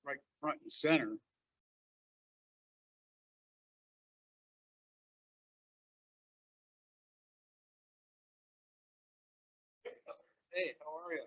right front and center. Hey, how are you?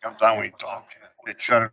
Comes on when you talk. It shut it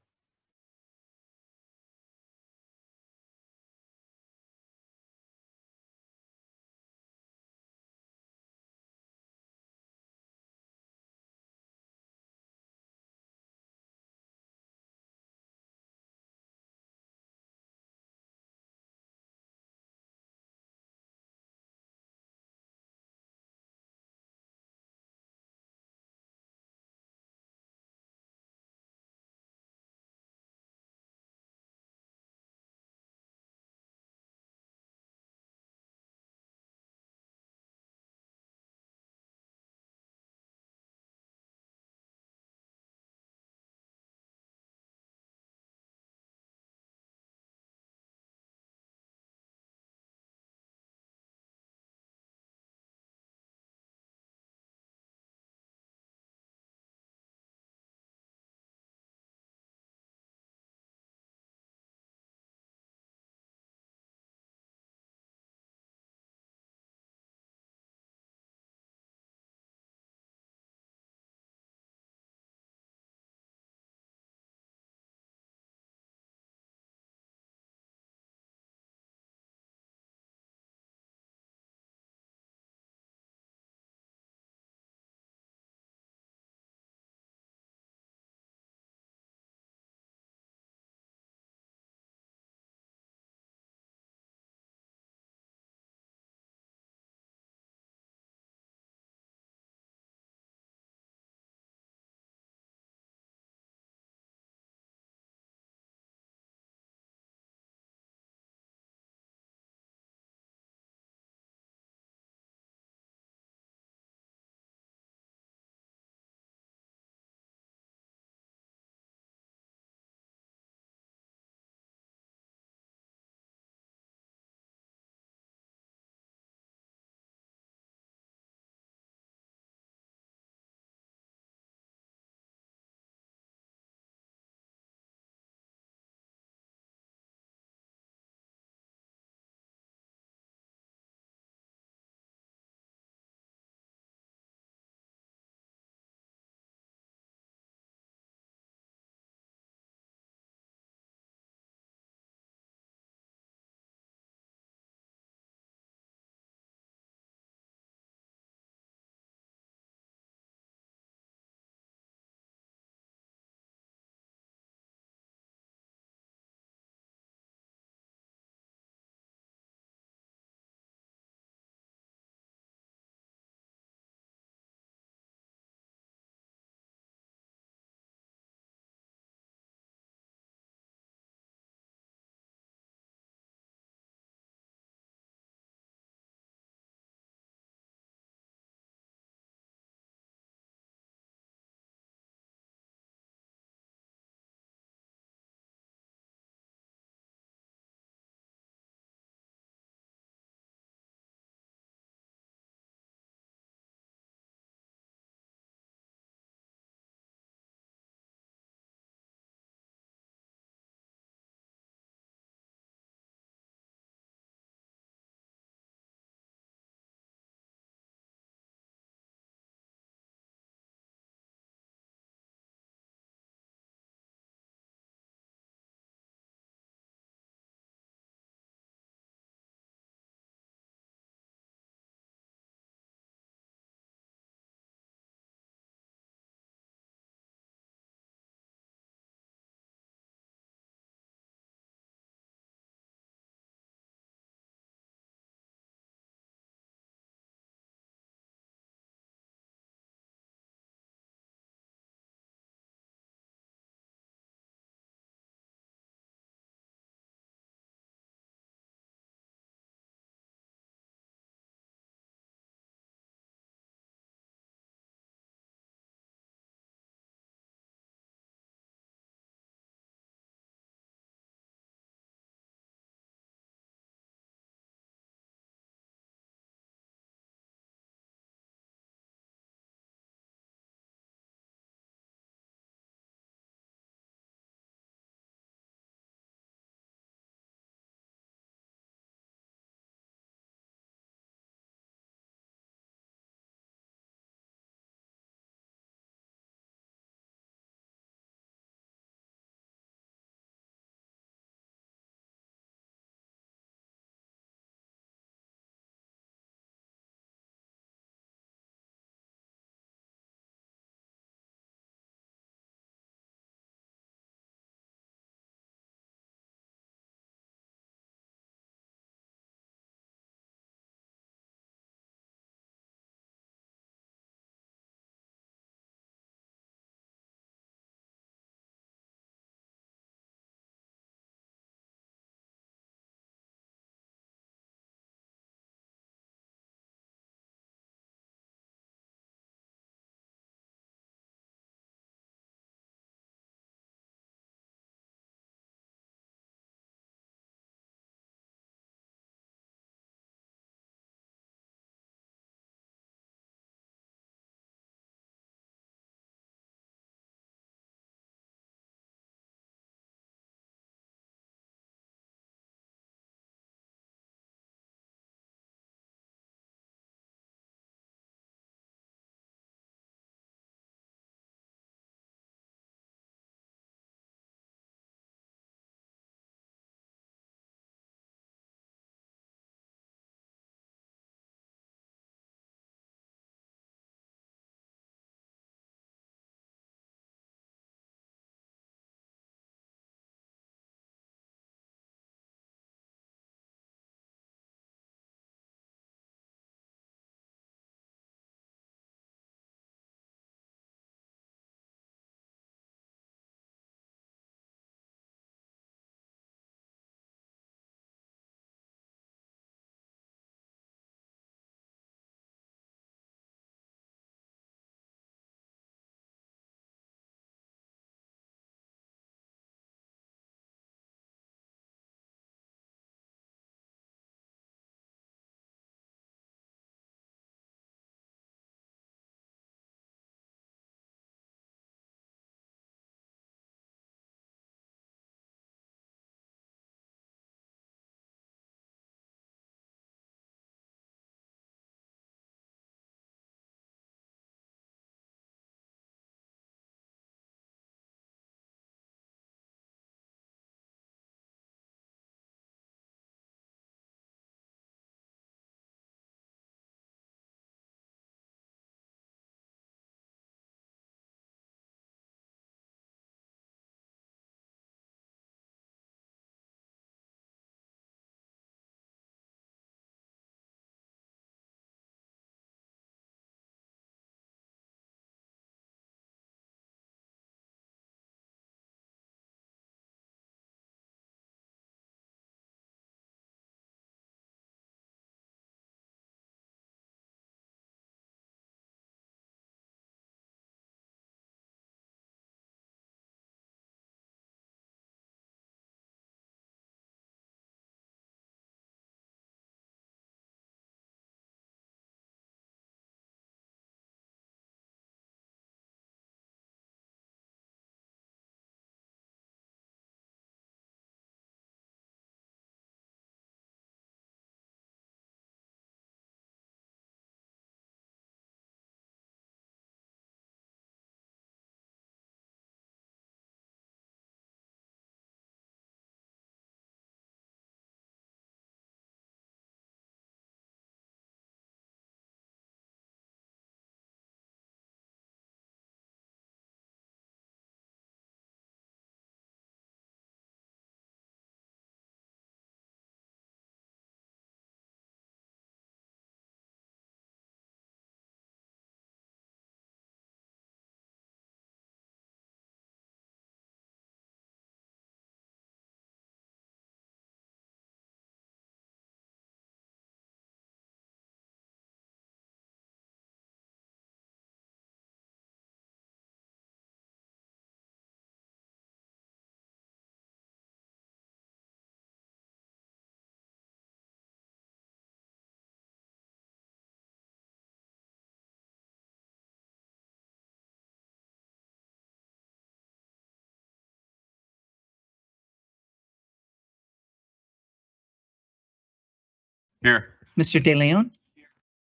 Here. Mr. De Leon,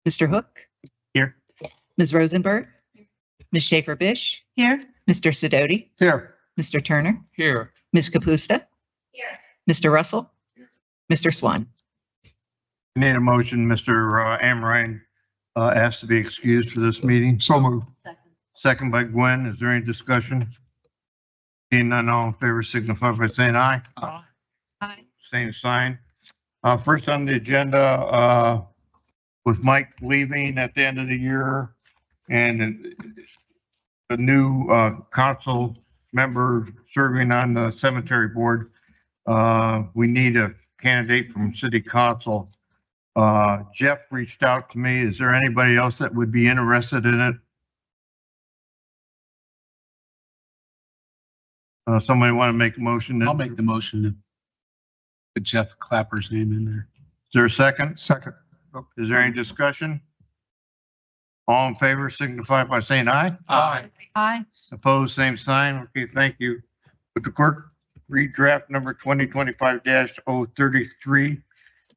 Mr. Hook, Here. Ms. Rosenberg, Ms. Schaefer-Bish, Here. Mr. Sidoti, Here. Mr. Turner, Here. Ms. Kapusta, Here. Mr. Russell, Mr. Swan. Need a motion, Mr. Amrine, asked to be excused for this meeting. So moved. Second. Second by Gwen. Is there any discussion? Seeing none, all in favor signify by saying aye. Aye. Same sign. First on the agenda, with Mike leaving at the end of the year and the new, council member serving on the cemetery board, we need a candidate from city council. Jeff reached out to me. Is there anybody else that would be interested in it? Somebody want to make a motion? I'll make the motion to put Jeff Clapper's name in there. Is there a second? Second. Is there any discussion? All in favor signify by saying aye. Aye. Aye. Opposed, same sign. Okay, thank you. Would the clerk read draft number 2025-033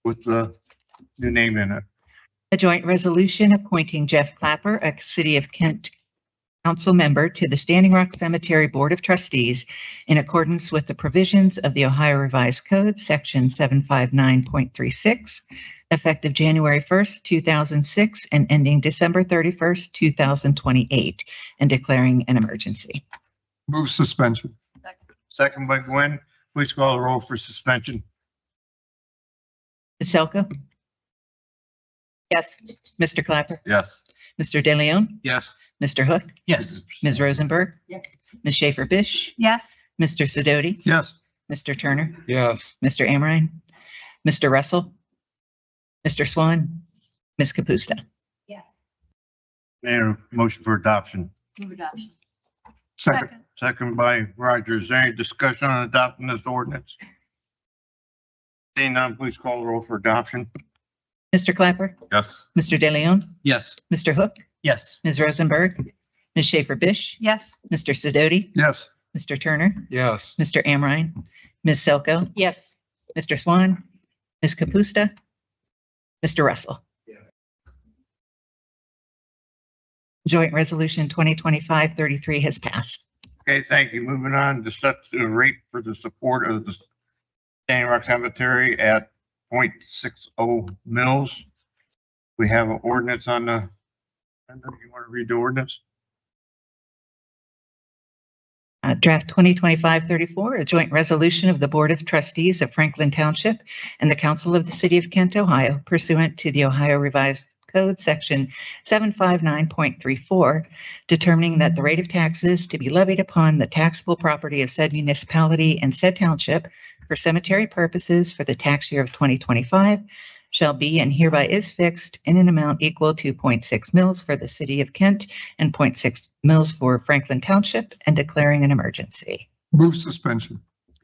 with the new name in it? A joint resolution appointing Jeff Clapper, a City of Kent council member, to the Standing Rock Cemetery Board of Trustees in accordance with the provisions of the Ohio Revised Code, Section 759.36, effective January 1st, 2006, and ending December 31st, 2028, and declaring an emergency. Move suspension. Second by Gwen. Please call the roll for suspension. Ms. Selko, Yes. Mr. Clapper, Yes. Mr. De Leon, Yes. Mr. Hook, Yes. Ms. Rosenberg, Yes. Ms. Schaefer-Bish, Yes. Mr. Sidoti, Yes. Mr. Turner, Yes. Mr. Amrine, Mr. Russell, Mr. Swan, Ms. Kapusta. Yes. And a motion for adoption. Move adoption. Second. Second by Roger. Is there any discussion on adopting this ordinance? Seeing none, please call the roll for adoption. Mr. Clapper, Yes. Mr. De Leon, Yes. Mr. Hook, Yes. Ms. Rosenberg, Ms. Schaefer-Bish, Yes. Mr. Sidoti, Yes. Mr. Turner, Yes. Mr. Amrine, Ms. Selko, Yes. Mr. Swan, Ms. Kapusta, Mr. Russell. Joint Resolution 2025-33 has passed. Okay, thank you. Moving on to set the rate for the support of the Standing Rock Cemetery at 0.60 mils. We have an ordinance on the, you want to read the ordinance? Draft 2025-34, a joint resolution of the Board of Trustees of Franklin Township and the Council of the City of Kent, Ohio, pursuant to the Ohio Revised Code, Section 759.34, determining that the rate of taxes to be levied upon the taxable property of said municipality and said township for cemetery purposes for the tax year of 2025 shall be and hereby is fixed in an amount equal to 0.6 mils for the City of Kent and 0.6 mils for Franklin Township, and declaring an emergency. Move suspension.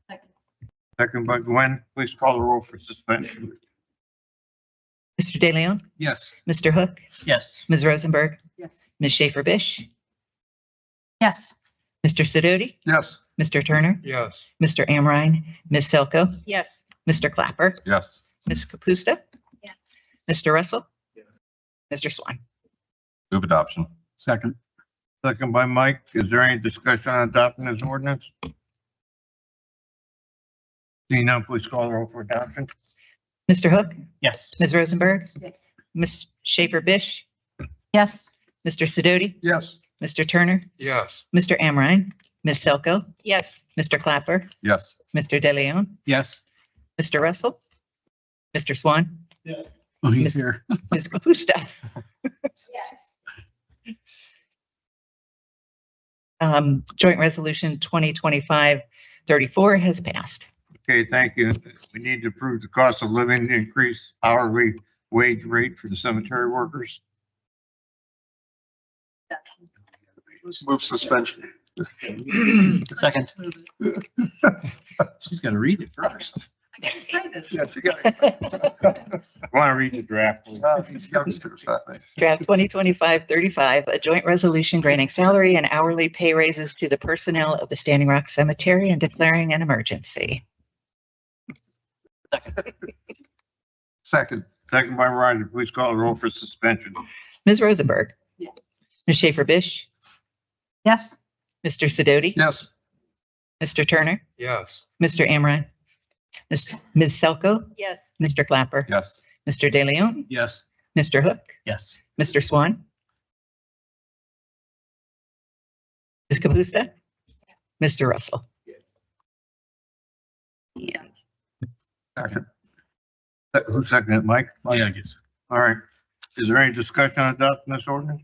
Second. Second by Gwen. Please call the roll for suspension. Mr. De Leon, Yes. Mr. Hook, Yes. Ms. Rosenberg, Yes. Ms. Schaefer-Bish, Yes. Mr. Sidoti, Yes. Mr. Turner, Yes. Mr. Amrine, Ms. Selko, Yes. Mr. Clapper, Yes. Ms. Kapusta, Yes. Mr. Russell, Mr. Swan. Move adoption. Second. Second by Mike. Is there any discussion on adopting this ordinance? Seeing none, please call the roll for adoption. Mr. Hook, Yes. Ms. Rosenberg, Yes. Ms. Schaefer-Bish, Yes. Mr. Sidoti, Yes. Mr. Turner, Yes. Mr. Amrine, Ms. Selko, Yes. Mr. Clapper, Yes. Mr. De Leon, Yes. Mr. Russell, Mr. Swan, Oh, he's here. Ms. Kapusta. Yes. Joint Resolution 2025-34 has passed. Okay, thank you. We need to approve the cost of living increase hourly wage rate for the cemetery workers. Move suspension. Second. Move it. She's got to read it first. I got excited. Yes, you got it. Want to read the draft? please? Draft 2025-35, a joint resolution granting salary and hourly pay raises to the personnel of the Standing Rock Cemetery and declaring an emergency. Second. second by Roger. Please call the roll for suspension. Ms. Rosenberg. Yes. Ms. Schaefer-Bish, Yes. Mr. Sidoti. Yes. Mr. Turner, Yes. Mr. Amrine, Ms. Selko, Yes. Mr. Clapper, Yes. Mr. De Leon, Yes. Mr. Hook, Yes. Mr. Swan, Ms. Kapusta, Mr. Russell. And Second. Who seconded it, Mike? Yeah, I guess. All right. Is there any discussion on adopting this ordinance?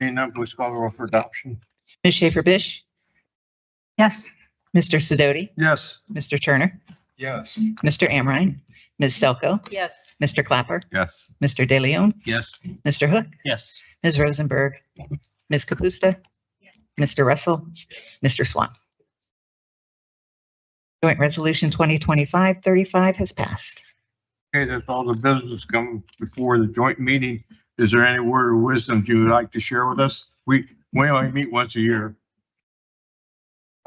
Seeing none, please call the roll for adoption. Ms. Schaefer-Bish, Yes. Mr. Sidoti, Yes. Mr. Turner, Yes. Mr. Amrine, Ms. Selko, Yes. Mr. Clapper, Yes. Mr. De Leon, Yes. Mr. Hook, Yes. Ms. Rosenberg, Ms. Kapusta, Mr. Russell, Mr. Swan. Joint Resolution 2025-35 has passed. Okay, that's all the business come before the joint meeting. Is there any word of wisdom you would like to share with us? We only meet once a year.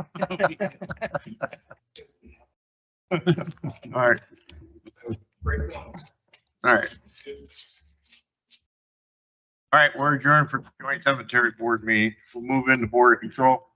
All right. All right. All right, we're adjourned for joint cemetery board meeting. We'll move into board of control.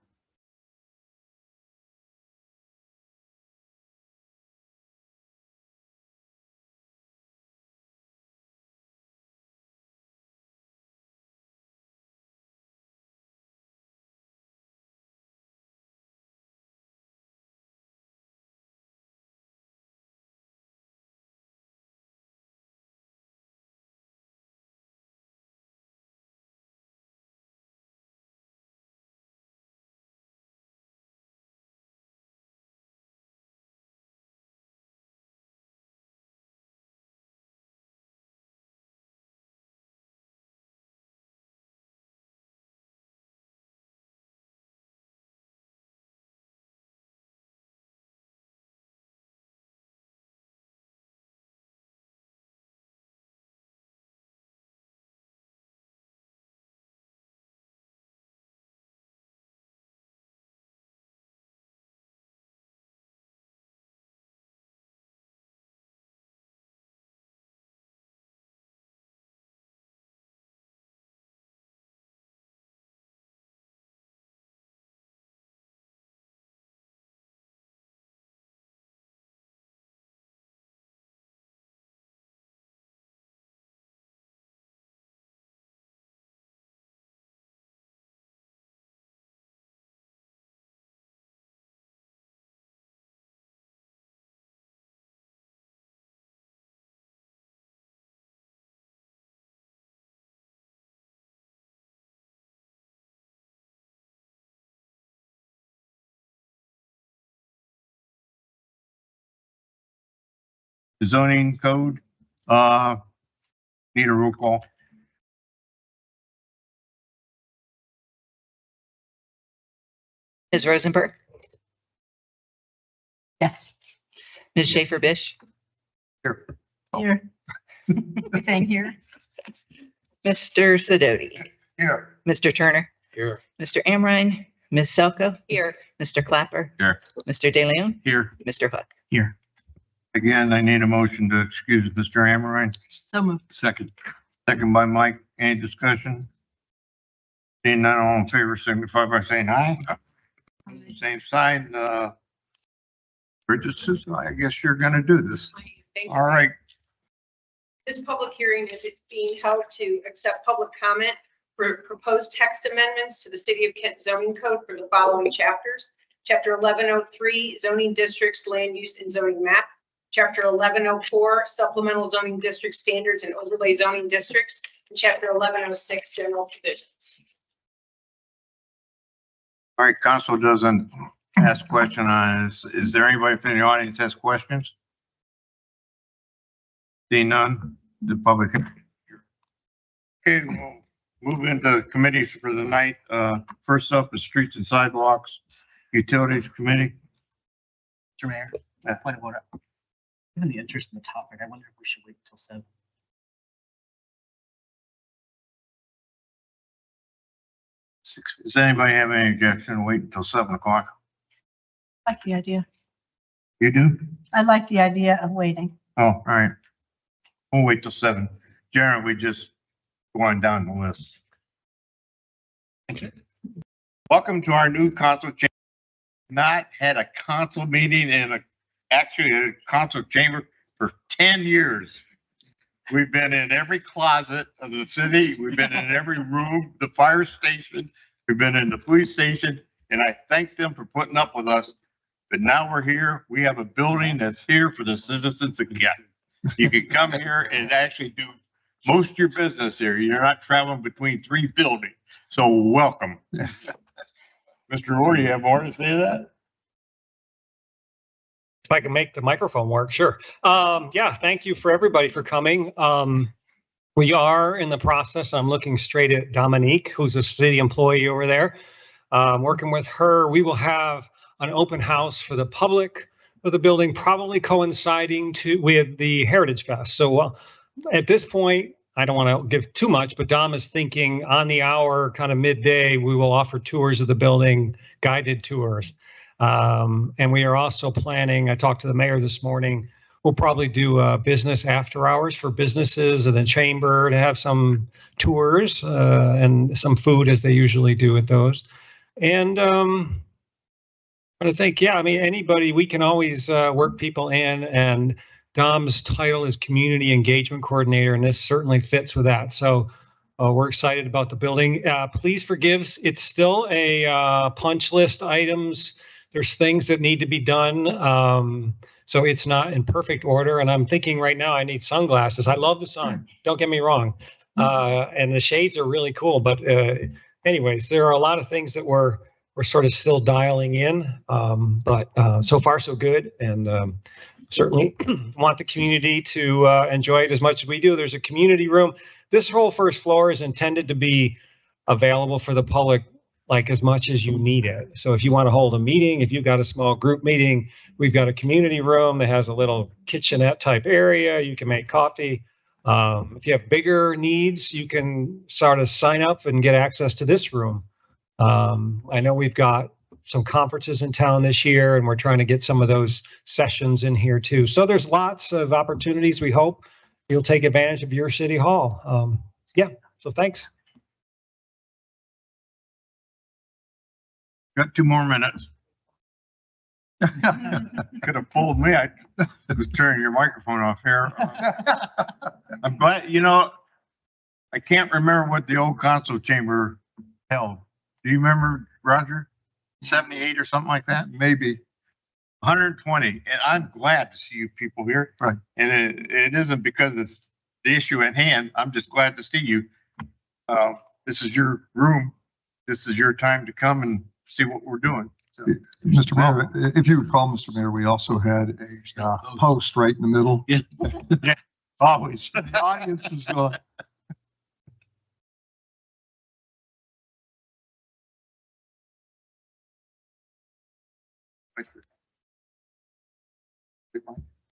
The zoning code, need a roll call. Ms. Rosenberg, Yes. Ms. Schaefer-Bish, Here. Here. You're saying here? Mr. Sidoti, Here. Mr. Turner, Here. Mr. Amrine, Ms. Selko, Here. Mr. Clapper, Here. Mr. De Leon, Here. Mr. Hook. Here. Again, I need a motion to excuse Mr. Amorine. So moved. Second. Second by Mike. Any discussion? Seeing none, all in favor, signify by saying aye. Same side, Bridget, I guess you're gonna do this. Thank All you. right. This public hearing is being held to accept public comment for proposed text amendments to the City of Kent zoning code for the following chapters. Chapter 1103, zoning districts, land use and zoning map. Chapter 1104, supplemental zoning district standards and overlay zoning districts. And Chapter 1106, general provisions. All right, council doesn't ask question on this. Is there anybody from the audience has questions? See none, the public. Okay, we'll move into committees for the night. First up is streets and sidewalks, utilities committee. Mr. Mayor, point of order. Given the interest in the topic, I wonder if we should wait until 7. Does anybody have any objection? Wait until 7 o'clock. I like the idea. You do? I like the idea of waiting. Oh, all right. we'll wait till 7. Generally, we just going down the list. Welcome to our new council chamber. Not had a council meeting in actually a council chamber for 10 years. We've been in every closet of the city. We've been in every room, the fire station. We've been in the police station, and I thank them for putting up with us. But now we're here. We have a building that's here for the citizens again. You can come here and actually do most of your business here. You're not traveling between 3 buildings. So welcome. Mr. Roy, you have more to say to that? If I can make the microphone work, sure. Yeah, thank you for everybody for coming. We are in the process. I'm looking straight at Dominique, who's a city employee over there. Working with her, we will have an open house for the public of the building, probably coinciding with the Heritage Fest. So at this point, I don't want to give too much, but Dom is thinking on the hour, kind of midday, we will offer tours of the building, guided tours. And we are also planning, I talked to the mayor this morning, we'll probably do business after hours for businesses and the chamber to have some tours and some food as they usually do at those. And I think, yeah, I mean, anybody, we can always work people in, and Dom's title is Community Engagement Coordinator, and this certainly fits with that. So we're excited about the building. Please forgive, it's still a punch list items. There's things that need to be done. So it's not in perfect order. And I'm thinking right now I need sunglasses. I love the sun. Don't get me wrong. And the shades are really cool. But anyways, there are a lot of things that we're sort of still dialing in. But so far so good. And certainly want the community to enjoy it as much as we do. There's a community room. This whole first floor is intended to be available for the public like as much as you need it. So if you want to hold a meeting, if you've got a small group meeting, we've got a community room that has a little kitchenette type area. You can make coffee. If you have bigger needs, you can sort of sign up and get access to this room. I know we've got some conferences in town this year, and we're trying to get some of those sessions in here too. So there's lots of opportunities. We hope you'll take advantage of your city hall. Yeah, so thanks. Got 2 more minutes. Could have pulled me. I was turning your microphone off here. I'm glad, you know, I can't remember what the old council chamber held. Do you remember, Roger? 78 or something like that? Maybe. 120. And I'm glad to see you people here. Right. And it isn't because it's the issue at hand. I'm just glad to see you. This is your room. This is your time to come and see what we're doing. So, Mr. Mayor, if you recall, Mr. Mayor, we also had a post right in the middle. Yeah. Yeah. Always. The audience was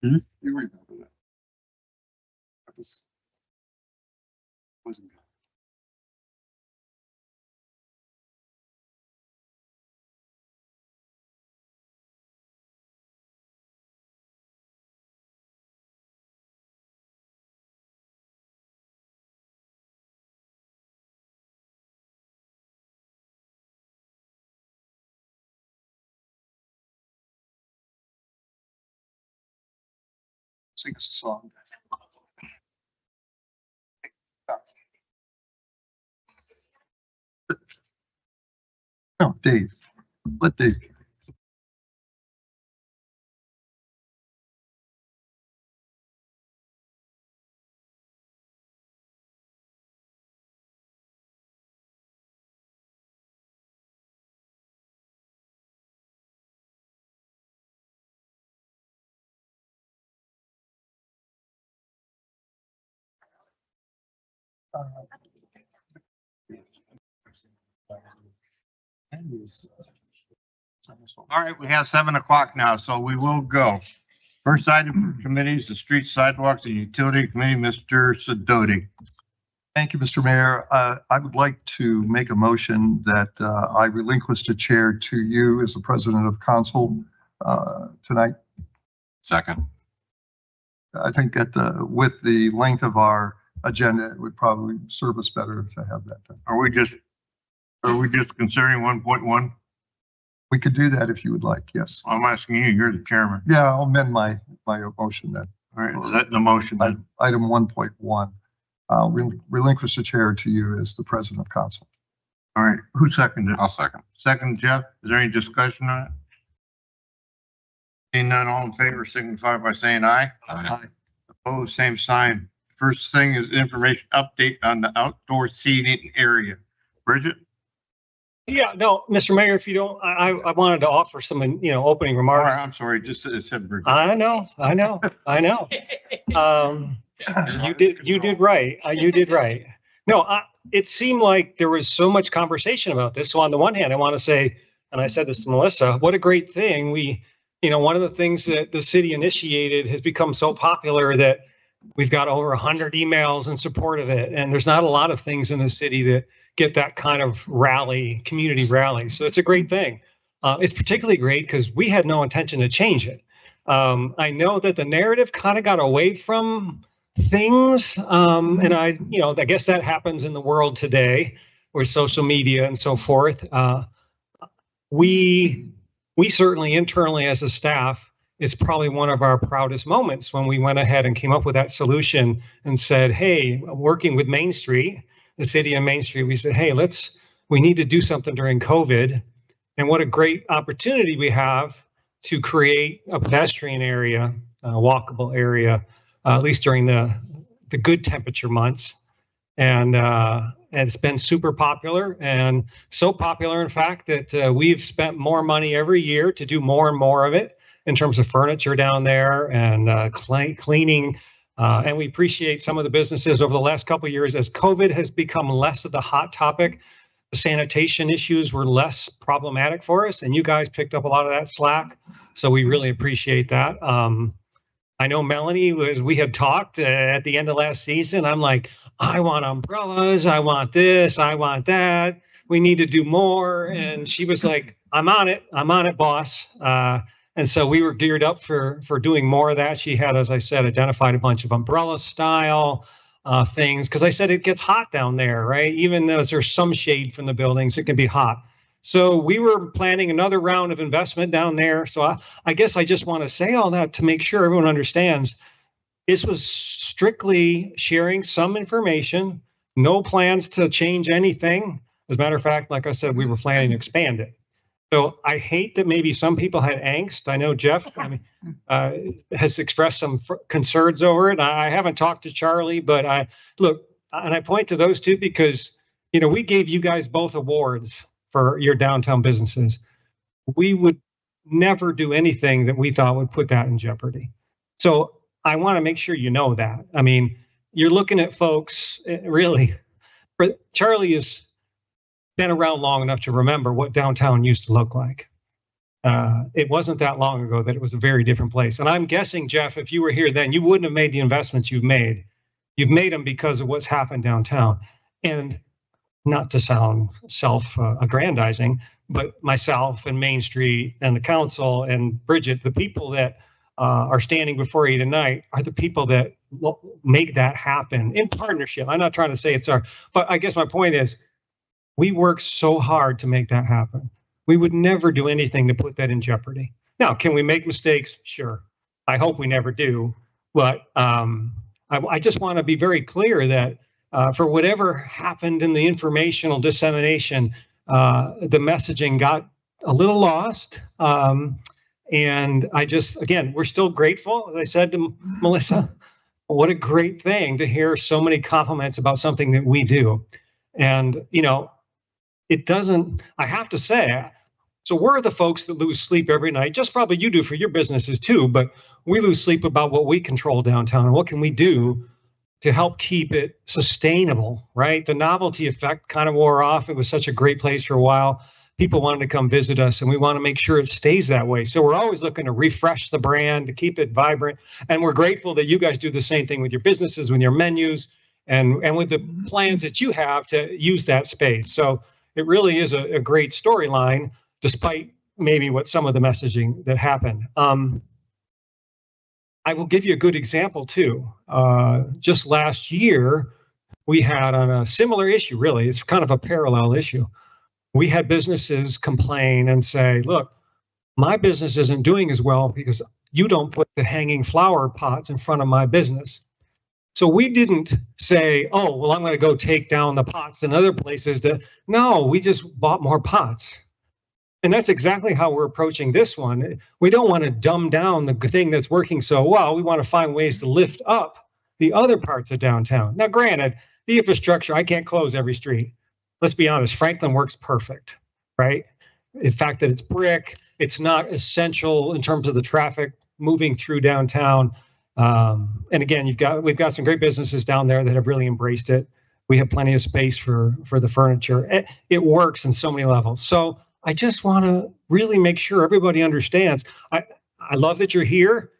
Hmm? You remember that. That wasn't good. Sing us a song. No, Dave. Let Dave. All right, we have 7 o'clock now, so we will go. First item for committees, the street sidewalks and utility committee, Mr. Sidoti. Thank you, Mr. Mayor. I would like to make a motion that I relinquish the chair to you as the president of council tonight. Second. I think with the length of our agenda, it would probably serve us better to have that done. Are we just considering 1.1? We could do that if you would like, yes. I'm asking you, you're the chairman. Yeah, I'll amend my motion then. All right, is that in the motion then? Item 1.1. I'll relinquish the chair to you as the president of council. All right, who seconded? I'll second. Second, Jeff. Is there any discussion on it? Seeing none, all in favor signify by saying aye. Aye. Opposed, same sign. First thing is information update on the outdoor seating area. Bridget? Yeah, no, Mr. Mayor, if you don't, I wanted to offer some, opening All remarks. right, I'm sorry, just it said Bridget. I know. You did right. You did right. No, it seemed like there was so much conversation about this. So on the one hand, I want to say, and I said this to Melissa, what a great thing. One of the things that the city initiated has become so popular that we've got over 100 emails in support of it. And there's not a lot of things in the city that get that kind of community rally. So it's a great thing. It's particularly great because we had no intention to change it. I know that the narrative kind of got away from things. And I guess that happens in the world today with social media and so forth. We certainly internally as a staff, it's probably one of our proudest moments when we went ahead and came up with that solution and said, hey, working with Main Street, the city of Main Street, we said, hey, we need to do something during COVID. And what a great opportunity we have to create a pedestrian area, a walkable area, at least during the good temperature months. And it's been super popular, and so popular, in fact, that we've spent more money every year to do more and more of it in terms of furniture down there and cleaning. And we appreciate some of the businesses over the last couple of years as COVID has become less of the hot topic. The sanitation issues were less problematic for us, and you guys picked up a lot of that slack. So we really appreciate that. I know Melanie, as we had talked at the end of last season, I'm like, I want umbrellas, I want this, I want that. We need to do more. And she was like, I'm on it, boss. And so we were geared up for doing more of that. She had, as I said, identified a bunch of umbrella style things, because I said it gets hot down there, right? Even though there's some shade from the buildings, it can be hot. So we were planning another round of investment down there. So I guess I just want to say all that to make sure everyone understands this was strictly sharing some information, no plans to change anything. As a matter of fact, like I said, we were planning to expand it. So I hate that maybe some people had angst. I know Jeff has expressed some concerns over it. I haven't talked to Charlie, but I point to those two because, we gave you guys both awards for your downtown businesses. We would never do anything that we thought would put that in jeopardy. So I want to make sure you know that. I mean, you're looking at folks really, Charlie has been around long enough to remember what downtown used to look like. It wasn't that long ago that it was a very different place. And I'm guessing, Jeff, if you were here then, you wouldn't have made the investments you've made. You've made them because of what's happened downtown. And not to sound self-aggrandizing, but myself and Main Street and the council and Bridget, the people that are standing before you tonight are the people that make that happen in partnership. I'm not trying to say it's but I guess my point is we work so hard to make that happen. We would never do anything to put that in jeopardy. Now, can we make mistakes? Sure. I hope we never do. But I just want to be very clear that for whatever happened in the informational dissemination, the messaging got a little lost. And again, we're still grateful, as I said to Melissa, what a great thing to hear so many compliments about something that we do. And, it doesn't, I have to say, so we're the folks that lose sleep every night, just probably you do for your businesses too, but we lose sleep about what we control downtown and what can we do to help keep it sustainable, right? The novelty effect kind of wore off. It was such a great place for a while. People wanted to come visit us and we want to make sure it stays that way. So we're always looking to refresh the brand, to keep it vibrant. And we're grateful that you guys do the same thing with your businesses, with your menus, and with the plans that you have to use that space. So it really is a great storyline, despite maybe what some of the messaging that happened. I will give you a good example too. Just last year, we had on a similar issue, really, it's kind of a parallel issue. We had businesses complain and say, look, my business isn't doing as well because you don't put the hanging flower pots in front of my business. So we didn't say, oh, well, I'm going to go take down the pots in other places. No, we just bought more pots. And that's exactly how we're approaching this one. We don't want to dumb down the thing that's working so well. We want to find ways to lift up the other parts of downtown. Now, granted, the infrastructure, I can't close every street. Let's be honest, Franklin works perfect, right? The fact that it's brick, it's not essential in terms of the traffic moving through downtown. And again, we've got some great businesses down there that have really embraced it. We have plenty of space for the furniture. It works in so many levels. So I just want to really make sure everybody understands. I love that you're here,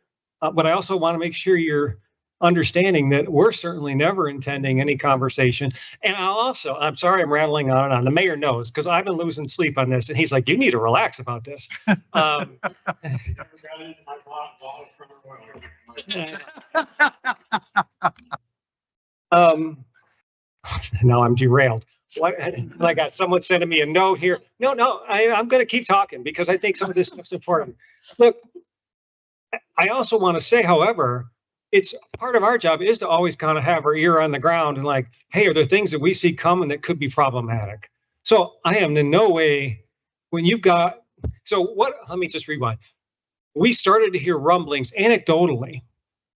but I also want to make sure you're understanding that we're certainly never intending any conversation. And I'm sorry I'm rattling on and on. The mayor knows because I've been losing sleep on this, and he's like, you need to relax about this. Now I'm derailed. I got someone sending me a note here. No, I'm going to keep talking because I think some of this stuff's important. Look, I also want to say, however, it's part of our job is to always kind of have our ear on the ground and like, hey, are there things that we see coming that could be problematic? So I am in no way when you've got, let me just rewind. We started to hear rumblings anecdotally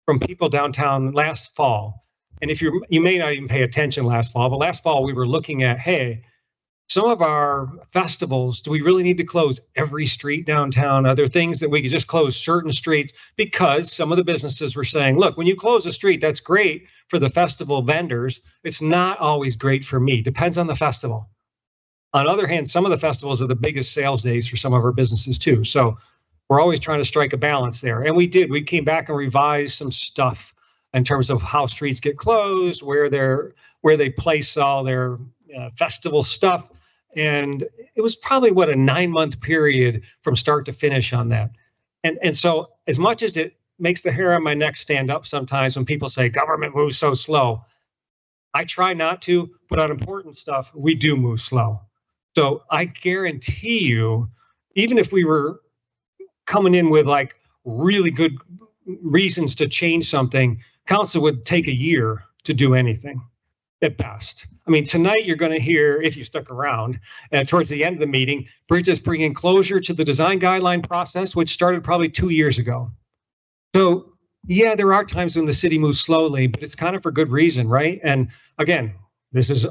from people downtown last fall. And if you may not even pay attention last fall, but last fall we were looking at, hey, some of our festivals, do we really need to close every street downtown? Are there things that we could just close certain streets? Because some of the businesses were saying, look, when you close a street, that's great for the festival vendors. It's not always great for me. Depends on the festival. On the other hand, some of the festivals are the biggest sales days for some of our businesses too. So we're always trying to strike a balance there. And we did. We came back and revised some stuff in terms of how streets get closed, where they place all their festival stuff. And it was probably, a 9-month period from start to finish on that. And so as much as it makes the hair on my neck stand up sometimes when people say government moves so slow, I try not to, but on important stuff, we do move slow. So I guarantee you, even if we were coming in with like really good reasons to change something, council would take a year to do anything at best. I mean, tonight you're going to hear, if you stuck around, towards the end of the meeting, Bridget's bringing closure to the design guideline process, which started probably 2 years ago. So yeah, there are times when the city moves slowly, but it's kind of for good reason, right? And again, this is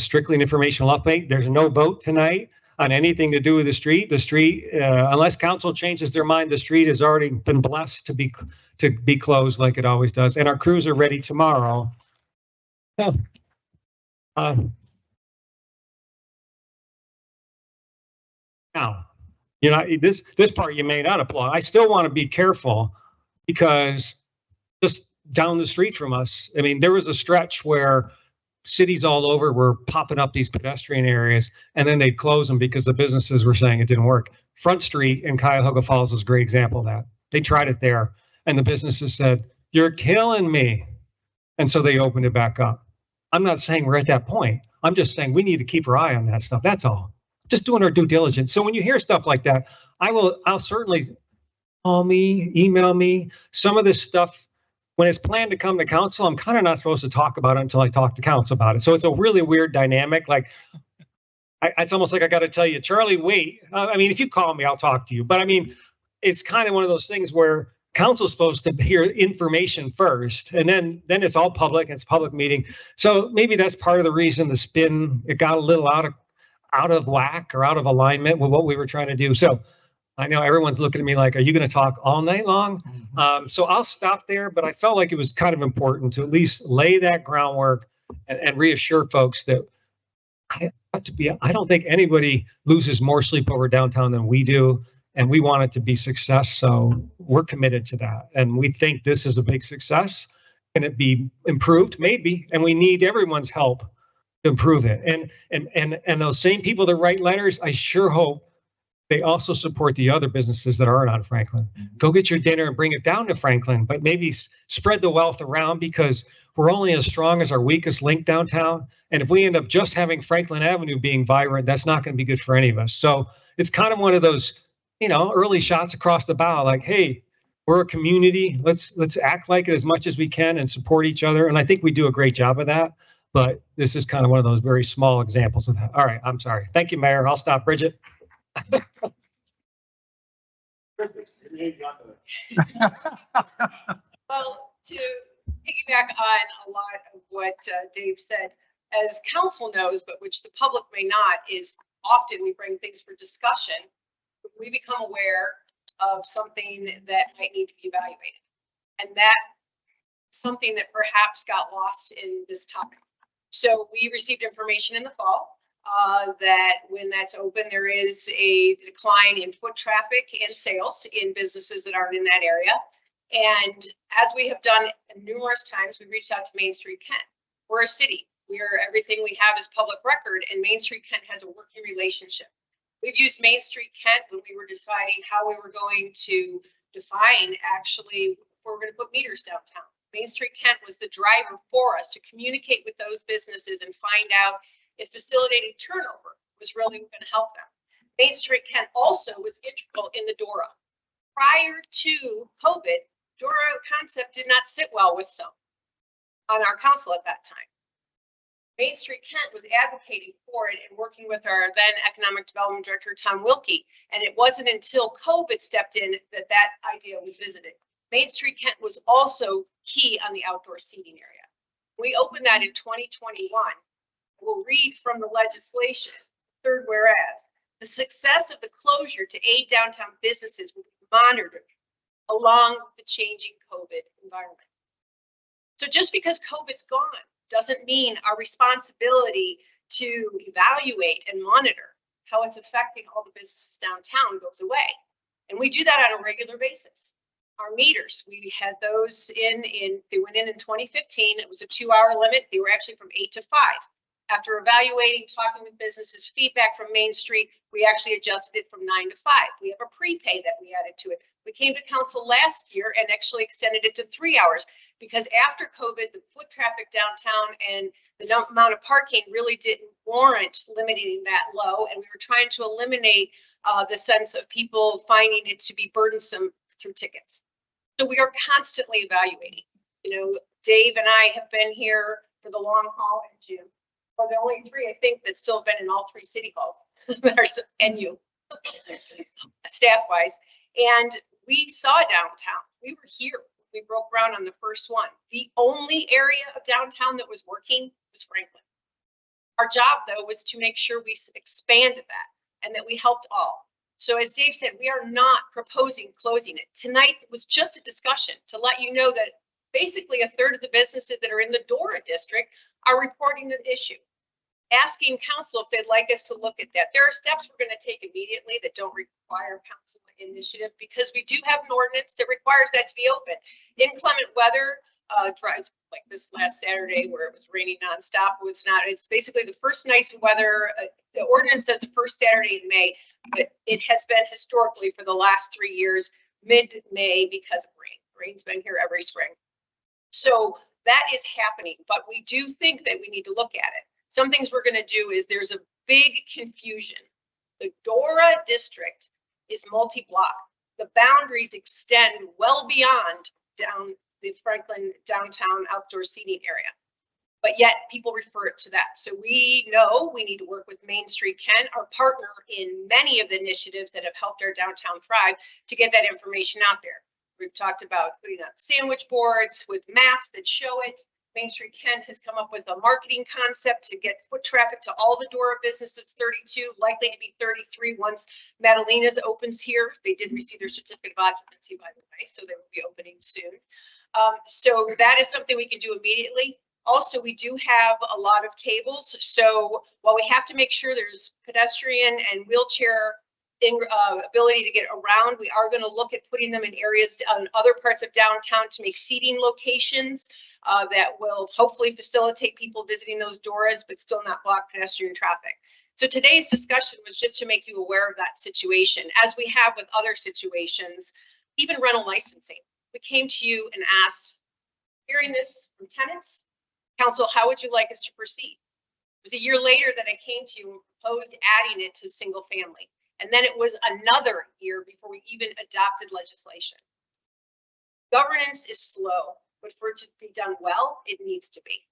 strictly an informational update. There's no vote tonight on anything to do with the street. The street, unless council changes their mind, the street has already been blessed to be closed like it always does. And our crews are ready tomorrow. So, now, this part you may not applaud. I still want to be careful because just down the street from us, I mean, there was a stretch where cities all over were popping up these pedestrian areas, and then they'd close them because the businesses were saying it didn't work. Front Street in Cuyahoga Falls is a great example of that. They tried it there, and the businesses said, "You're killing me," and so they opened it back up. I'm not saying we're at that point. I'm just saying we need to keep our eye on that stuff. That's all. Just doing our due diligence. So when you hear stuff like that, I'll certainly call me, email me. Some of this stuff, when it's planned to come to council, I'm kind of not supposed to talk about it until I talk to council about it. So it's a really weird dynamic. Like, it's almost like I got to tell you, Charlie, wait. I mean, if you call me, I'll talk to you. But I mean, it's kind of one of those things where council's supposed to hear information first, and then it's all public. It's a public meeting. So maybe that's part of the reason the spin, it got a little out of whack or out of alignment with what we were trying to do. So I know everyone's looking at me like, are you going to talk all night long? So I'll stop there, but I felt like it was kind of important to at least lay that groundwork and reassure folks that I don't think anybody loses more sleep over downtown than we do. And we want it to be success. So we're committed to that. And we think this is a big success. Can it be improved? Maybe. And we need everyone's help to improve it. And those same people that write letters, I sure hope they also support the other businesses that aren't on Franklin. Go get your dinner and bring it down to Franklin, but maybe spread the wealth around, because we're only as strong as our weakest link downtown. And if we end up just having Franklin Avenue being vibrant, that's not going to be good for any of us. So it's kind of one of those, early shots across the bow, like, hey, we're a community. Let's act like it as much as we can and support each other. And I think we do a great job of that. But this is kind of one of those very small examples of that. All right, I'm sorry. Thank you, Mayor. I'll stop. Bridget. Well, to piggyback on a lot of what Dave said, as council knows, but which the public may not, is often we bring things for discussion. We become aware of something that might need to be evaluated. And that's something that perhaps got lost in this topic. So we received information in the fall that when that's open, there is a decline in foot traffic and sales in businesses that aren't in that area. And as we have done numerous times, we reached out to Main Street Kent. We're a city. Everything we have is public record, and Main Street Kent has a working relationship. We've used Main Street Kent when we were deciding how we were going to define actually if we're going to put meters downtown. Main Street Kent was the driver for us to communicate with those businesses and find out if facilitating turnover was really going to help them. Main Street Kent also was integral in the DORA. Prior to COVID, DORA concept did not sit well with some on our council at that time. Main Street Kent was advocating for it and working with our then Economic Development Director, Tom Wilkie. And it wasn't until COVID stepped in that that idea was visited. Main Street Kent was also key on the outdoor seating area. We opened that in 2021. We'll read from the legislation. Third whereas, the success of the closure to aid downtown businesses will be monitored along the changing COVID environment. So just because COVID's gone doesn't mean our responsibility to evaluate and monitor how it's affecting all the businesses downtown goes away. And we do that on a regular basis. Our meters, we had those they went in 2015. It was a 2-hour limit. They were actually from 8 to 5. After evaluating, talking with businesses, feedback from Main Street, we actually adjusted it from 9 to 5. We have a prepay that we added to it. We came to council last year and actually extended it to 3 hours because after COVID, the foot traffic downtown and the amount of parking really didn't warrant limiting that low. And we were trying to eliminate the sense of people finding it to be burdensome through tickets. So we are constantly evaluating. Dave and I have been here for the long haul in June. Well, the only 3, I think, that still have been in all 3 city halls that are NU staff-wise. And we saw downtown. We were here. We broke ground on the first one. The only area of downtown that was working was Franklin. Our job, though, was to make sure we expanded that and that we helped all. So as Dave said, we are not proposing closing it. Tonight was just a discussion to let you know that basically a third of the businesses that are in the DORA district are reporting the issue. Asking council if they'd like us to look at that. There are steps we're going to take immediately that don't require council initiative because we do have an ordinance that requires that to be open. Inclement weather drives like this last Saturday where it was raining nonstop. It's basically the first nice weather. The ordinance says the first Saturday in May, but it has been historically for the last 3 years, mid-May because of rain. Rain's been here every spring. So that is happening, but we do think that we need to look at it. Some things we're going to do is there's a big confusion. The DORA district is multi-block. The boundaries extend well beyond down the Franklin downtown outdoor seating area, but yet people refer it to that. So we know we need to work with Main Street Kent, our partner in many of the initiatives that have helped our downtown thrive, to get that information out there. We've talked about putting up sandwich boards with maps that show it. Main Street Kent has come up with a marketing concept to get foot traffic to all the DORA businesses. 32, likely to be 33 once Madalena's opens here. They did receive their certificate of occupancy, by the way, so they will be opening soon. So that is something we can do immediately. Also, we do have a lot of tables. So while we have to make sure there's pedestrian and wheelchair ability to get around, we are going to look at putting them in areas on other parts of downtown to make seating locations that will hopefully facilitate people visiting those DORAs, but still not block pedestrian traffic. So today's discussion was just to make you aware of that situation, as we have with other situations, even rental licensing. We came to you and asked, hearing this from tenants, council, how would you like us to proceed? It was a year later that I came to you and proposed adding it to single family. And then it was another year before we even adopted legislation. Governance is slow, but for it to be done well, it needs to be.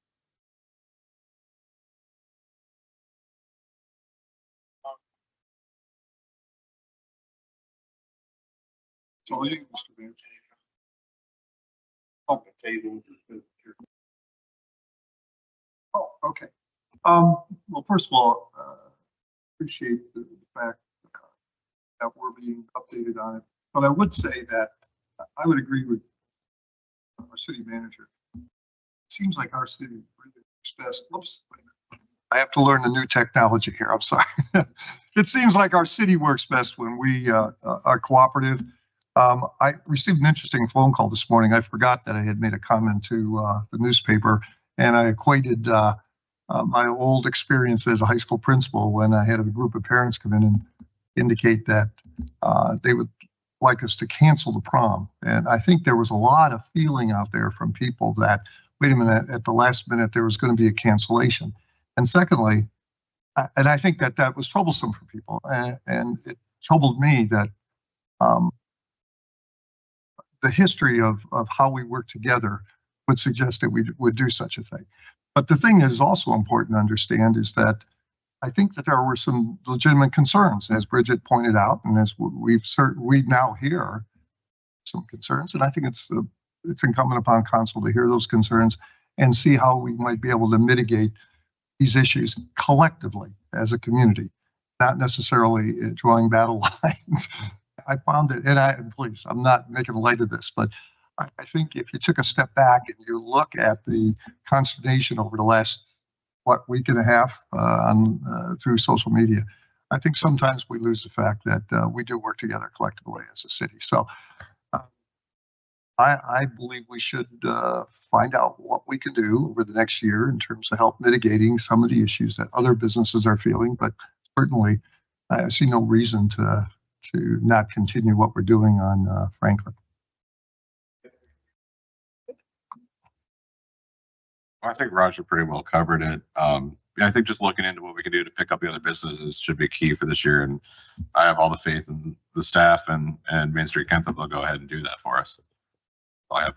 So you, Mr. Mayor. Oh, oh, okay. Well, first of all, appreciate the fact that we're being updated on it. But I would say that I would agree with our city manager. It seems like our city really works best. Whoops. I have to learn the new technology here. I'm sorry. It seems like our city works best when we are cooperative. I received an interesting phone call this morning. I forgot that I had made a comment to the newspaper, and I equated my old experience as a high school principal when I had a group of parents come in and indicate that they would like us to cancel the prom. And I think there was a lot of feeling out there from people that, wait a minute, at the last minute, there was going to be a cancellation. And secondly, and I think that that was troublesome for people. And it troubled me that the history of how we work together would suggest that we would do such a thing. But the thing that is also important to understand is that I think that there were some legitimate concerns, as Bridget pointed out, and as we now hear some concerns. And I think it's incumbent upon council to hear those concerns and see how we might be able to mitigate these issues collectively as a community, not necessarily drawing battle lines. I found it, and please, I'm not making light of this, but I think if you took a step back and you look at the consternation over the last, week and a half through social media, I think sometimes we lose the fact that we do work together collectively as a city. So I believe we should find out what we can do over the next year in terms of help mitigating some of the issues that other businesses are feeling. But certainly, I see no reason to not continue what we're doing on Franklin. I think Roger pretty well covered it. I think just looking into what we can do to pick up the other businesses should be key for this year. And I have all the faith in the staff and Main Street Kent that they'll go ahead and do that for us. I have.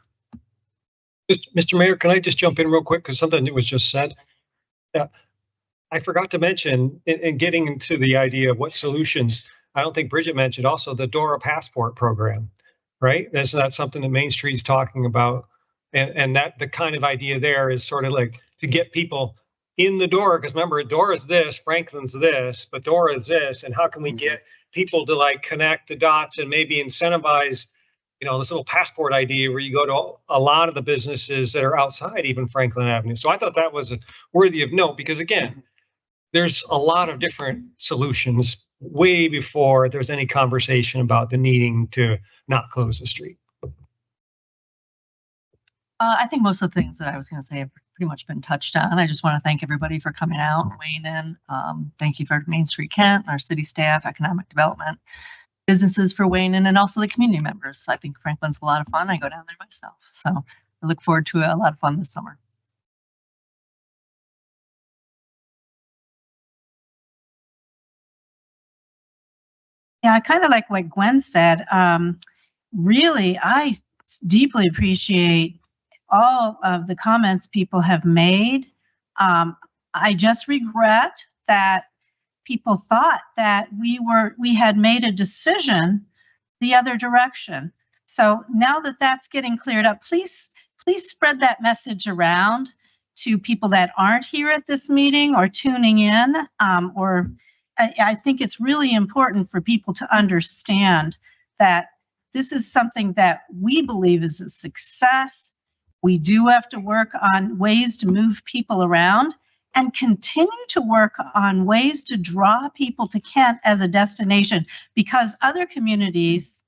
Mr. Mayor, can I just jump in real quick? Because something that was just said. Yeah, I forgot to mention in getting into the idea of what solutions, I don't think Bridget mentioned also the DORA passport program, right? That's something that Main Street's talking about. And that the kind of idea there is sort of like to get people in the door, because remember, DORA is this, Franklin's this, but DORA is this, and how can we get people to like connect the dots and maybe incentivize, this little passport idea where you go to a lot of the businesses that are outside even Franklin Avenue. So I thought that was worthy of note, because again, there's a lot of different solutions way before there's any conversation about the needing to not close the street. I think most of the things that I was going to say have pretty much been touched on. I just want to thank everybody for coming out and weighing in. Thank you for Main Street Kent, our city staff, economic development, businesses for weighing in, and also the community members. I think Franklin's a lot of fun. I go down there myself. So I look forward to a lot of fun this summer. Yeah, kind of like what Gwen said. Really, I deeply appreciate all of the comments people have made. I just regret that people thought that we had made a decision the other direction. So now that that's getting cleared up, please spread that message around to people that aren't here at this meeting or tuning in. Or I think it's really important for people to understand that this is something that we believe is a success. We do have to work on ways to move people around and continue to work on ways to draw people to Kent as a destination, because other communities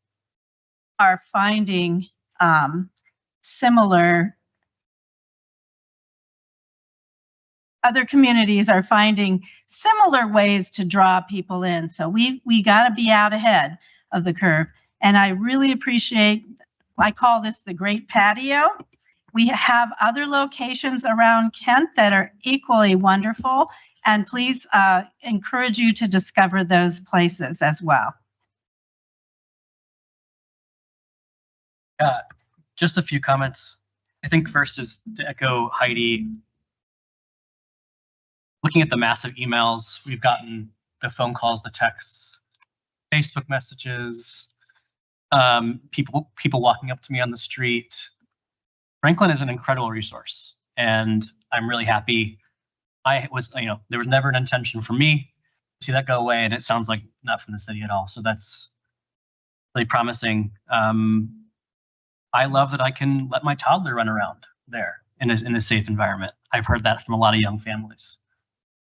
are finding similar other communities are finding similar ways to draw people in. So we got to be out ahead of the curve. And I really appreciate, I call this the Great Patio. We have other locations around Kent that are equally wonderful. And please encourage you to discover those places as well. Just a few comments. I think first is to echo Heidi. Looking at the massive emails we've gotten, the phone calls, the texts, Facebook messages, people walking up to me on the street. Franklin is an incredible resource, and I'm really happy. There was never an intention for me to see that go away, and it sounds like not from the city at all. So that's really promising. I love that I can let my toddler run around there in a safe environment. I've heard that from a lot of young families.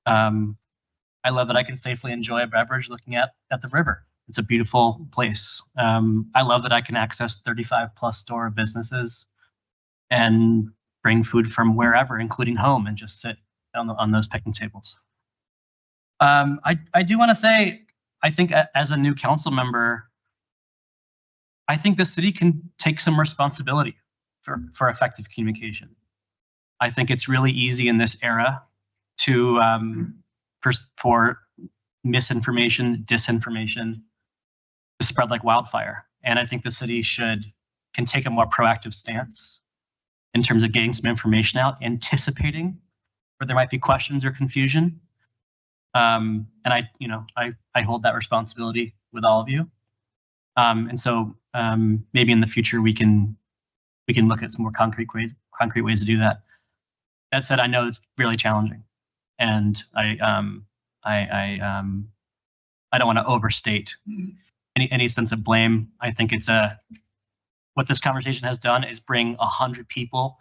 I love that I can safely enjoy a beverage looking at the river. It's a beautiful place. I love that I can access 35+ store businesses and bring food from wherever, including home, and just sit on those picnic tables. I do want to say, I think as a new council member, I think the city can take some responsibility for effective communication. I think it's really easy in this era to for misinformation, disinformation to spread like wildfire. And I think the city can take a more proactive stance in terms of getting some information out, anticipating where there might be questions or confusion. And I hold that responsibility with all of you. And so maybe in the future we can look at some more concrete ways to do that. That said, I know it's really challenging, and I don't want to overstate any sense of blame. I think it's what this conversation has done is bring 100 people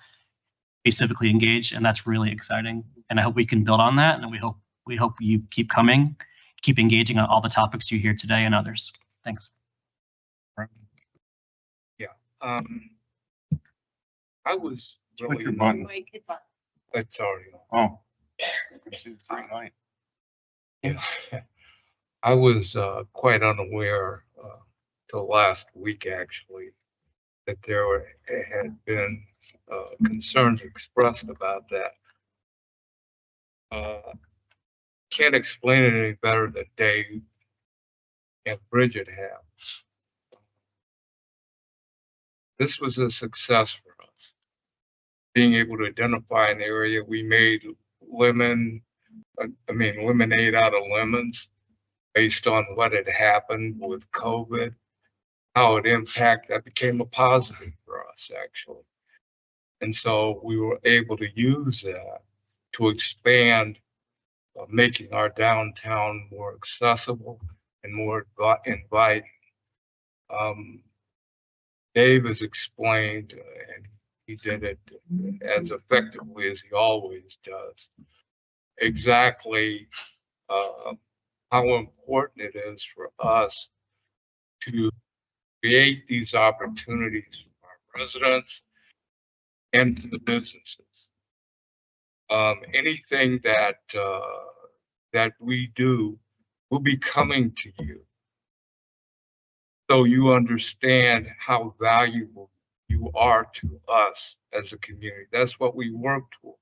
be civically engaged, and that's really exciting. And I hope we can build on that, and we hope you keep coming, keep engaging on all the topics you hear today and others. Thanks. Yeah. I was really. What's your button? It's already Oh. on. Yeah. I was quite unaware till last week, actually, that there had been concerns expressed about that. Can't explain it any better than Dave and Bridget have. This was a success for us. Being able to identify an area, we made lemonade out of lemons based on what had happened with COVID, how it impacted. That became a positive for us, actually. And so we were able to use that to expand, making our downtown more accessible and more inviting. Dave has explained, and he did it as effectively as he always does, exactly how important it is for us to create these opportunities for our residents and to the businesses. Anything that we do will be coming to you, so you understand how valuable you are to us as a community. That's what we work toward.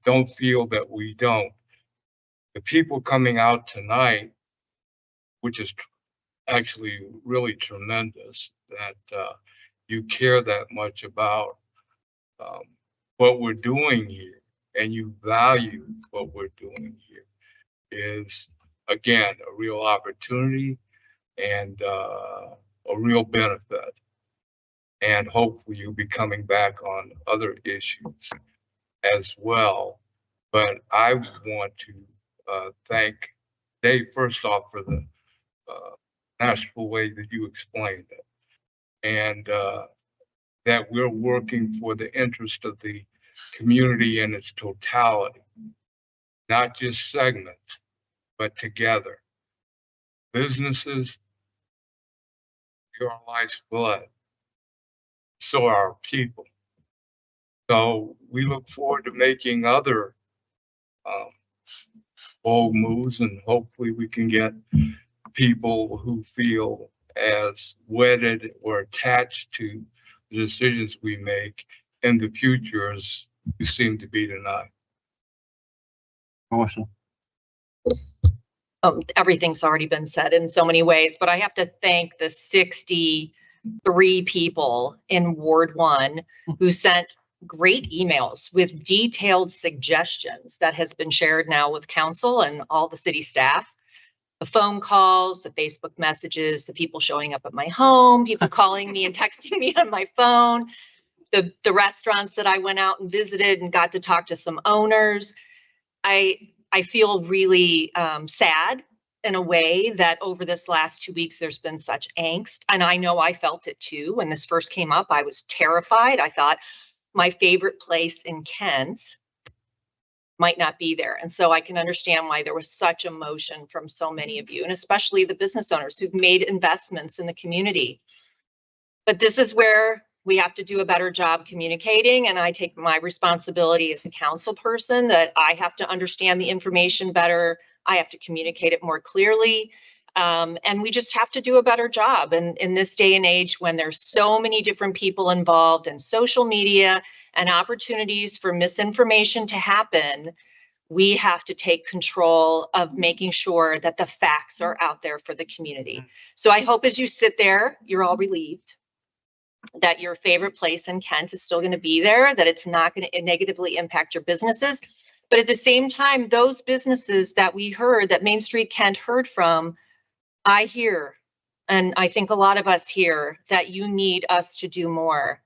Don't feel that we don't. The people coming out tonight, which is actually really tremendous, that you care that much about what we're doing here, and you value what we're doing here, is again a real opportunity and a real benefit. And hopefully you'll be coming back on other issues as well. But I want to thank Dave first off for the national way that you explained it, and that we're working for the interest of the community in its totality, not just segments, but together. Businesses, you're our life's blood. So are our people. So we look forward to making other bold moves, and hopefully we can get people who feel as wedded or attached to the decisions we make in the future as you seem to be tonight. Awesome. Everything's already been said in so many ways, but I have to thank the 63 people in Ward 1 who sent great emails with detailed suggestions that has been shared now with council and all the city staff. The phone calls, the Facebook messages, the people showing up at my home, people calling me and texting me on my phone, the restaurants that I went out and visited and got to talk to some owners. I feel really sad in a way that over this last 2 weeks, there's been such angst. And I know I felt it too. When this first came up, I was terrified. I thought my favorite place in Kent might not be there. And so I can understand why there was such emotion from so many of you, and especially the business owners who've made investments in the community. But this is where we have to do a better job communicating, and I take my responsibility as a council person that I have to understand the information better. I have to communicate it more clearly, and we just have to do a better job. And in this day and age, when there's so many different people involved in social media and opportunities for misinformation to happen, we have to take control of making sure that the facts are out there for the community. So I hope as you sit there, you're all relieved that your favorite place in Kent is still going to be there, that it's not going to negatively impact your businesses. But at the same time, those businesses that we heard, that Main Street Kent heard from, I hear, and I think a lot of us hear, that you need us to do more.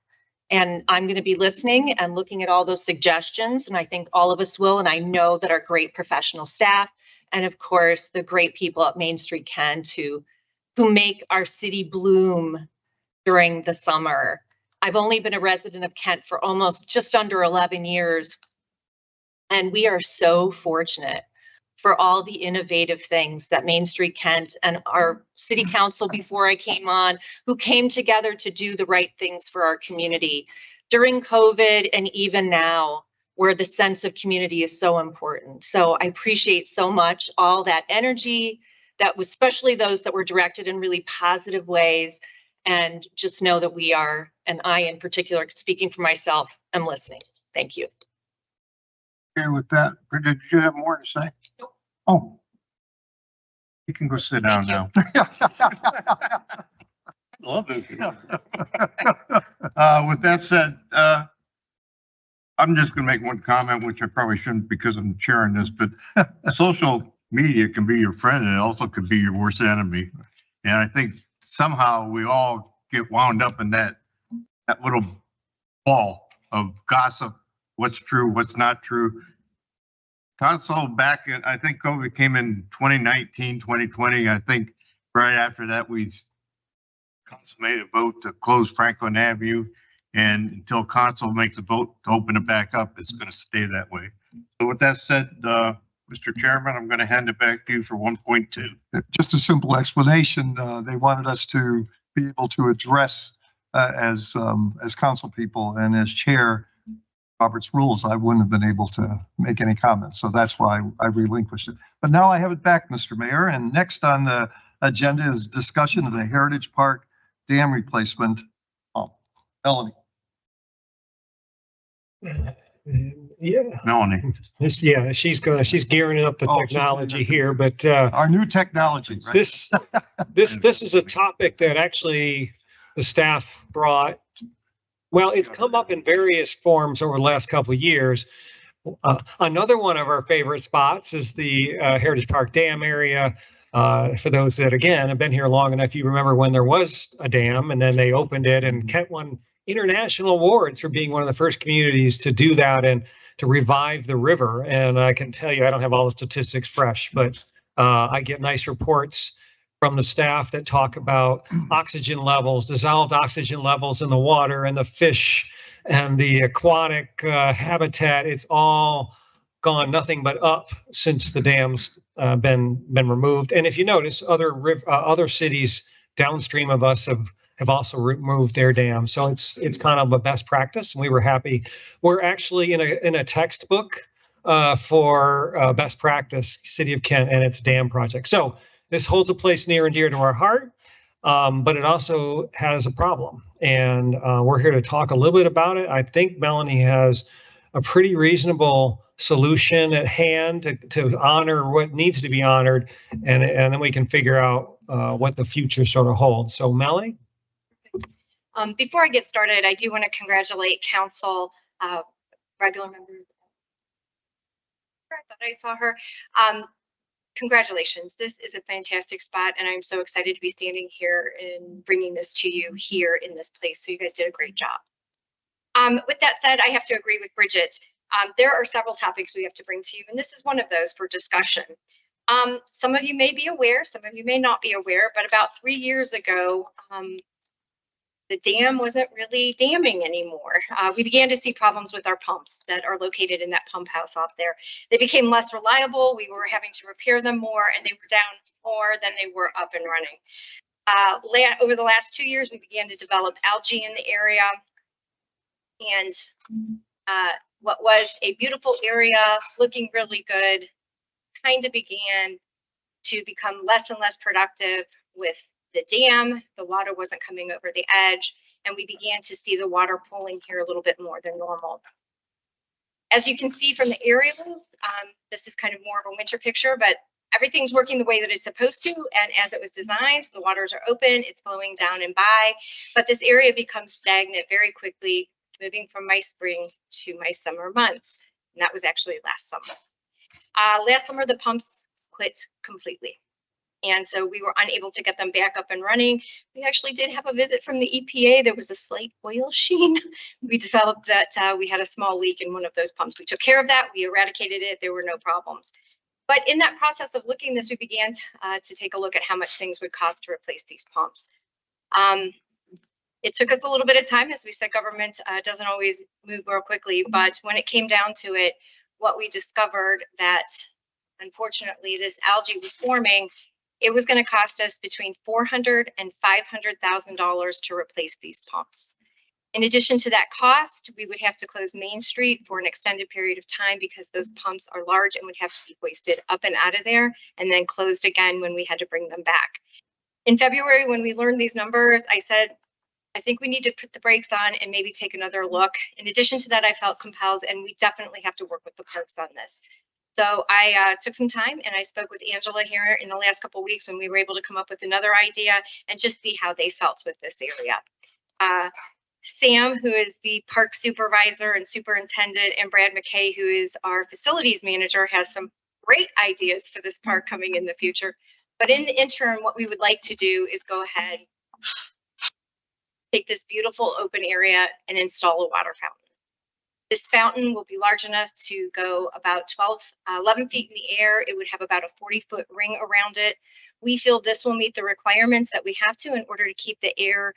And I'm going to be listening and looking at all those suggestions, and I think all of us will. And I know that our great professional staff, and of course, the great people at Main Street Kent who make our city bloom during the summer. I've only been a resident of Kent for almost just under 11 years. And we are so fortunate for all the innovative things that Main Street Kent and our city council before I came on, who came together to do the right things for our community during COVID and even now, where the sense of community is so important. So I appreciate so much all that energy, that was especially those that were directed in really positive ways. And just know that we are, and I in particular, speaking for myself, am listening. Thank you. Okay, with that, Bridget, did you have more to say? Nope. Oh. You can go sit down now. Love this. With that said, I'm just gonna make one comment, which I probably shouldn't because I'm chairing this, but social media can be your friend and it also could be your worst enemy. And I think somehow we all get wound up in that little ball of gossip, what's true, what's not true. Council back in, I think COVID came in 2019, 2020. I think right after that, we council made a vote to close Franklin Avenue. And until council makes a vote to open it back up, it's going to stay that way. So with that said, Mr. Chairman, I'm going to hand it back to you for 1.2. Just a simple explanation. They wanted us to be able to address as council people and as chair Robert's rules. I wouldn't have been able to make any comments. So that's why I relinquished it. But now I have it back, Mr. Mayor. And next on the agenda is discussion of the Heritage Park dam replacement. Oh, Melanie. Yeah. Melanie. Yeah, she's gearing up the technology here, but our new technology. Right? This is a topic that actually the staff brought. Well, it's come up in various forms over the last couple of years. Another one of our favorite spots is the Heritage Park Dam area. For those that, again, have been here long enough, you remember when there was a dam and then they opened it, and Kent won international awards for being one of the first communities to do that and to revive the river. And I can tell you, I don't have all the statistics fresh, but I get nice reports from the staff that talk about oxygen levels, dissolved oxygen levels in the water and the fish and the aquatic habitat. It's all gone nothing but up since the dam's been removed. And if you notice, other cities downstream of us have also removed their dams. So it's kind of a best practice, and we were happy. We're actually in a textbook for best practice, City of Kent and its dam project. So this holds a place near and dear to our heart, but it also has a problem. And we're here to talk a little bit about it. I think Melanie has a pretty reasonable solution at hand to honor what needs to be honored, and then we can figure out what the future sort of holds. So Melanie? Before I get started, I do want to congratulate council, regular members. I thought I saw her. Congratulations. This is a fantastic spot, and I'm so excited to be standing here and bringing this to you here in this place. So you guys did a great job. With that said, I have to agree with Bridget. There are several topics we have to bring to you, and this is one of those for discussion. Some of you may be aware, some of you may not be aware, but about 3 years ago, the dam wasn't really damming anymore. We began to see problems with our pumps that are located in that pump house out there. They became less reliable. We were having to repair them more, and they were down more than they were up and running. Over the last 2 years, we began to develop algae in the area, and what was a beautiful area looking really good kind of began to become less and less productive with the dam. The water wasn't coming over the edge, and we began to see the water pooling here a little bit more than normal. As you can see from the aerials, this is kind of more of a winter picture, but everything's working the way that it's supposed to, and as it was designed, the waters are open, it's flowing down and by, but this area becomes stagnant very quickly, moving from my spring to my summer months, and that was actually last summer. Last summer, the pumps quit completely. And so we were unable to get them back up and running. We actually did have a visit from the EPA. There was a slight oil sheen. We developed that we had a small leak in one of those pumps. We took care of that. We eradicated it. There were no problems. But in that process of looking this, we began to take a look at how much things would cost to replace these pumps. It took us a little bit of time. As we said, government doesn't always move real quickly. But when it came down to it, what we discovered that, unfortunately, this algae was forming, it was going to cost us between $400,000 and $500,000 to replace these pumps. In addition to that cost, we would have to close Main Street for an extended period of time because those pumps are large and would have to be hoisted up and out of there and then closed again when we had to bring them back. In February, when we learned these numbers, I said, I think we need to put the brakes on and maybe take another look. In addition to that, I felt compelled, and we definitely have to work with the parks on this. So I took some time and I spoke with Angela here in the last couple of weeks when we were able to come up with another idea and just see how they felt with this area. Sam, who is the park supervisor and superintendent, and Brad McKay, who is our facilities manager, has some great ideas for this park coming in the future. But in the interim, what we would like to do is go ahead, take this beautiful open area and install a water fountain. This fountain will be large enough to go about 11 feet in the air. It would have about a 40-foot ring around it. We feel this will meet the requirements that we have to in order to keep the air,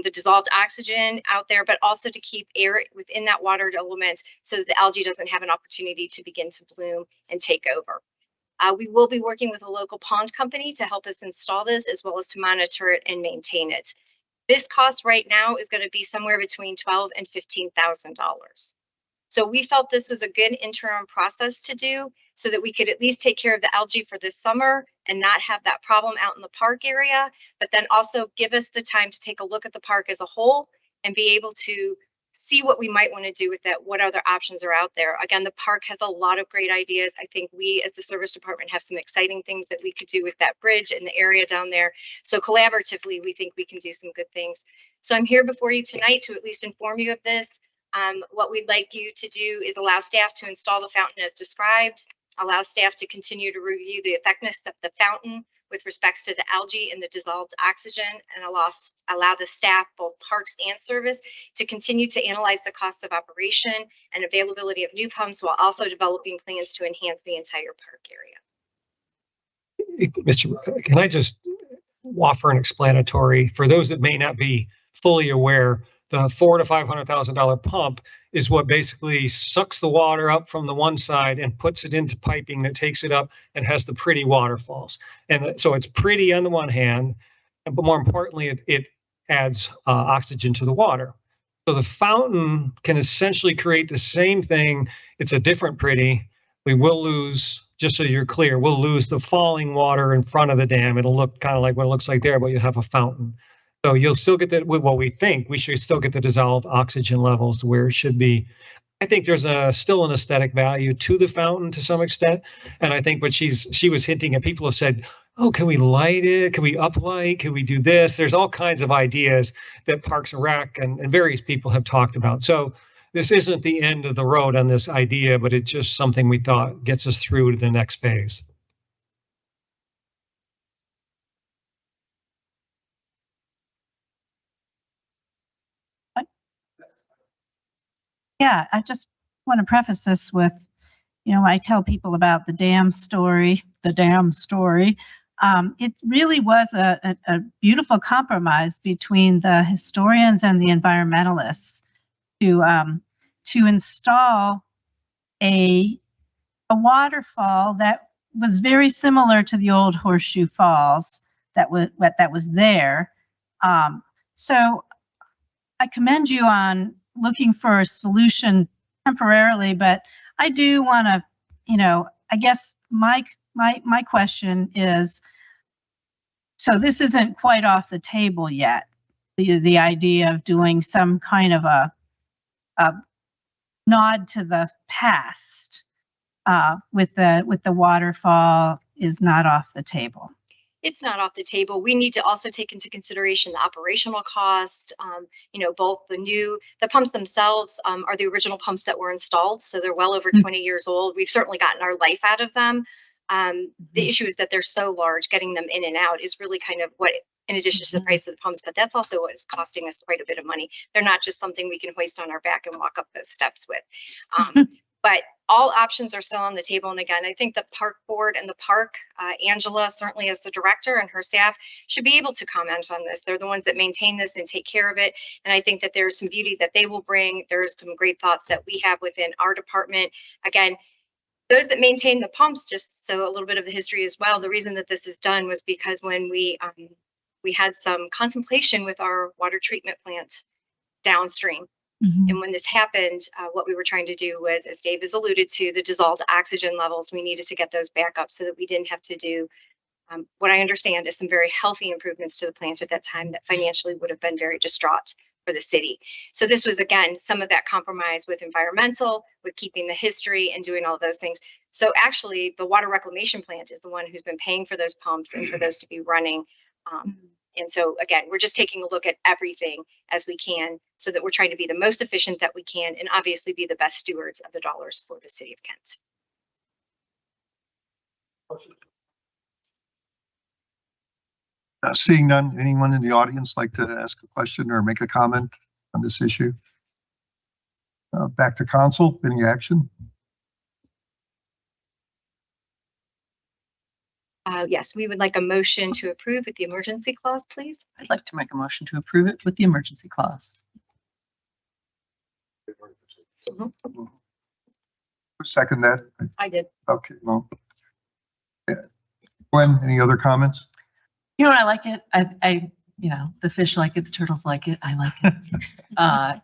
the dissolved oxygen out there, but also to keep air within that water element so that the algae doesn't have an opportunity to begin to bloom and take over. We will be working with a local pond company to help us install this, as well as to monitor it and maintain it. This cost right now is going to be somewhere between $12,000 and $15,000. So we felt this was a good interim process to do so that we could at least take care of the algae for this summer and not have that problem out in the park area, but then also give us the time to take a look at the park as a whole and be able to see what we might want to do with it, what other options are out there. Again, the park has a lot of great ideas. I think we as the service department have some exciting things that we could do with that bridge and the area down there. So collaboratively, we think we can do some good things. So I'm here before you tonight to at least inform you of this. What we'd like you to do is allow staff to install the fountain as described, allow staff to continue to review the effectiveness of the fountain with respects to the algae and the dissolved oxygen, and allow the staff, both parks and service, to continue to analyze the costs of operation and availability of new pumps while also developing plans to enhance the entire park area. Mr. Can I just offer an explanatory for those that may not be fully aware? The $400,000 to $500,000 pump is what basically sucks the water up from the one side and puts it into piping that takes it up and has the pretty waterfalls. And so it's pretty on the one hand, but more importantly, it adds oxygen to the water. So the fountain can essentially create the same thing. It's a different pretty, we will lose, just so you're clear, we'll lose the falling water in front of the dam. It'll look kind of like what it looks like there, but you'll have a fountain. So you'll still get that, what we think, we should still get the dissolved oxygen levels where it should be. I think there's still an aesthetic value to the fountain to some extent. And I think what she was hinting at, people have said, oh, can we light it? Can we uplight? Can we do this? There's all kinds of ideas that Parks and Rec and various people have talked about. So this isn't the end of the road on this idea, but it's just something we thought gets us through to the next phase. Yeah, I just want to preface this with, I tell people about the dam story, it really was a beautiful compromise between the historians and the environmentalists to install a waterfall that was very similar to the old Horseshoe Falls that was there. So I commend you on looking for a solution temporarily, but I do want to, I guess my question is, so this isn't quite off the table yet, the idea of doing some kind of a nod to the past with the waterfall is not off the table. It's not off the table. We need to also take into consideration the operational cost. Both the pumps themselves are the original pumps that were installed, so they're well over 20 years old. We've certainly gotten our life out of them. The issue is that they're so large, getting them in and out is really kind of what, in addition to the price of the pumps, but that's also what is costing us quite a bit of money. They're not just something we can hoist on our back and walk up those steps with. But all options are still on the table. And again, I think the park board and the park, Angela, certainly as the director and her staff, should be able to comment on this. They're the ones that maintain this and take care of it. And I think that there's some beauty that they will bring. There's some great thoughts that we have within our department. Again, those that maintain the pumps, just so a little bit of the history as well, the reason that this is done was because when we had some contemplation with our water treatment plant downstream. And when this happened, what we were trying to do was, as Dave has alluded to, the dissolved oxygen levels, we needed to get those back up so that we didn't have to do what I understand is some very healthy improvements to the plant at that time that financially would have been very distraught for the city. So this was, again, some of that compromise with environmental, with keeping the history and doing all of those things. So actually, the water reclamation plant is the one who's been paying for those pumps and for those to be running. And so again, we're just taking a look at everything as we can so that we're trying to be the most efficient that we can and obviously be the best stewards of the dollars for the city of Kent. Seeing none, anyone in the audience like to ask a question or make a comment on this issue? Back to council, any action? Yes, we would like a motion to approve with the emergency clause, please. I'd like to make a motion to approve it with the emergency clause. Mm-hmm. Second that? I did. Okay, well. Yeah. Gwen, any other comments? I like it. I the fish like it, the turtles like it. I like it. I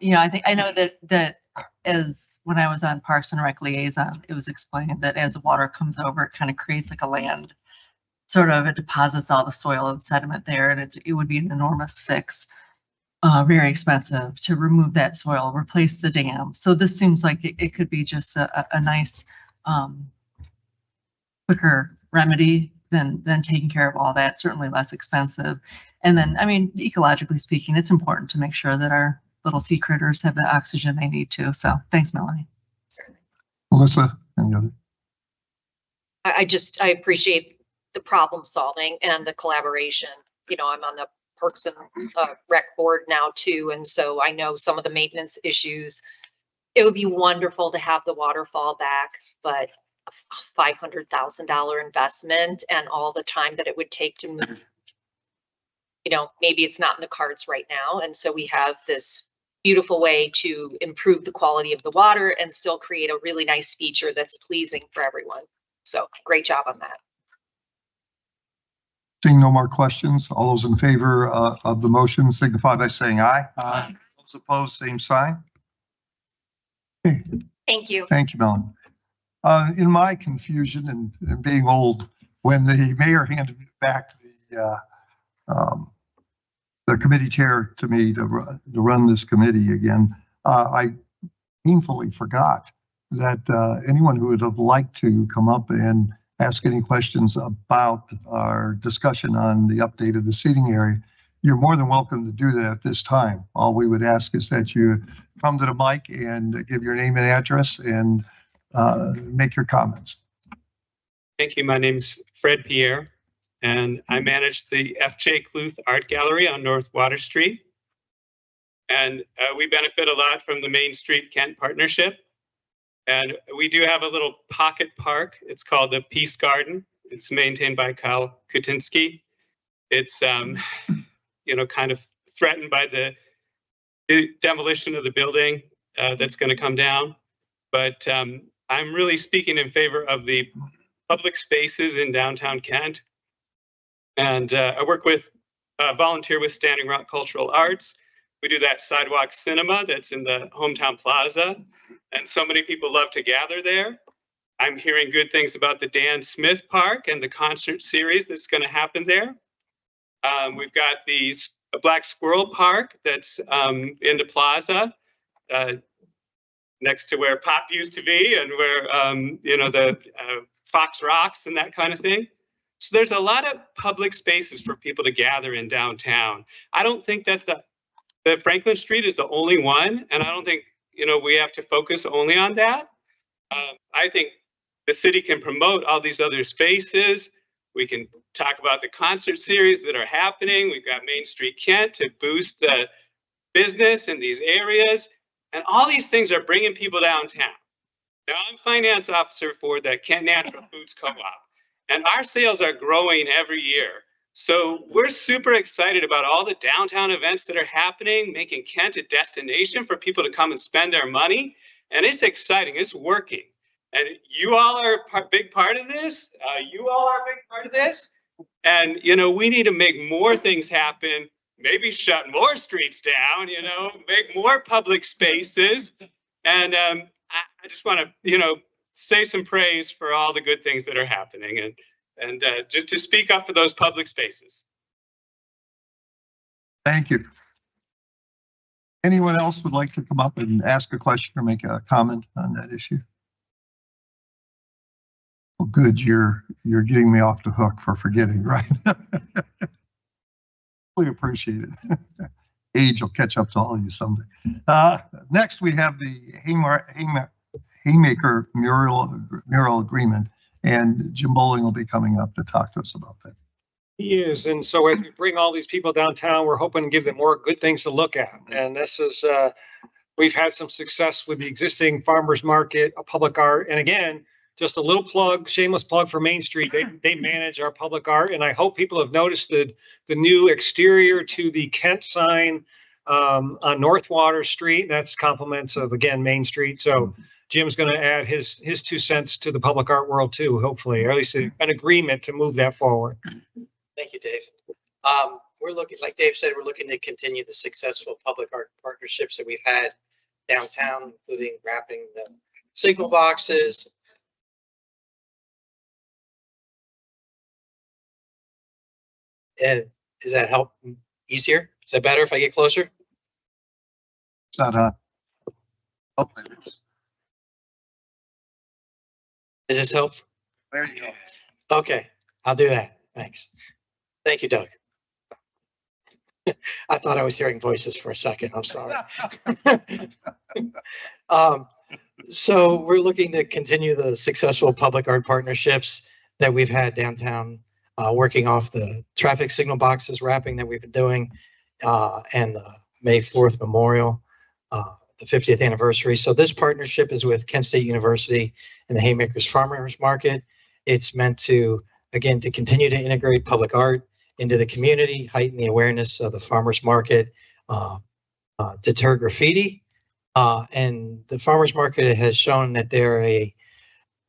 know that as when I was on Parks and Rec liaison, it was explained that as the water comes over, it kind of creates like a land. Sort of, it deposits all the soil and sediment there, and it would be an enormous fix, very expensive to remove that soil, replace the dam. So this seems like it could be just a nice, quicker remedy than taking care of all that. Certainly less expensive, and then ecologically speaking, it's important to make sure that our little sea critters have the oxygen they need too. So thanks, Melanie. Certainly. Melissa, any other? I appreciate the problem solving and the collaboration. I'm on the Parks and Rec board now too, and so I know some of the maintenance issues. It would be wonderful to have the waterfall back, but a $500,000 investment and all the time that it would take to move, maybe it's not in the cards right now. And so we have this beautiful way to improve the quality of the water and still create a really nice feature that's pleasing for everyone. So great job on that. Seeing no more questions, all those in favor of the motion signify by saying aye. Aye. Those opposed, same sign. Okay, Thank you. thank you, Melanie. In my confusion and being old, when the mayor handed back the committee chair to me to run this committee again, I painfully forgot that anyone who would have liked to come up and ask any questions about our discussion on the update of the seating area, you're more than welcome to do that at this time. All we would ask is that you come to the mic and give your name and address and make your comments. Thank you. My name's Fred Pierre, and I manage the F.J. Kluth Art Gallery on North Water Street. And we benefit a lot from the Main Street Kent Partnership. And we do have a little pocket park. It's called the Peace Garden. It's maintained by Kyle Kutinsky. It's, you know, kind of threatened by the demolition of the building that's going to come down. But I'm really speaking in favor of the public spaces in downtown Kent. And I work with, volunteer with Standing Rock Cultural Arts. We do that sidewalk cinema that's in the Hometown Plaza. And so many people love to gather there. I'm hearing good things about the Dan Smith Park and the concert series that's going to happen there. We've got the Black Squirrel Park that's in the plaza, next to where Pop used to be and where, you know, the Fox Rocks and that kind of thing. So there's a lot of public spaces for people to gather in downtown. I don't think that the Franklin Street is the only one, and I don't think, you know, we have to focus only on that. I think the city can promote all these other spaces. We can talk about the concert series that are happening. We've got Main Street Kent to boost the business in these areas. And all these things are bringing people downtown. Now, I'm finance officer for the Kent Natural Foods Co-op, and our sales are growing every year. So we're super excited about all the downtown events that are happening, making Kent a destination for people to come and spend their money. And it's exciting, it's working. And you all are a big part of this. You all are a big part of this. And, you know, we need to make more things happen, maybe shut more streets down, you know, make more public spaces. And I just want to, you know, say some praise for all the good things that are happening and just to speak up for those public spaces. Thank you. Anyone else would like to come up and ask a question or make a comment on that issue? Well, good. You're getting me off the hook for forgetting, right? We appreciate it. Age will catch up to all of you someday. Next, we have the Haymaker mural agreement, and Jim Bowling will be coming up to talk to us about that. He is, and so as we bring all these people downtown, we're hoping to give them more good things to look at. And this is, we've had some success with the existing farmers market, a public art, and again, just a little plug, shameless plug for Main Street. They manage our public art, and I hope people have noticed the new exterior to the Kent sign on North Water Street. That's compliments of, again, Main Street. So Jim's going to add his 2 cents to the public art world too, hopefully, or at least an agreement to move that forward. Thank you, Dave. We're looking, like Dave said, we're looking to continue the successful public art partnerships that we've had downtown, including wrapping the signal boxes. And does that help easier? Is that better if I get closer? It's not on. Oh, it is. Does this help? There you go. Okay, I'll do that. Thanks. Thank you, Doug. I thought I was hearing voices for a second. I'm sorry. So we're looking to continue the successful public art partnerships that we've had downtown, working off the traffic signal boxes wrapping that we've been doing, and the May 4th Memorial, the 50th anniversary. So this partnership is with Kent State University and the Haymakers Farmers Market. It's meant to, again, to continue to integrate public art into the community, heighten the awareness of the farmers market, deter graffiti. And the farmers market has shown that they're a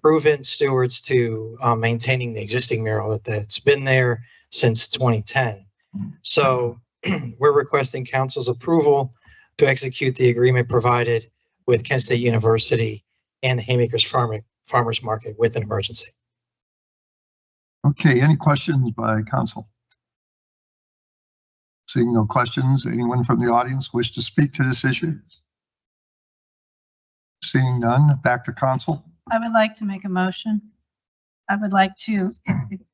proven stewards to maintaining the existing mural that's been there since 2010. So we're requesting council's approval to execute the agreement provided with Kent State University and the Haymakers farmers market with an emergency. Okay, any questions by council? Seeing no questions, anyone from the audience wish to speak to this issue? Seeing none, back to council. I would like to make a motion. I would like to,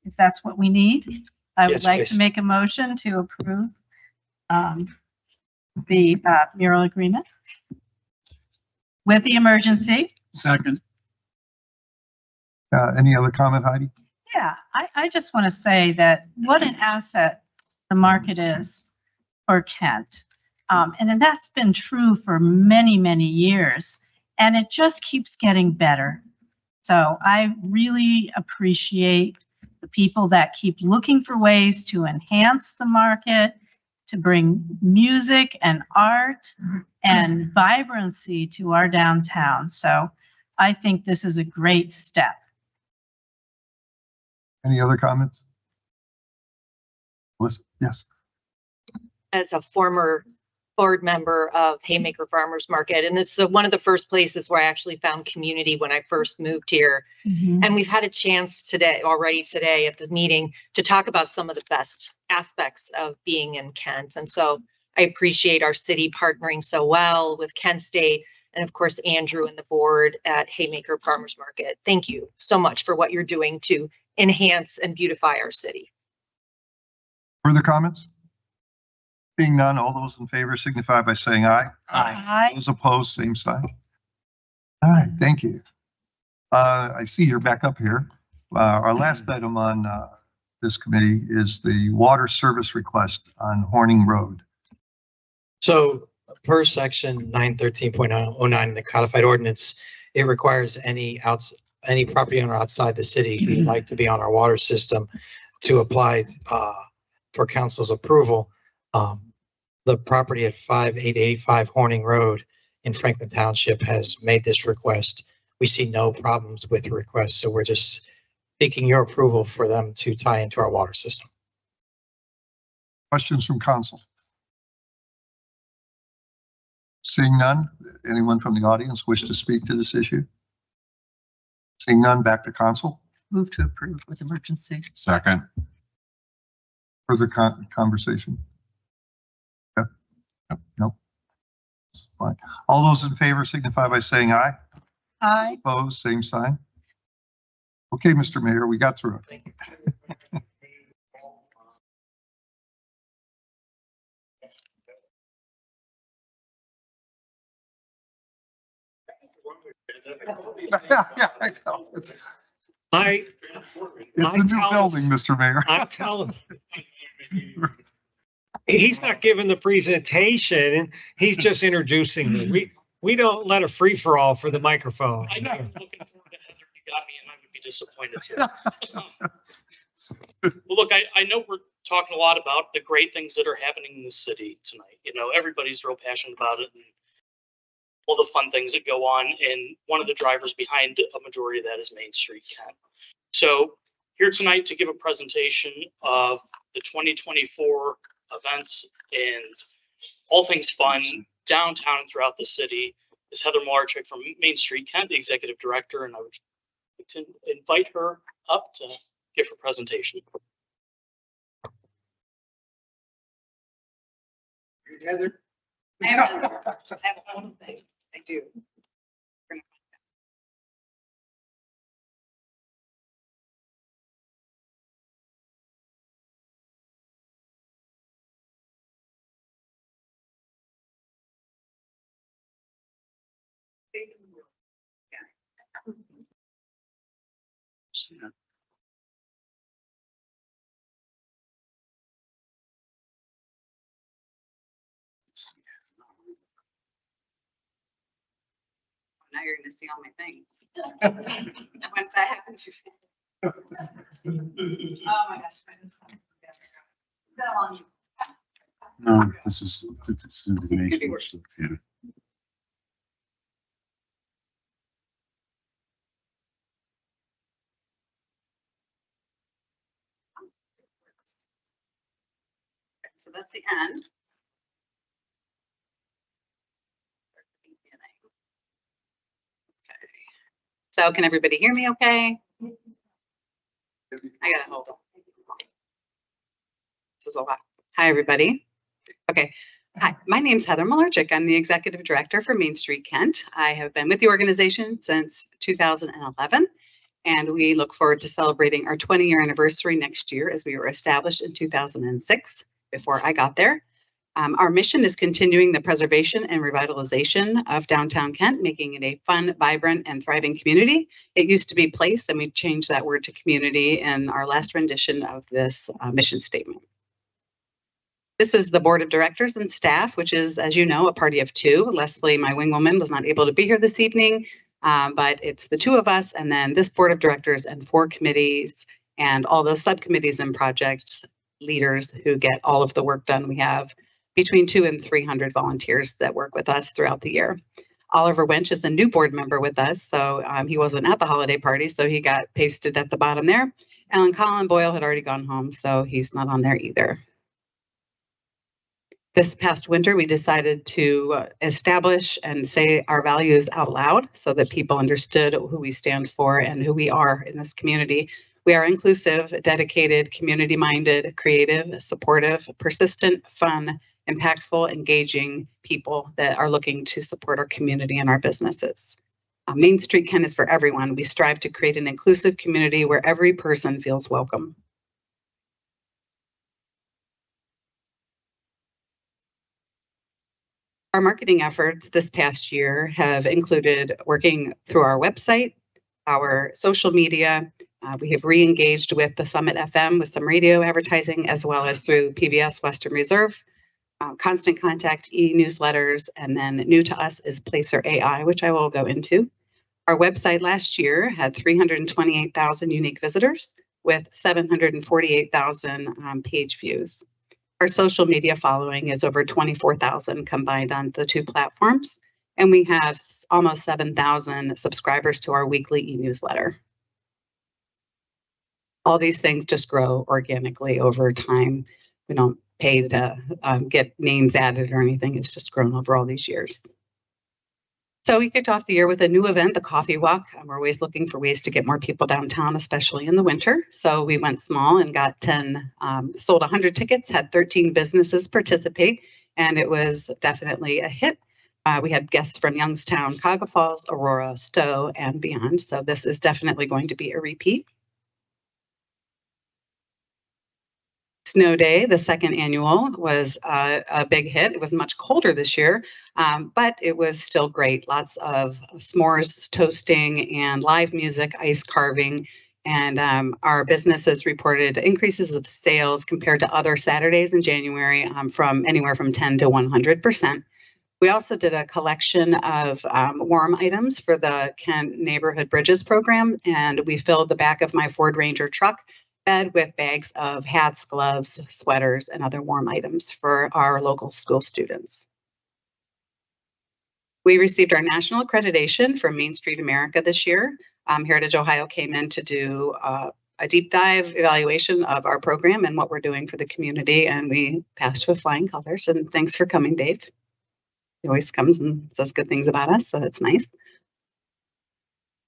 if that's what we need, I would Yes, like please. to make a motion to approve the mural agreement with the emergency. Second. Any other comment, Heidi? Yeah, I just want to say that what an asset the market is for Kent. And then that's been true for many, many years, and it just keeps getting better. So I really appreciate the people that keep looking for ways to enhance the market, to bring music and art and vibrancy to our downtown. So I think this is a great step. Any other comments? Melissa? Yes. As a former board member of Haymaker Farmers Market, and this is one of the first places where I actually found community when I first moved here. And we've had a chance today at the meeting to talk about some of the best aspects of being in Kent. And so I appreciate our city partnering so well with Kent State, and of course, Andrew and the board at Haymaker Farmers Market. Thank you so much for what you're doing to enhance and beautify our city. Further comments? Being none, all those in favor signify by saying aye. Aye. Those opposed, same sign. All right, thank you. I see you're back up here. Our last item on this committee is the water service request on Horning Road. So per section 913.09 in the codified ordinance, it requires any property owner outside the city who'd like to be on our water system to apply for council's approval. The property at 5885 Horning Road in Franklin Township has made this request. We see no problems with the request, so we're just seeking your approval for them to tie into our water system. Questions from council? Seeing none, anyone from the audience wish to speak to this issue? Seeing none, back to council. Move to approve with emergency. Second. Further conversation? Okay. Nope. Fine. All those in favor signify by saying aye. Aye. Opposed, same sign. Okay, Mr. Mayor, we got through it. Yeah, I know. It's a new building, Mr. Mayor. I'm telling you. He's not giving the presentation. He's just introducing me. We don't let a free for all for the microphone. I know. I'm looking forward to Heather. You got me, and I would be disappointed too. Well, look, I know we're talking a lot about the great things that are happening in the city tonight. You know, everybody's real passionate about it and all the fun things that go on. And one of the drivers behind a majority of that is Main Street Kent. So here tonight to give a presentation of the 2024 events and all things fun downtown and throughout the city is Heather Malarchuk from Main Street Kent, the executive director, and I would like to invite her up to give her presentation. Heather? I have one thing. I do. Now you're gonna see all my things. Once that happened to oh my gosh. No, this is information. Yeah. So that's the end. So can everybody hear me okay? I gotta hold on. This is a lot. Hi, everybody. Okay. Hi, my name's Heather Malarczyk. I'm the Executive Director for Main Street Kent. I have been with the organization since 2011, and we look forward to celebrating our 20-year anniversary next year, as we were established in 2006 before I got there. Our mission is continuing the preservation and revitalization of downtown Kent, making it a fun, vibrant, and thriving community. It used to be place, and we changed that word to community in our last rendition of this mission statement. This is the board of directors and staff, which is, as you know, a party of two. Leslie, my wing woman, was not able to be here this evening, but it's the two of us, and then this board of directors and 4 committees and all those subcommittees and project leaders who get all of the work done. We have between 200 and 300 volunteers that work with us throughout the year. Oliver Wench is a new board member with us, so he wasn't at the holiday party, so he got pasted at the bottom there. And Colin Boyle had already gone home, so he's not on there either. This past winter, we decided to establish and say our values out loud so that people understood who we stand for and who we are in this community. We are inclusive, dedicated, community-minded, creative, supportive, persistent, fun, impactful, engaging people that are looking to support our community and our businesses. Main Street Kent is for everyone. We strive to create an inclusive community where every person feels welcome. Our marketing efforts this past year have included working through our website, our social media. We have re-engaged with the Summit FM with some radio advertising, as well as through PBS Western Reserve, Constant Contact e-newsletters, and then new to us is Placer AI, which I will go into. Our website last year had 328,000 unique visitors with 748,000 page views. Our social media following is over 24,000 combined on the 2 platforms, and we have almost 7,000 subscribers to our weekly e-newsletter. All these things just grow organically over time. We don't pay to get names added or anything. It's just grown over all these years. So we kicked off the year with a new event, the Coffee Walk. We're always looking for ways to get more people downtown, especially in the winter. So we went small and got sold 100 tickets, had 13 businesses participate, and it was definitely a hit. We had guests from Youngstown, Cuyahoga Falls, Aurora, Stowe, and beyond. So this is definitely going to be a repeat. Snow Day, the second annual, was a big hit. It was much colder this year, but it was still great. Lots of s'mores toasting and live music, ice carving, and our businesses reported increases of sales compared to other Saturdays in January from anywhere from 10 to 100%. We also did a collection of warm items for the Kent Neighborhood Bridges program, and we filled the back of my Ford Ranger truck bed with bags of hats, gloves, sweaters, and other warm items for our local school students. We received our national accreditation from Main Street America this year. Heritage Ohio came in to do a deep dive evaluation of our program and what we're doing for the community, and we passed with flying colors. And thanks for coming, Dave. He always comes and says good things about us, so that's nice.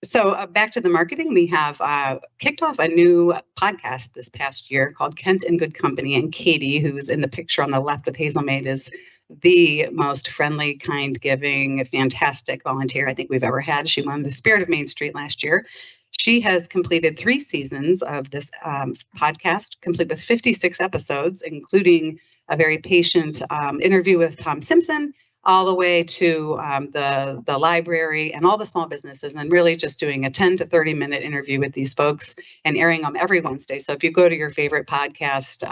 So back to the marketing, we have kicked off a new podcast this past year called Kent in Good Company, and Katie, who's in the picture on the left with Hazelmaid, is the most friendly, kind, giving, fantastic volunteer I think we've ever had. She won the Spirit of Main Street last year. She has completed 3 seasons of this podcast, complete with 56 episodes, including a very patient interview with Tom Simpson, all the way to the library and all the small businesses, and really just doing a 10 to 30 minute interview with these folks and airing them every Wednesday. So if you go to your favorite podcast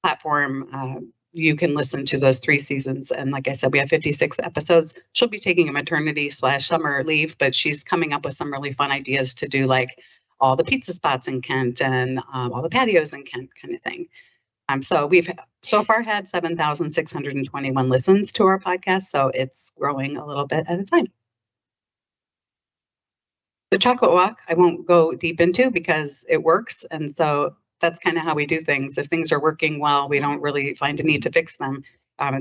platform, you can listen to those 3 seasons. And like I said, we have 56 episodes. She'll be taking a maternity/summer leave, but she's coming up with some really fun ideas to do, like all the pizza spots in Kent and all the patios in Kent kind of thing. So we've so far had 7,621 listens to our podcast, so it's growing a little bit at a time. The chocolate walk, I won't go deep into because it works, and so that's kind of how we do things. If things are working well, we don't really find a need to fix them.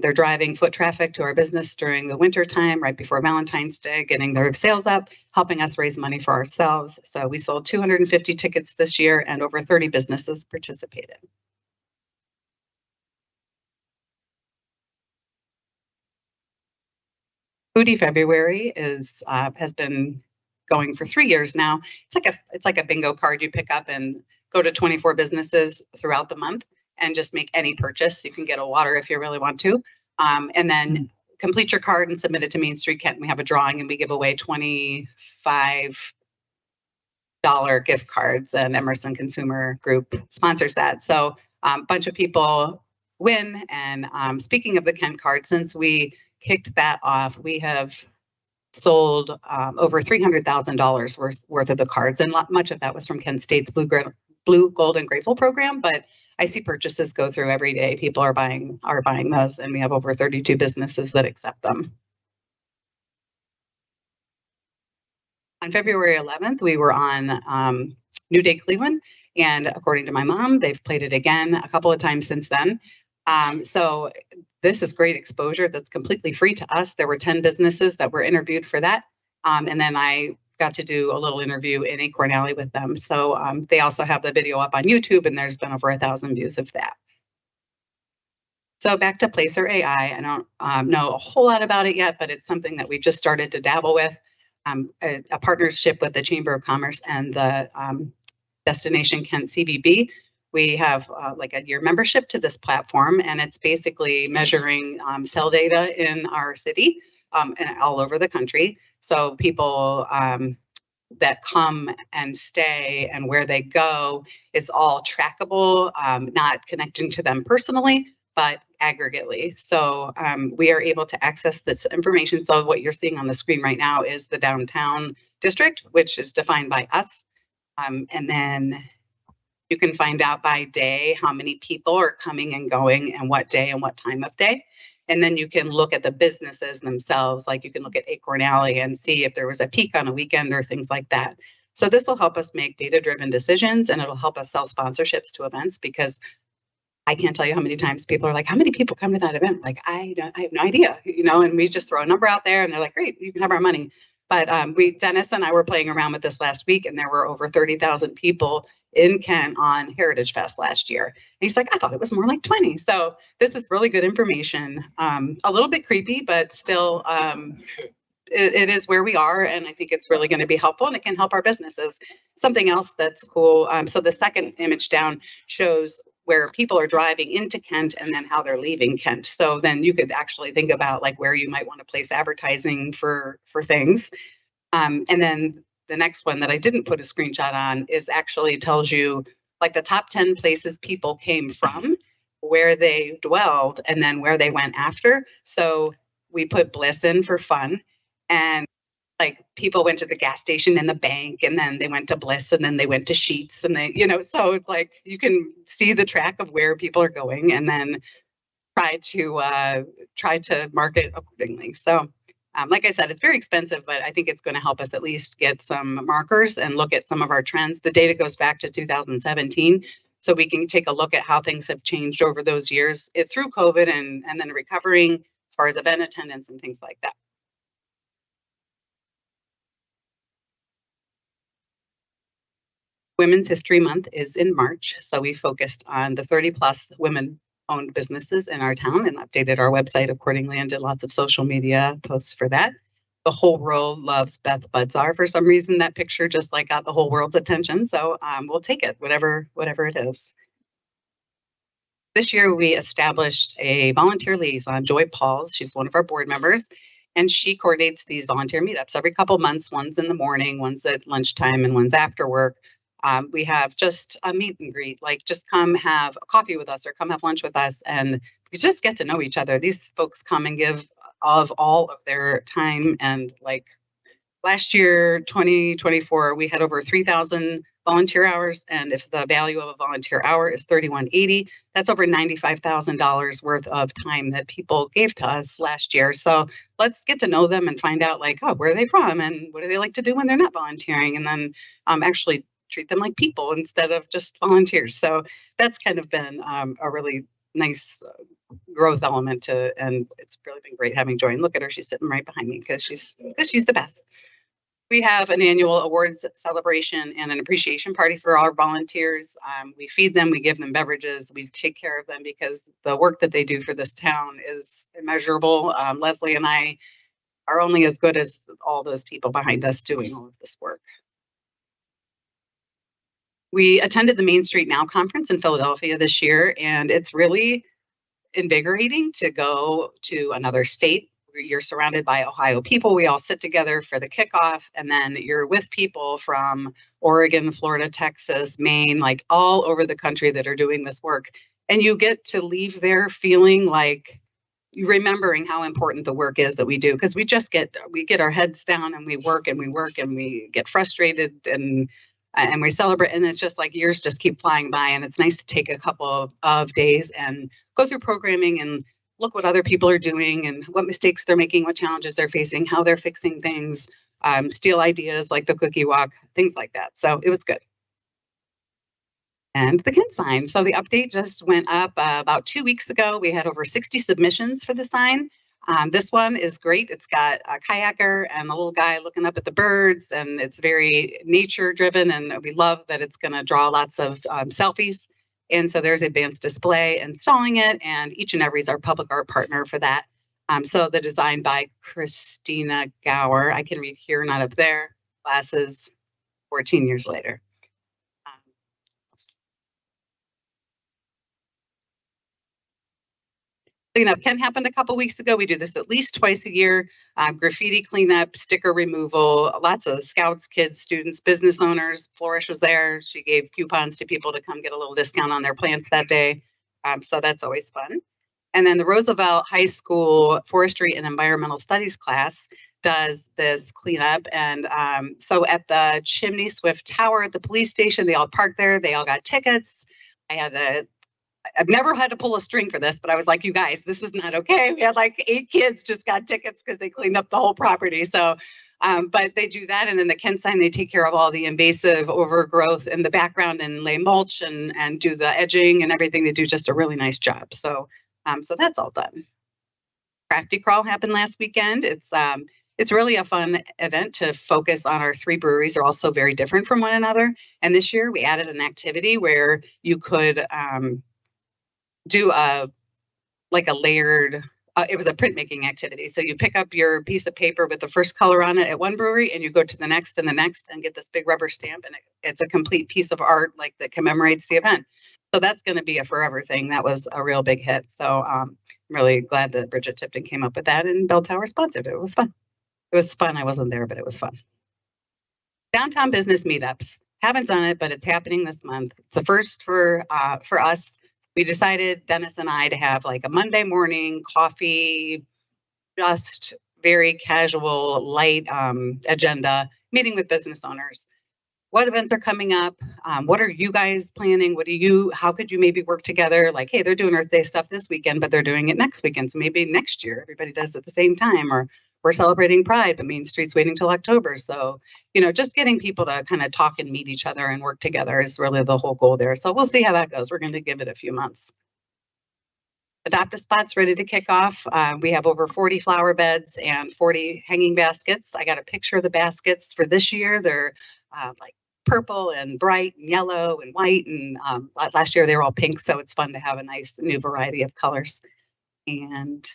they're driving foot traffic to our business during the winter time, right before Valentine's Day, getting their sales up, helping us raise money for ourselves. So we sold 250 tickets this year and over 30 businesses participated. Foodie February has been going for 3 years now. It's like a bingo card you pick up and go to 24 businesses throughout the month and just make any purchase. You can get a water if you really want to. And then complete your card and submit it to Main Street Kent. We have a drawing and we give away $25 gift cards, and Emerson Consumer Group sponsors that. So a bunch of people win. And speaking of the Kent card, since we kicked that off, we have sold over $300,000 worth of the cards, and much of that was from Kent State's Blue, Gold, and Grateful program. But I see purchases go through every day. People are buying those, and we have over 32 businesses that accept them. On February 11th, we were on New Day Cleveland, and according to my mom, they've played it again a couple of times since then. So this is great exposure that's completely free to us. There were 10 businesses that were interviewed for that. And then I got to do a little interview in Acorn Alley with them. So they also have the video up on YouTube, and there's been over 1,000 views of that. So back to Placer AI. I don't know a whole lot about it yet, but it's something that we just started to dabble with. A partnership with the Chamber of Commerce and the Destination Kent CVB. We have like a year membership to this platform, and it's basically measuring cell data in our city and all over the country. So people that come and stay and where they go is all trackable, not connecting to them personally, but aggregately. So we are able to access this information. So what you're seeing on the screen right now is the downtown district, which is defined by us. And then you can find out by day how many people are coming and going and what day and what time of day. And then you can look at the businesses themselves, like you can look at Acorn Alley and see if there was a peak on a weekend or things like that. So this will help us make data-driven decisions, and it'll help us sell sponsorships to events, because I can't tell you how many times people are like, how many people come to that event? Like, I have no idea, you know, and we just throw a number out there and they're like, great, you can have our money. But Dennis and I were playing around with this last week, and there were over 30,000 people in Kent on Heritage Fest last year. And he's like, I thought it was more like 20. So this is really good information. A little bit creepy, but still, it is where we are. And I think it's really going to be helpful, and it can help our businesses. Something else that's cool. So the second image down shows where people are driving into Kent and then how they're leaving Kent. So then you could actually think about like where you might want to place advertising for things. And then the next one that I didn't put a screenshot on is actually tells you like the top 10 places people came from, where they dwelled, and then where they went after. So we put Bliss in for fun, and like people went to the gas station and the bank, and then they went to Bliss, and then they went to Sheets, and they, you know, so it's like you can see the track of where people are going, and then try to market accordingly. So like I said, it's very expensive, but I think it's going to help us at least get some markers and look at some of our trends. The data goes back to 2017, so we can take a look at how things have changed over those years through COVID and then recovering as far as event attendance and things like that. Women's History Month is in March, so we focused on the 30+ women-owned businesses in our town and updated our website accordingly and did lots of social media posts for that. The whole world loves Beth Budzar. For some reason, that picture just like got the whole world's attention, so we'll take it, whatever it is. This year, we established a volunteer liaison, Joy Pauls. She's one of our board members, and she coordinates these volunteer meetups every couple months. One's in the morning, one's at lunchtime, and one's after work. We have just a meet and greet, like just come have a coffee with us or come have lunch with us, and we just get to know each other. These folks come and give of all of their time, and like last year, 2024, we had over 3,000 volunteer hours, and if the value of a volunteer hour is $31.80, that's over $95,000 worth of time that people gave to us last year. So let's get to know them and find out like, oh, where are they from and what do they like to do when they're not volunteering, and then actually treat them like people instead of just volunteers. So that's kind of been a really nice growth element to, and it's really been great having Joy. And look at her, she's sitting right behind me because she's the best. We have an annual awards celebration and an appreciation party for our volunteers. We feed them, we give them beverages, we take care of them because the work that they do for this town is immeasurable. Leslie and I are only as good as all those people behind us doing all of this work. We attended the Main Street Now conference in Philadelphia this year, and it's really invigorating to go to another state. You're surrounded by Ohio people. We all sit together for the kickoff, and then you're with people from Oregon, Florida, Texas, Maine, like all over the country that are doing this work. And you get to leave there feeling like remembering how important the work is that we do, because we get our heads down and we work and we work and we get frustrated and we celebrate, and it's just like years just keep flying by. And it's nice to take a couple of days and go through programming and look what other people are doing and what mistakes they're making, what challenges they're facing, how they're fixing things, steal ideas like the cookie walk, things like that. So it was good. And the Kent sign. So the update just went up about 2 weeks ago. We had over 60 submissions for the sign. This one is great. It's got a kayaker and a little guy looking up at the birds, and it's very nature driven. And we love that it's going to draw lots of selfies. And so there's advanced display installing it, and Each and Every is our public art partner for that. So the design by Christina Gower. I can read here, not up there. Glasses, 14 years later. Cleanup can happen a couple weeks ago. We do this at least twice a year. Graffiti cleanup, sticker removal, lots of scouts, kids, students, business owners. Flourish was there. She gave coupons to people to come get a little discount on their plants that day. So that's always fun. And then the Roosevelt High School Forestry and Environmental Studies class does this cleanup. And so at the Chimney Swift Tower at the police station, they all parked there. They all got tickets. I've never had to pull a string for this, but I was like, you guys, this is not okay. We had like 8 kids just got tickets because they cleaned up the whole property. So, but they do that. And then the Kent sign, they take care of all the invasive overgrowth in the background and lay mulch and do the edging and everything. They do just a really nice job. So, so that's all done. Crafty Crawl happened last weekend. It's really a fun event to focus on our 3 breweries. They're all so very different from one another. And this year we added an activity where you could, do a layered, it was a printmaking activity. So you pick up your piece of paper with the first color on it at one brewery, and you go to the next and the next and get this big rubber stamp, and it's a complete piece of art like that commemorates the event. So that's going to be a forever thing. That was a real big hit. So I'm really glad that Bridget Tipton came up with that, and Bell Tower sponsored it. It was fun. It was fun. I wasn't there, but it was fun. Downtown business meetups. Haven't done it, but it's happening this month. It's a first for us. We decided, Dennis and I, to have like a Monday morning coffee, just very casual, light agenda, meeting with business owners. What events are coming up? What are you guys planning? How could you maybe work together? Like, hey, they're doing Earth Day stuff this weekend, but they're doing it next weekend. So maybe next year, everybody does it at the same time, or we're celebrating Pride, but Main Street's waiting till October. So, just getting people to kind of talk and meet each other and work together is really the whole goal there. So we'll see how that goes. We're going to give it a few months. Adopt-A-Spot's ready to kick off. We have over 40 flower beds and 40 hanging baskets. I got a picture of the baskets for this year. They're like purple and bright and yellow and white. And last year they were all pink. So it's fun to have a nice new variety of colors. And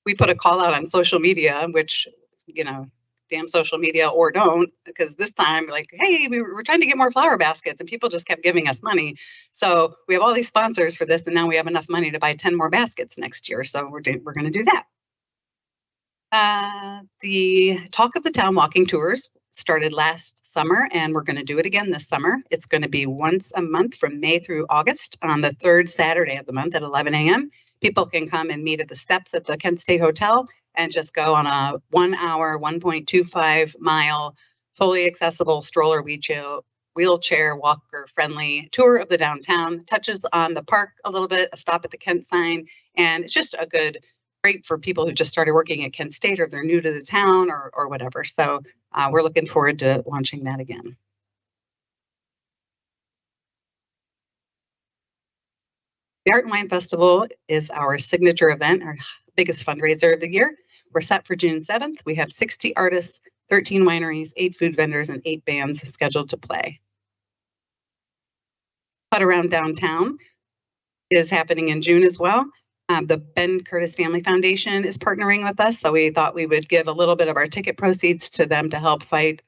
we put a call out on social media, which, damn social media or don't, because this time, like, hey, we're trying to get more flower baskets, and people just kept giving us money. So we have all these sponsors for this, and now we have enough money to buy 10 more baskets next year. So we're going to do that. The Talk of the Town walking tours started last summer, and we're going to do it again this summer. It's going to be once a month from May through August on the 3rd Saturday of the month at 11 a.m. People can come and meet at the steps at the Kent State Hotel and just go on a 1 hour, 1.25 mile, fully accessible stroller wheelchair walker friendly tour of the downtown. Touches on the park a little bit, a stop at the Kent sign, and it's just great for people who just started working at Kent State, or they're new to the town, or whatever. So we're looking forward to launching that again. The Art and Wine Festival is our signature event, our biggest fundraiser of the year. We're set for June 7th. We have 60 artists, 13 wineries, 8 food vendors, and 8 bands scheduled to play. Put Around Downtown is happening in June as well. The Ben Curtis Family Foundation is partnering with us, so we thought we would give a little bit of our ticket proceeds to them to help fight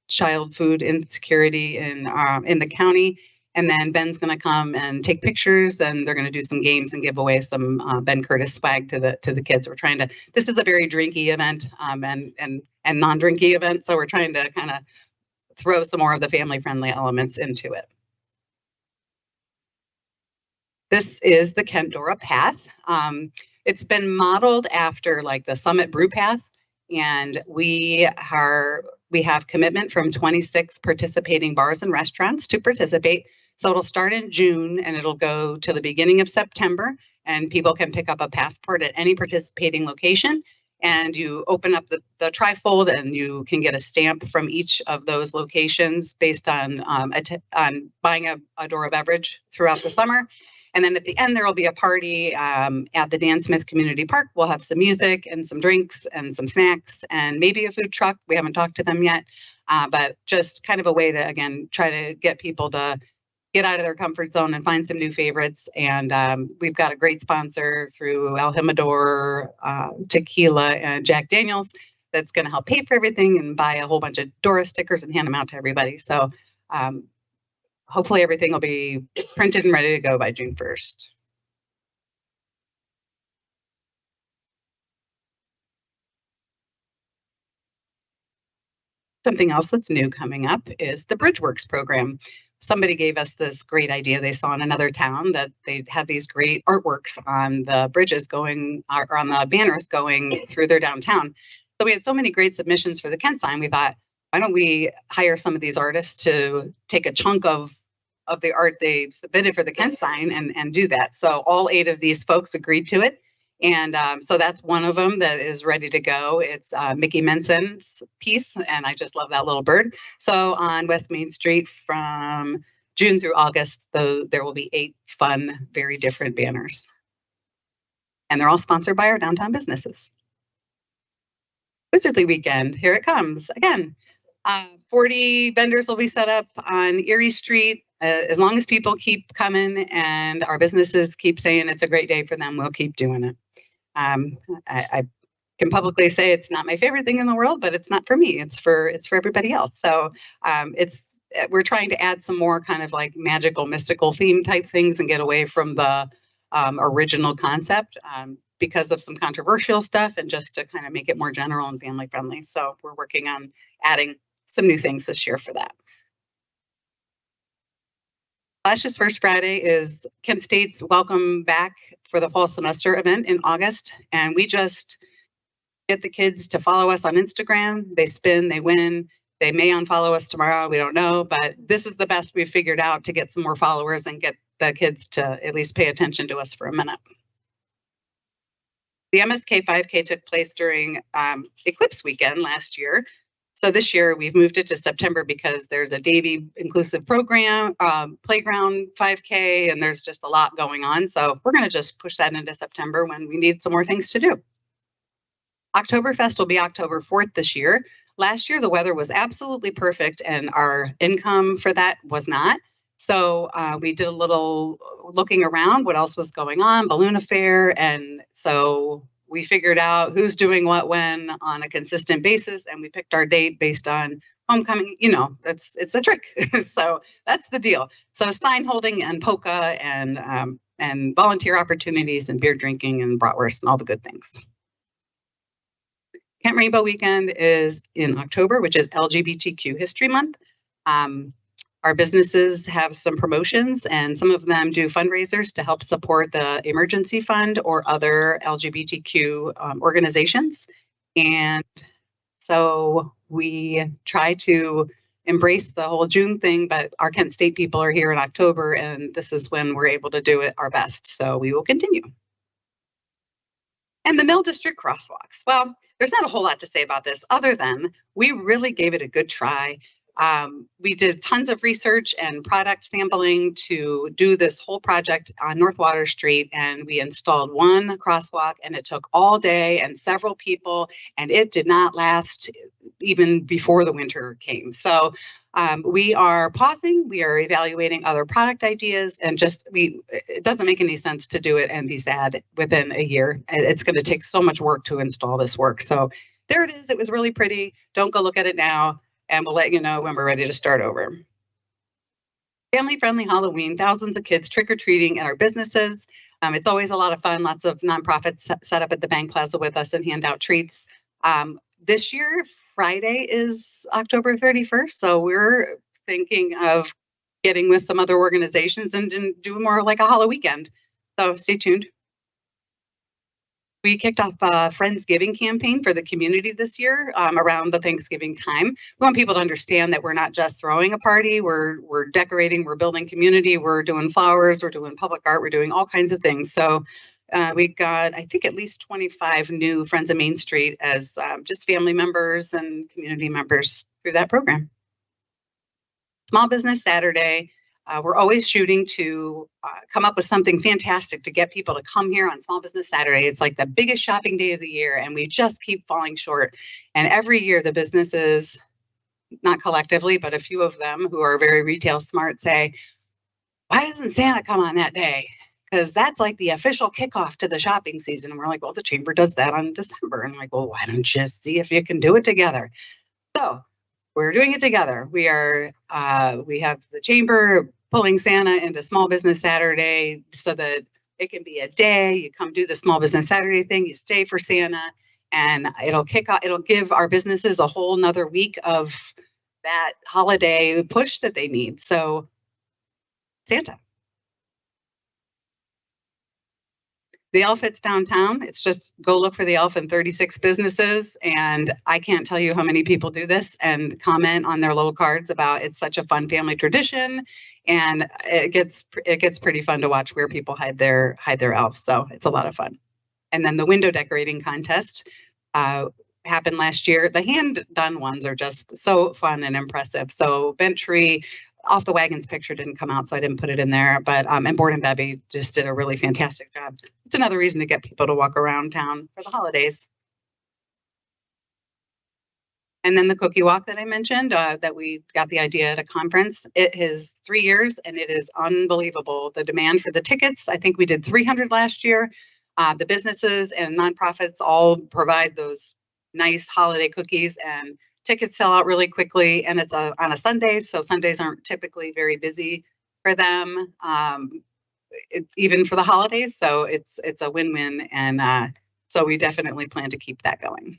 child food insecurity in the county. And then Ben's going to come and take pictures, and they're going to do some games and give away some Ben Curtis swag to the kids. We're trying to. This is a very drinky event and non-drinky event, so we're trying to kind of throw some more of the family-friendly elements into it. This is the Kent Dora Path. It's been modeled after like the Summit Brew Path, and we have commitment from 26 participating bars and restaurants to participate. So it'll start in June and it'll go to the beginning of September, and people can pick up a passport at any participating location. And you open up the trifold and you can get a stamp from each of those locations based on buying a Dora beverage throughout the summer. And then at the end, there will be a party at the Dan Smith Community Park. We'll have some music and some drinks and some snacks and maybe a food truck. We haven't talked to them yet, but just kind of a way to, again, try to get people to get out of their comfort zone and find some new favorites. And we've got a great sponsor through El Jimador, Tequila, and Jack Daniels that's going to help pay for everything and buy a whole bunch of Dora stickers and hand them out to everybody. So hopefully everything will be printed and ready to go by June 1st. Something else that's new coming up is the Bridgeworks program. Somebody gave us this great idea. They saw in another town that they had these great artworks on the bridges going, or on the banners going through their downtown. So we had so many great submissions for the Kent sign. We thought, why don't we hire some of these artists to take a chunk of the art they submitted for the Kent sign and do that. So all 8 of these folks agreed to it. And so that's one of them that is ready to go. It's Mickey Menson's piece, and I just love that little bird. So on West Main Street from June through August, there will be 8 fun, very different banners. And they're all sponsored by our downtown businesses. Wizardly Weekend, here it comes. Again, 40 vendors will be set up on Erie Street. As long as people keep coming and our businesses keep saying it's a great day for them, we'll keep doing it. I can publicly say it's not my favorite thing in the world, but it's not for me. It's for everybody else. So we're trying to add some more kind of like magical, mystical theme type things and get away from the original concept because of some controversial stuff, and just to kind of make it more general and family friendly. So we're working on adding some new things this year for that. Flash's First Friday is Kent State's welcome back for the fall semester event in August. And we just get the kids to follow us on Instagram. They spin, they win. They may unfollow us tomorrow, we don't know, but this is the best we've figured out to get some more followers and get the kids to at least pay attention to us for a minute. The MSK 5K took place during Eclipse weekend last year. So this year we've moved it to September because there's a Davie inclusive program, playground 5K, and there's just a lot going on. So we're going to just push that into September when we need some more things to do. Oktoberfest will be October 4th this year. Last year the weather was absolutely perfect and our income for that was not. So we did a little looking around what else was going on, balloon affair, and so we figured out who's doing what when on a consistent basis, and we picked our date based on homecoming. You know, it's a trick. So that's the deal. So sign holding and polka and volunteer opportunities and beer drinking and bratwurst and all the good things. Kent Rainbow Weekend is in October, which is LGBTQ History Month. Our businesses have some promotions, and some of them do fundraisers to help support the emergency fund or other LGBTQ organizations. And so we try to embrace the whole June thing, but our Kent State people are here in October, and this is when we're able to do it our best. So we will continue. And the Mill District crosswalks. Well, there's not a whole lot to say about this other than we really gave it a good try. We did tons of research and product sampling to do this whole project on North Water Street, and we installed one crosswalk, and it took all day and several people, and it did not last even before the winter came. So we are pausing, we are evaluating other product ideas, and it doesn't make any sense to do it and be sad within a year. It's going to take so much work to install this work. So there it is. It was really pretty. Don't go look at it now, and we'll let you know when we're ready to start over. Family-friendly Halloween, thousands of kids trick-or-treating at our businesses. It's always a lot of fun. Lots of nonprofits set up at the Bank Plaza with us and hand out treats. This year, Friday is October 31st, so we're thinking of getting with some other organizations and doing more like a Halloween weekend. So stay tuned. We kicked off a Friendsgiving campaign for the community this year around the Thanksgiving time. We want people to understand that we're not just throwing a party, we're decorating, we're building community, we're doing flowers, we're doing public art, we're doing all kinds of things. So we got, I think, at least 25 new Friends of Main Street as just family members and community members through that program. Small Business Saturday. We're always shooting to come up with something fantastic to get people to come here on Small Business Saturday. It's like the biggest shopping day of the year, and we just keep falling short. And every year the businesses, not collectively, but a few of them who are very retail smart say, why doesn't Santa come on that day? Because that's like the official kickoff to the shopping season. And we're like, well, the chamber does that on December. And I'm like, well, why don't you see if you can do it together? So we're doing it together. We have the chamber pulling Santa into Small Business Saturday so that it can be a day. You come do the Small Business Saturday thing, you stay for Santa, and it'll give our businesses a whole nother week of that holiday push that they need. So Santa. The elf hits downtown. It's just go look for the elf in 36 businesses. And I can't tell you how many people do this and comment on their little cards about it's such a fun family tradition. And it gets pretty fun to watch where people hide their elves. So it's a lot of fun. And then the window decorating contest happened last year. The hand done ones are just so fun and impressive. So Bent Tree, Off the Wagons picture didn't come out, so I didn't put it in there. But and Board and Bevy just did a really fantastic job. It's another reason to get people to walk around town for the holidays. And then the cookie walk that I mentioned, that we got the idea at a conference. It is 3 years, and it is unbelievable. The demand for the tickets. I think we did 300 last year. The businesses and nonprofits all provide those nice holiday cookies, and tickets sell out really quickly, and it's on a Sunday, so Sundays aren't typically very busy for them, even for the holidays. So it's a win-win, and so we definitely plan to keep that going.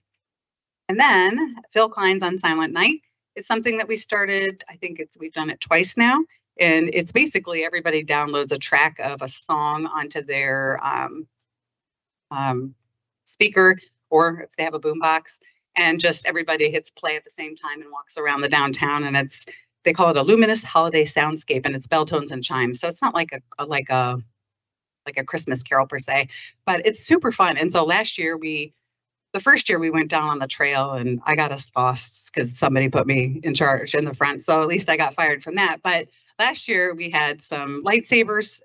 And then Phil Klein's on Silent Night is something that we started. I think we've done it twice now, and it's basically everybody downloads a track of a song onto their speaker, or if they have a boombox, and just everybody hits play at the same time and walks around the downtown. And they call it a luminous holiday soundscape, and it's bell tones and chimes. So it's not like a Christmas carol per se, but it's super fun. And so the first year we went down on the trail, and I got us lost because somebody put me in charge in the front. So at least I got fired from that. But last year we had some lightsabers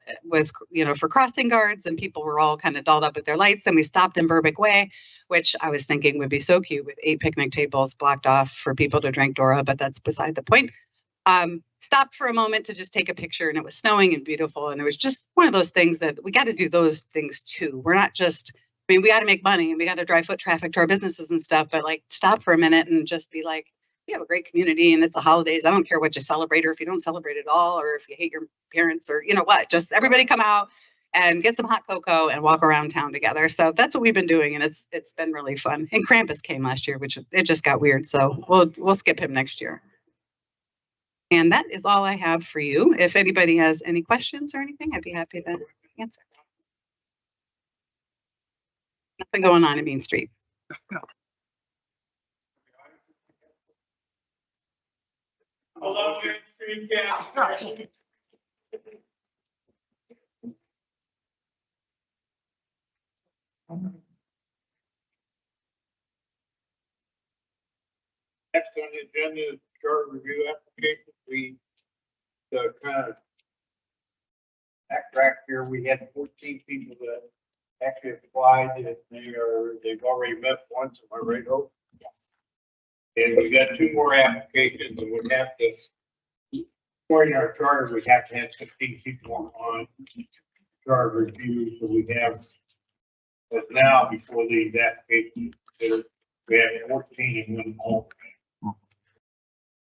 for crossing guards, and people were all kind of dolled up with their lights, and we stopped in Burbick Way, which I was thinking would be so cute with 8 picnic tables blocked off for people to drink Dora, but that's beside the point. Stopped for a moment to just take a picture, and it was snowing and beautiful. And it was just one of those things that we got to do those things too. We're not just, we got to make money and we got to drive foot traffic to our businesses and stuff, but like stop for a minute and just be like, we have a great community and it's the holidays. I don't care what you celebrate, or if you don't celebrate at all, or if you hate your parents, or what, just everybody come out and get some hot cocoa and walk around town together. So that's what we've been doing, and it's been really fun. And Krampus came last year, which it just got weird. So we'll skip him next year. And that is all I have for you. If anybody has any questions or anything, I'd be happy to answer. Nothing going on in Main Street. Hello, Main Street, yeah. Next on the agenda is charter review application, we kind of backtrack here. We had 14 people that actually applied, and they've already met once. Am I right, Hope? Yes. And we got 2 more applications, and we'd have to, according to our charter, we have to have 15 people on charter review, so we have, but now before these applications, we have 14 and 1 alternate.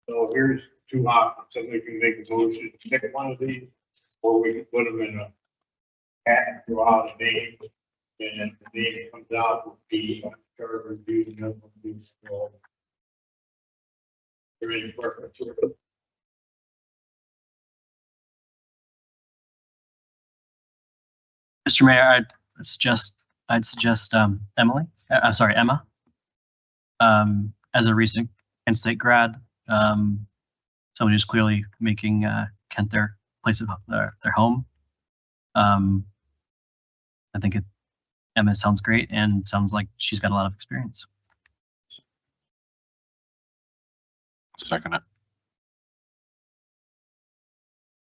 So here's 2 options. Somebody can make a motion to pick one of these, or we can put them in a hat and draw out a name, and the name comes out with the charter review, and then we'll do so. There is preference here. Mr. Mayor, I'd suggest Emily, I'm sorry, Emma. As a recent Kent State grad, someone who's clearly making Kent their place of their home. I think Emma sounds great and sounds like she's got a lot of experience. Second it.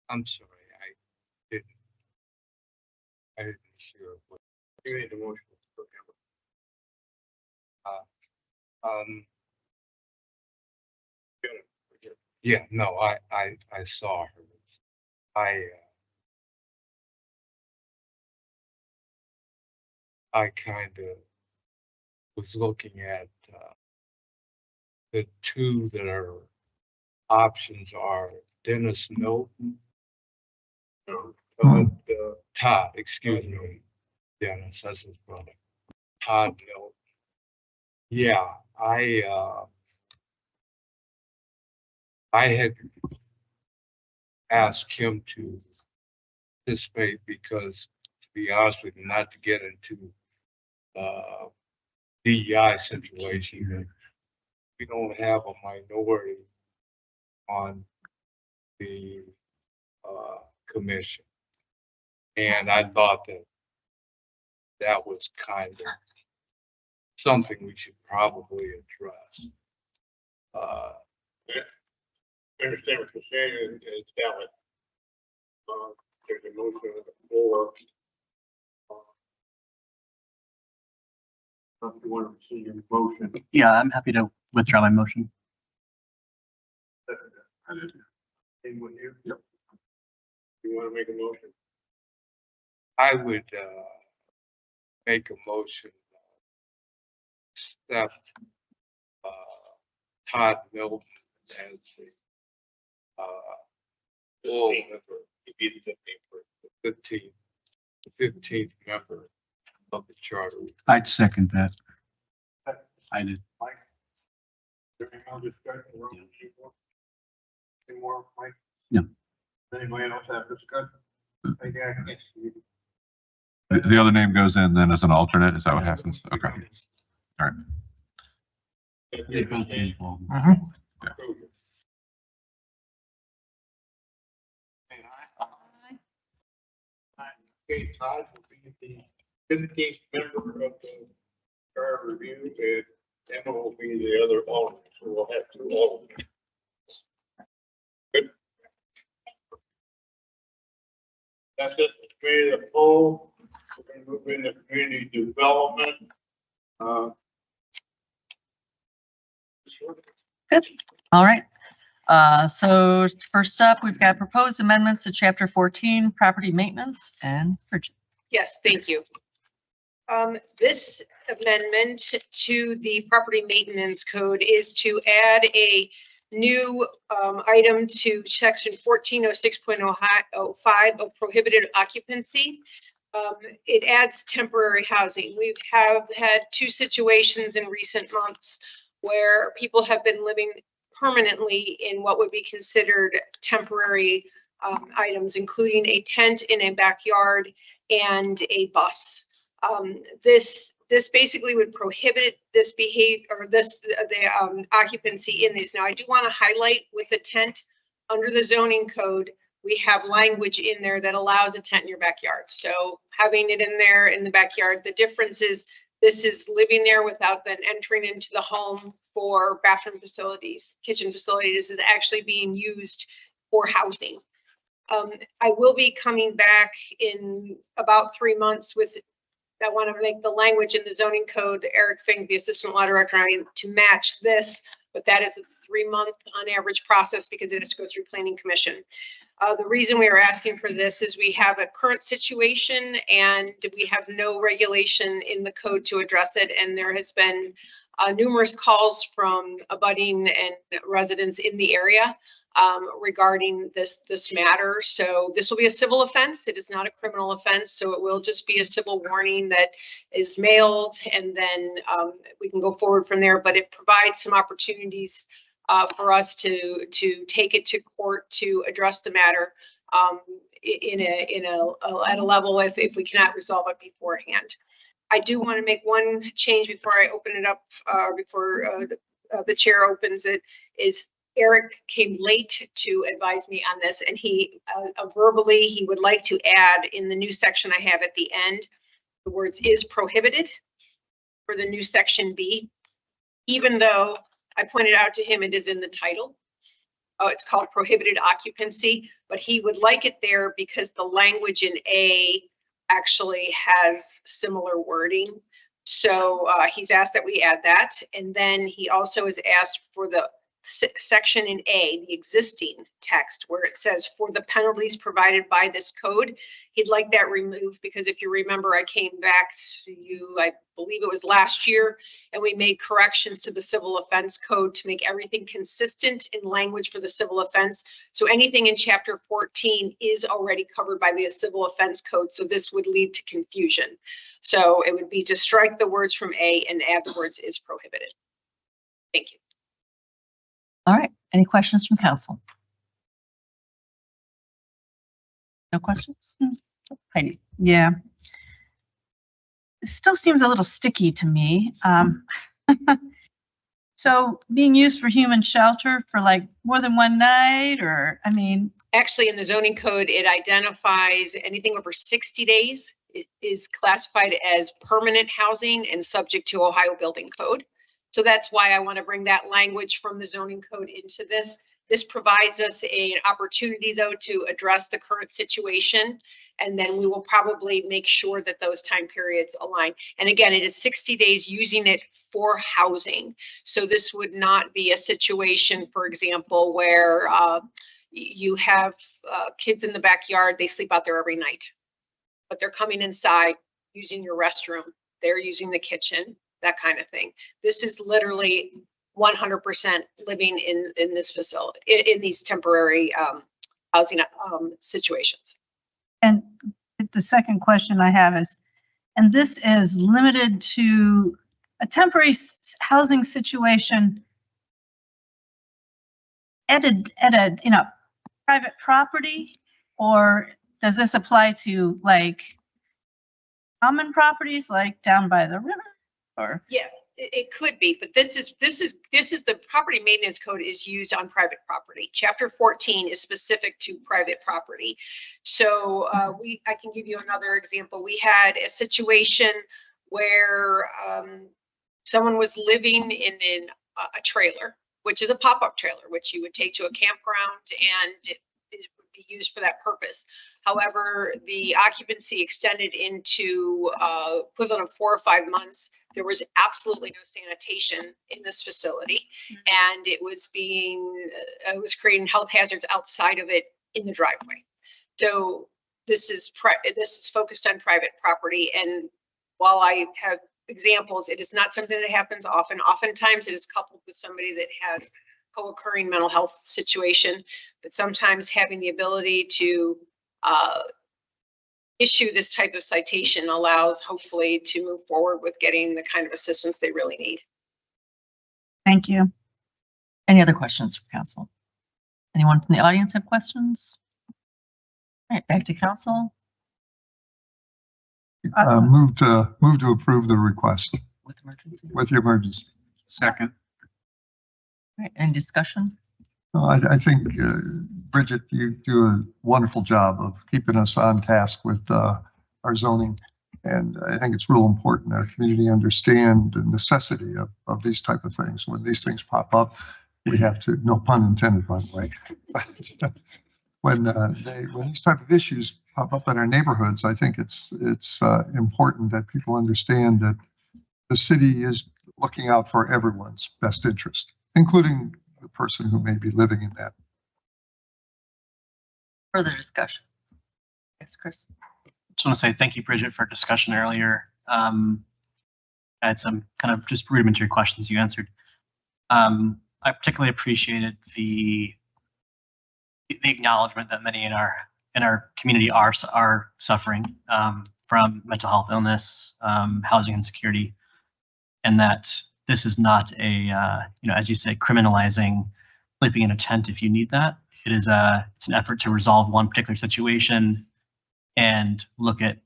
I'm sorry, I didn't hear what You made the motion. Yeah, no, I saw her. I kind of was looking at the 2 that are options are Dennis Milton. Todd, excuse me. Dennis, that's his brother. Todd Milton. Yeah, I had asked him to participate because, to be honest with you, not to get into DEI situation, we don't have a minority on the commission. And I thought that was kind of something we should probably address. I understand what you're saying, it's valid. There's a motion on the floor. If you want to see your motion. Yeah, I'm happy to withdraw my motion. Anyone here? Yep. You want to make a motion? I would make a motion that Todd Milton as the full member, he'd be the 15th member of the charter. I'd second that. I did. Mike? Is there any more discussion? Any more, Mike? No. Anybody else have discussion? Okay, I can't see. The other name goes in then as an alternate. Is that what happens? Okay. All right. They both involved. Okay, Todd will be the 15th member of the charter review, and Emma will be the other alternate, so we'll have 2 alternates. Good. That's it, committee of the whole. We're going to move into community development. Good. All right. So first up, we've got proposed amendments to Chapter 14, Property Maintenance, and Bridget. Yes, thank you. This amendment to the property maintenance code is to add a new item to section 1406.05 of prohibited occupancy. It adds temporary housing. We have had 2 situations in recent months where people have been living permanently in what would be considered temporary items, including a tent in a backyard and a bus. This basically would prohibit this behavior, or the occupancy in these. Now, I do want to highlight with the tent under the zoning code, we have language in there that allows a tent in your backyard. So having it in there in the backyard, the difference is This is living there without then entering into the home for bathroom facilities, kitchen facilities. This is actually being used for housing. I will be coming back in about 3 months with, I want to make the language in the zoning code, Eric Fink, the assistant law director, to match this, but that is a 3-month on average process because it has to go through planning commission. The reason we are asking for this is we have a current situation and we have no regulation in the code to address it. And there has been numerous calls from abutting and residents in the area regarding this matter. So this will be a civil offense. It is not a criminal offense. So it will just be a civil warning that is mailed, and then we can go forward from there. But it provides some opportunities for us to take it to court to address the matter at a level if we cannot resolve it beforehand. I do want to make one change before I open it up, before the chair opens it. Is Eric came late to advise me on this, and he verbally he would like to add in the new section I have at the end the words "is prohibited" for the new section B, even though I pointed out to him it is in the title. Oh, it's called prohibited occupancy, but he would like it there because the language in A actually has similar wording. So he's asked that we add that. And then he also has asked for the section in A, the existing text where it says for the penalties provided by this code, he'd like that removed because if you remember, I came back to you, I believe it was last year, and we made corrections to the civil offense code to make everything consistent in language for the civil offense. So anything in chapter 14 is already covered by the civil offense code. So this would lead to confusion. So it would be to strike the words from A and add the words "is prohibited." Thank you. All right. Any questions from council? No questions? Heidi. Yeah. It still seems a little sticky to me. So being used for human shelter for like more than one night, or, I mean. Actually, in the zoning code, it identifies anything over 60 days. It is classified as permanent housing and subject to Ohio Building Code. So that's why I want to bring that language from the zoning code into this. This provides us an opportunity, though, to address the current situation, and then we will probably make sure that those time periods align. And again, it is 60 days using it for housing. So this would not be a situation, for example, where you have kids in the backyard, they sleep out there every night, but they're coming inside using your restroom, they're using the kitchen, that kind of thing. This is literally 100% living in this facility, in these temporary housing situations. And the second question I have is, and this is limited to a temporary housing situation at a private property, or does this apply to like common properties like down by the river? Or yeah, it could be, but this is the property maintenance code is used on private property. Chapter 14 is specific to private property. So I can give you another example. We had a situation where someone was living in a trailer, which is a pop-up trailer, which you would take to a campground and it would be used for that purpose. However, the occupancy extended into equivalent of 4 or 5 months. There was absolutely no sanitation in this facility, and it was creating health hazards outside of it in the driveway. So this is focused on private property. And while I have examples, it is not something that happens often. Oftentimes it is coupled with somebody that has co-occurring mental health situation, but sometimes having the ability to issue this type of citation allows hopefully to move forward with getting the kind of assistance they really need. Thank you. Any other questions from council? Anyone from the audience have questions? All right, back to council. Move to approve the request With emergency. with the emergency. Second. All right, any discussion? I think, Bridget, you do a wonderful job of keeping us on task with our zoning. And I think it's real important our community understand the necessity of these type of things. When these things pop up, we have to, no pun intended, by the way. When these type of issues pop up in our neighborhoods, I think it's important that people understand that the city is looking out for everyone's best interest, including the person who may be living in that. Further discussion? Yes, Chris. Just want to say thank you, Bridget, for discussion earlier. I had some kind of just rudimentary questions you answered. I particularly appreciated the acknowledgement that many in our community are suffering from mental health illness, housing insecurity, and that this is not a as you say, criminalizing sleeping in a tent if you need that. It's an effort to resolve one particular situation and look at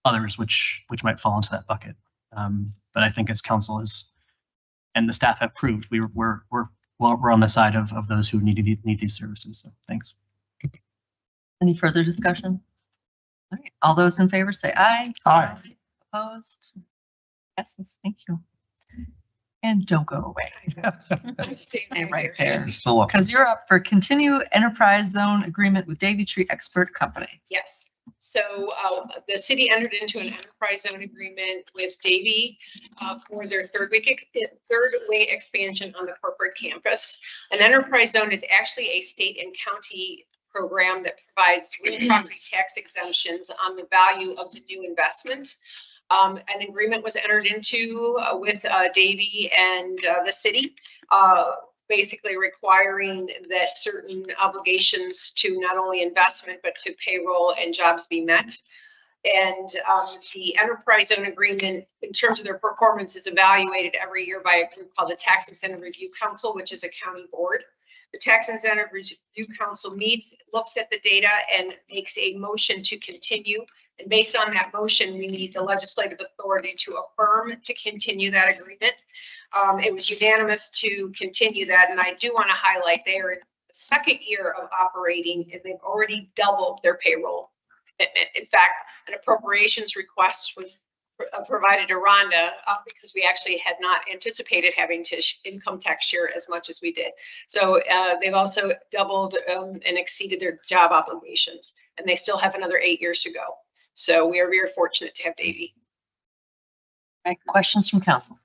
others which might fall into that bucket. But I think as council and the staff have proved, we're on the side of those who need these services. So thanks. Any further discussion? All right, all those in favor say aye. Aye. Opposed? Yes, thank you. And don't go away. Stay right there. Because you're up for continue enterprise zone agreement with Davy Tree Expert Company. Yes. So the city entered into an enterprise zone agreement with Davy for their third wing expansion on the corporate campus. An enterprise zone is actually a state and county program that provides real property tax exemptions on the value of the new investment. An agreement was entered into with Davy and the city, basically requiring that certain obligations to not only investment, but to payroll and jobs be met. And the enterprise zone agreement, in terms of their performance, is evaluated every year by a group called the Tax Incentive Review Council, which is a county board. The Tax Incentive Review Council meets, looks at the data, and makes a motion to continue. And based on that motion, we need the legislative authority to affirm to continue that agreement. It was unanimous to continue that. And I do want to highlight they are in the second year of operating and they've already doubled their payroll commitment. In fact, an appropriations request was provided to Rhonda because we actually had not anticipated having to income tax share as much as we did. So they've also doubled and exceeded their job obligations, and they still have another 8 years to go. So we are very fortunate to have Davy. Right, questions from council?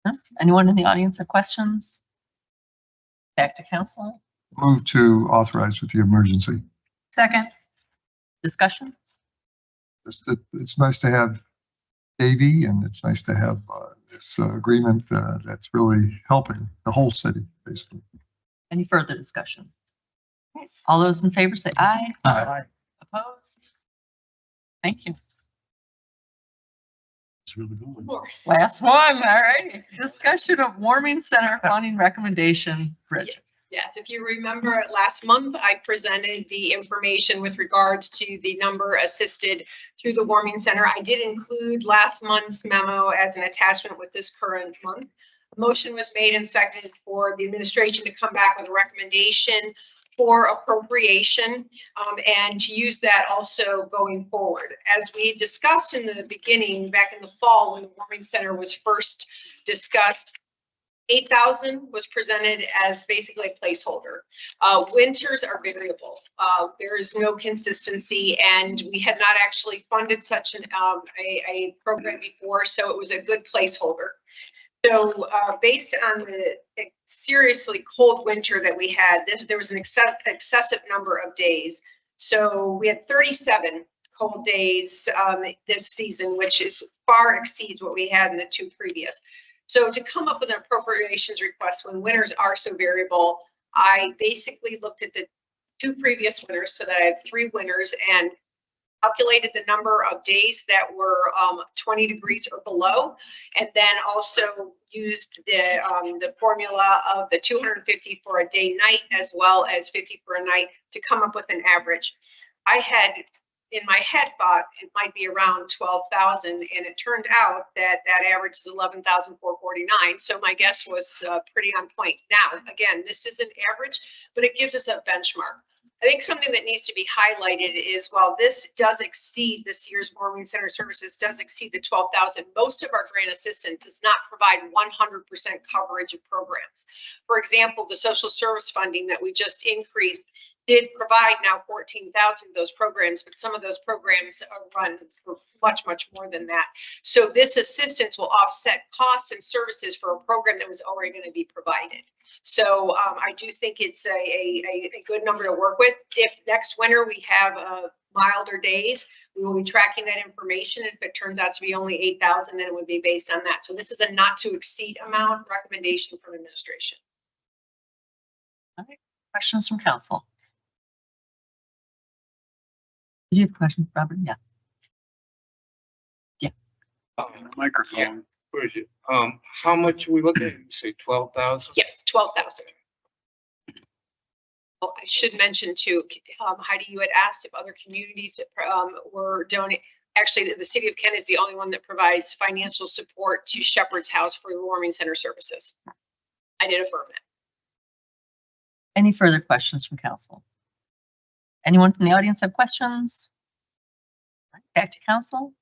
Huh? Anyone in the audience have questions? Back to council. Move to authorize with the emergency. Second. Discussion? It's nice to have Davy, and it's nice to have this agreement that's really helping the whole city, basically. Any further discussion? Okay. All those in favor say aye. Aye. Opposed? Thank you. It's really good. Last one. All right. Discussion of warming center funding recommendation, Bridget. Yes, if you remember last month, I presented the information with regards to the number assisted through the warming center. I did include last month's memo as an attachment with this current month. A motion was made and seconded for the administration to come back with a recommendation for appropriation and to use that also going forward. As we discussed in the beginning, back in the fall, when the warming center was first discussed, 8,000 was presented as basically a placeholder. Winters are variable. There is no consistency, and we had not actually funded such a program before, so it was a good placeholder. So based on the seriously cold winter that we had, there was an excessive number of days. So we had 37 cold days this season, which is far exceeds what we had in the two previous. So to come up with an appropriations request when winters are so variable, I basically looked at the two previous winters, so that I have 3 winters, and calculated the number of days that were 20 degrees or below, and then also used the formula of the 250 for a day night as well as 50 for a night to come up with an average. I had in my head thought it might be around 12,000, and it turned out that that average is 11,449. So my guess was pretty on point. Now, again, this is an average, but it gives us a benchmark. I think something that needs to be highlighted is while this does exceed this year's Warming Center services does exceed the 12,000, most of our grant assistance does not provide 100% coverage of programs. For example, the social service funding that we just increased did provide now 14,000 of those programs, but some of those programs are run for much, much more than that. So this assistance will offset costs and services for a program that was already going to be provided. So I do think it's a good number to work with. If next winter we have milder days, we will be tracking that information. If it turns out to be only 8,000, then it would be based on that. So this is a not to exceed amount recommendation from administration. All right, questions from council? Did you have questions, Robert? Yeah. Yeah. Microphone. Yeah. Where is it? How much are we looking at? You say 12,000? Yes, 12,000. Oh, I should mention too, Heidi, you had asked if other communities were donating. Actually, the city of Kent is the only one that provides financial support to Shepherd's House for the Warming Center services. I did affirm that. Any further questions from council? Anyone from the audience have questions? Back to council.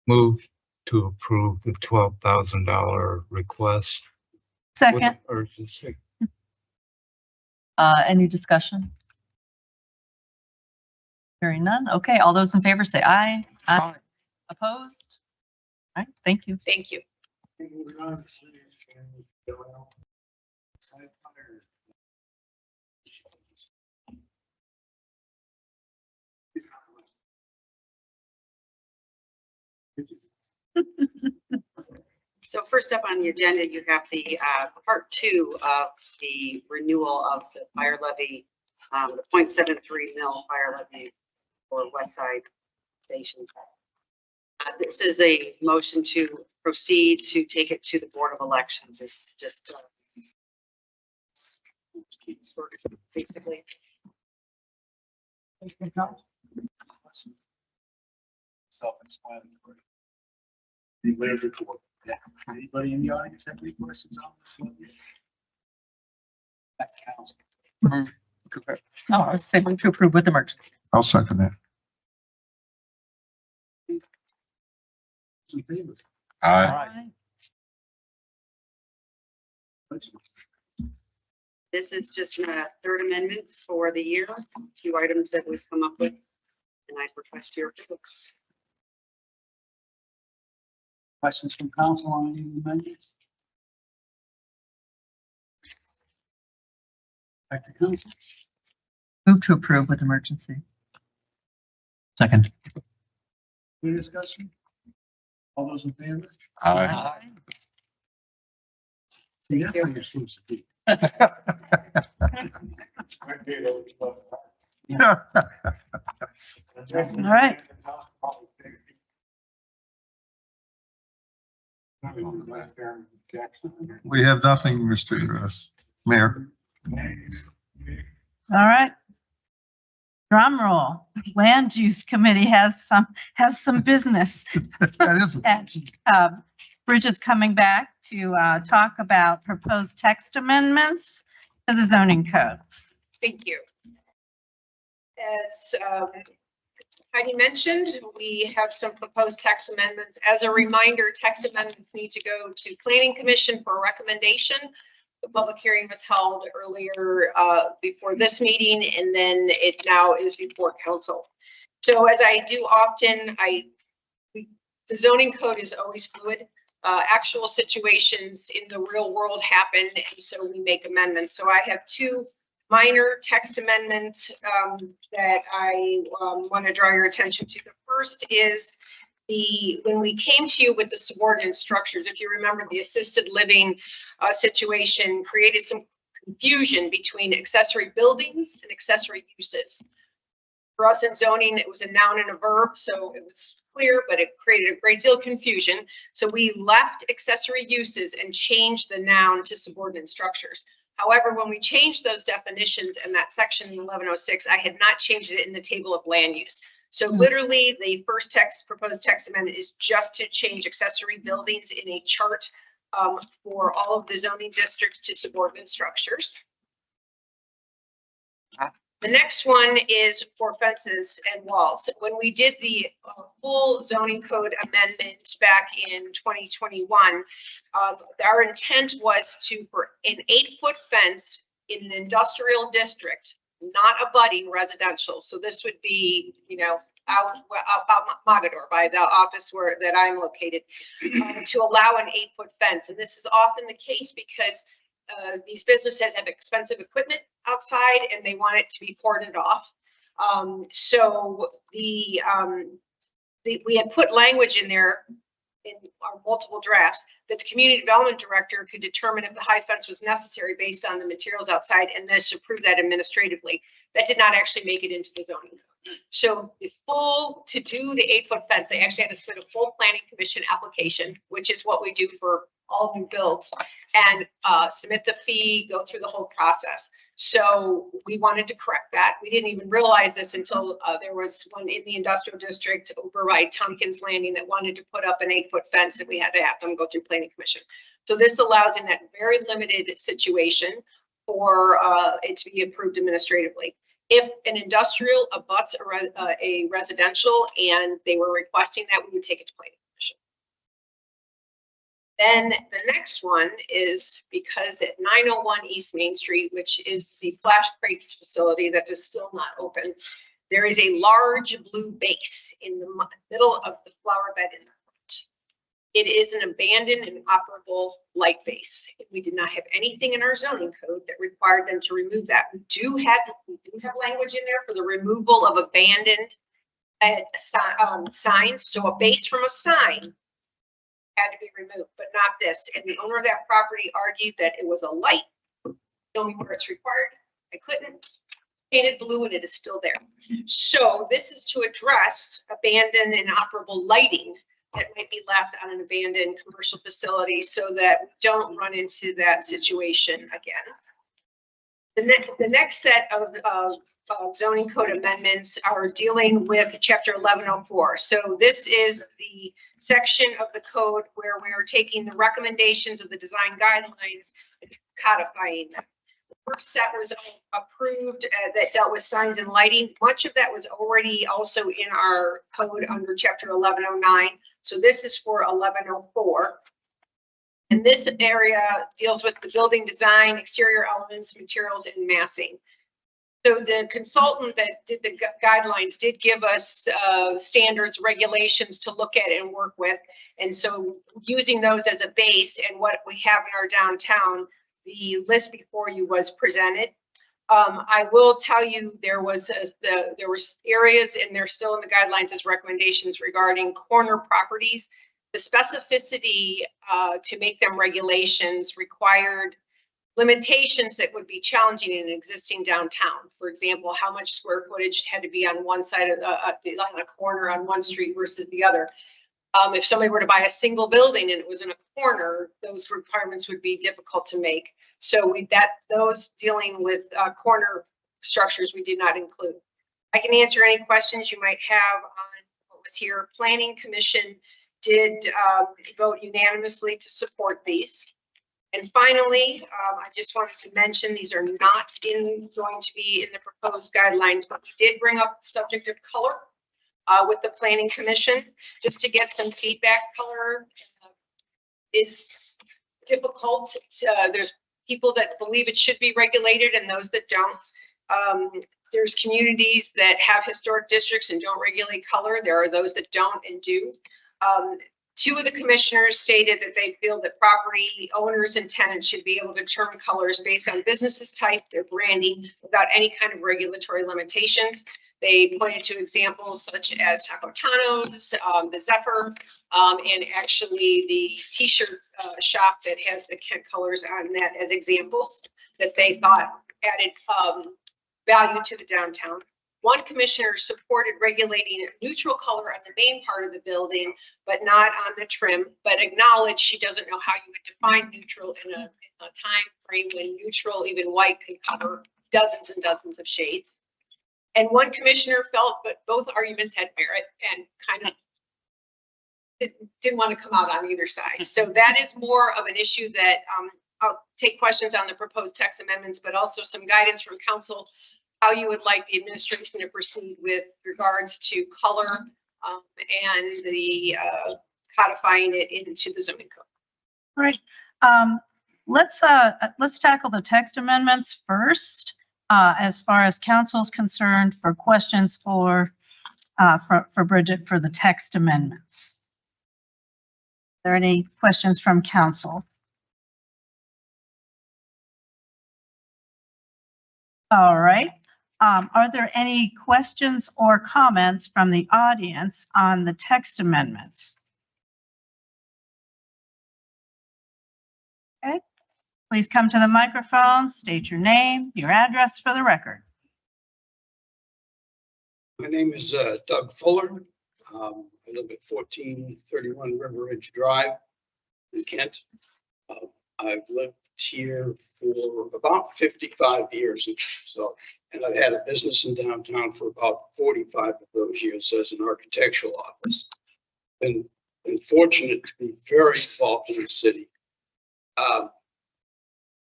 Move to approve the $12,000 request. Second. With urgency. Any discussion? Hearing none. Okay, all those in favor say aye. Aye. Opposed? All right, thank you. Thank you. So first up on the agenda, you have the part 2 of the renewal of the fire levy, the 0.73 mil fire levy for West Side Station. This is a motion to proceed to take it to the Board of Elections. It's just basically. Self-explanatory. Anybody report? Yeah. Anybody in the audience have any questions on this one? That counts. Oh, I was saying to approve with emergency. I'll second that. In favor? Aye. This is just a third amendment for the year, a few items that we've come up with, and I request your approval. Questions from council on any amendments? Back to council. Move to approve with emergency. Second. Any discussion? All those in favor? Aye. See, that's how you're supposed to be. All right. We have nothing, Mr. Mayor. All right. Drum roll. Land Use Committee has some business. That is. And Bridget's coming back to talk about proposed text amendments to the zoning code. Thank you. As Heidi mentioned, we have some proposed text amendments. As a reminder, text amendments need to go to Planning Commission for a recommendation. The public hearing was held earlier before this meeting, and then it now is before council. So as I do often, the zoning code is always fluid. Actual situations in the real world happen, and so we make amendments. So I have two minor text amendments that I want to draw your attention to. The first is when we came to you with the subordinate structures. If you remember, the assisted living situation created some confusion between accessory buildings and accessory uses. For us in zoning, it was a noun and a verb, so it was clear, but it created a great deal of confusion. So we left accessory uses and changed the noun to subordinate structures. However, when we changed those definitions in that section in 1106, I had not changed it in the table of land use. So literally, the first proposed text amendment is just to change accessory buildings in a chart for all of the zoning districts to subordinate structures. The next one is for fences and walls. When we did the full zoning code amendment back in 2021, our intent was to, for an 8-foot fence in an industrial district, not abutting residential. So this would be, you know, out Mogador by the office where that I'm located, to allow an 8-foot fence. And this is often the case because these businesses have expensive equipment outside and they want it to be cordoned off. So we had put language in there in our multiple drafts that the community development director could determine if the high fence was necessary based on the materials outside and then should approve that administratively. That did not actually make it into the zoning code. So to do the 8-foot fence, they actually had to submit a full planning commission application, which is what we do for all new builds, and submit the fee, go through the whole process. So we wanted to correct that. We didn't even realize this until there was one in the industrial district over by Tompkins Landing that wanted to put up an 8-foot fence, and we had to have them go through planning commission. So this allows in that very limited situation for it to be approved administratively. If an industrial abuts a residential and they were requesting that, we would take it to planning commission. Then the next one is because at 901 East Main Street, which is the Flash Crepes facility that is still not open, there is a large blue base in the middle of the flower bed in the front. It is an abandoned and operable light base. We did not have anything in our zoning code that required them to remove that. We do have language in there for the removal of abandoned signs. So a base from a sign had to be removed, but not this. And the owner of that property argued that it was a light. Show me where it's required. I couldn't. Painted blue and it is still there. So this is to address abandoned and operable lighting that might be left on an abandoned commercial facility so that we don't run into that situation again. The next set of zoning code amendments are dealing with chapter 1104. So this is the section of the code where we are taking the recommendations of the design guidelines and codifying them. The first set was approved that dealt with signs and lighting. Much of that was already also in our code under chapter 1109. So this is for 1104. And this area deals with the building design, exterior elements, materials, and massing. So the consultant that did the guidelines did give us standards, regulations to look at and work with. And so using those as a base and what we have in our downtown, the list before you was presented. I will tell you there was areas, and they're still in the guidelines as recommendations regarding corner properties. The specificity to make them regulations required limitations that would be challenging in an existing downtown. For example, how much square footage had to be on one side of on a corner on one street versus the other. If somebody were to buy a single building and it was in a corner, those requirements would be difficult to make. So those dealing with corner structures we did not include. I can answer any questions you might have on what was here. Planning Commission did vote unanimously to support these. And finally, I just wanted to mention these are not going to be in the proposed guidelines, but we did bring up the subject of color with the Planning Commission just to get some feedback. Color is difficult. There's people that believe it should be regulated and those that don't. There's communities that have historic districts and don't regulate color. There are those that don't and do. Two of the commissioners stated that they feel that property owners and tenants should be able to determine colors based on businesses type, their branding, without any kind of regulatory limitations. They pointed to examples such as Taco Tano's, the Zephyr, and actually the t-shirt shop that has the Kent colors on that as examples that they thought added value to the downtown. One commissioner supported regulating a neutral color on the main part of the building, but not on the trim, but acknowledged she doesn't know how you would define neutral in a time frame when neutral, even white, can cover dozens and dozens of shades. And one commissioner felt that both arguments had merit and kind of didn't want to come out on either side. So that is more of an issue that I'll take questions on the proposed text amendments, but also some guidance from council how you would like the administration to proceed with regards to color and the codifying it into the zoning code. All right. Let's tackle the text amendments first, as far as council's concerned, for questions for Bridget for the text amendments. Are there any questions from council? All right. Are there any questions or comments from the audience on the text amendments? Okay. Please come to the microphone, state your name, your address for the record. My name is Doug Fuller. I live at 1431 River Ridge Drive in Kent. I've lived here for about 55 years or so, and I've had a business in downtown for about 45 of those years as an architectural office. Been fortunate to be very involved in the city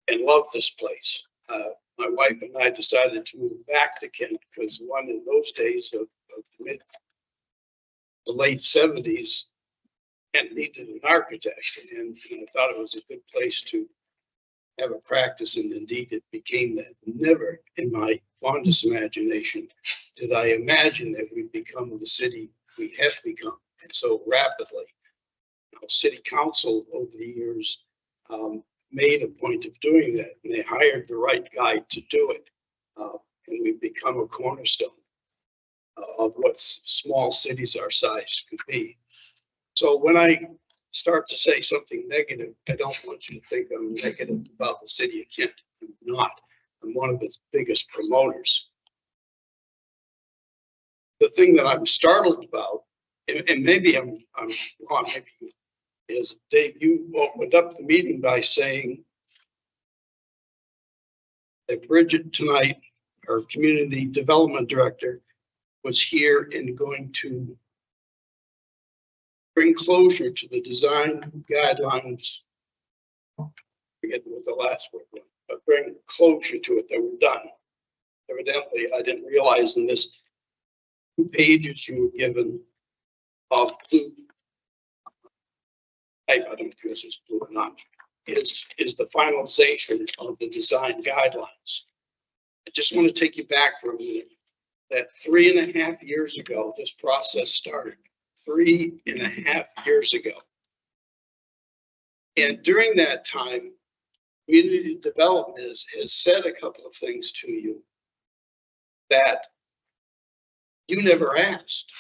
and love this place. My wife and I decided to move back to Kent because one in those days of the late 70s, Kent needed an architect, and I thought it was a good place to have a practice, and indeed it became that. Never in my fondest imagination did I imagine that we'd become the city we have become, and so rapidly. City council over the years made a point of doing that, and they hired the right guy to do it, and we've become a cornerstone of what small cities our size could be. So when I start to say something negative, I don't want you to think I'm negative about the city of Kent. I'm not. I'm one of its biggest promoters. The thing that I'm startled about, and maybe I'm wrong, maybe, is Dave, you opened up the meeting by saying that Bridget tonight, our community development director, was here and going to bring closure to the design guidelines. I forget what the last word was, but bring closure to it that were done. Evidently, I didn't realize in this 2 pages you were given of blue, I don't know if this is blue or not, is the finalization of the design guidelines. I just want to take you back for a minute. That 3.5 years ago, this process started. 3.5 years ago. And during that time, community development has said a couple of things to you that you never asked,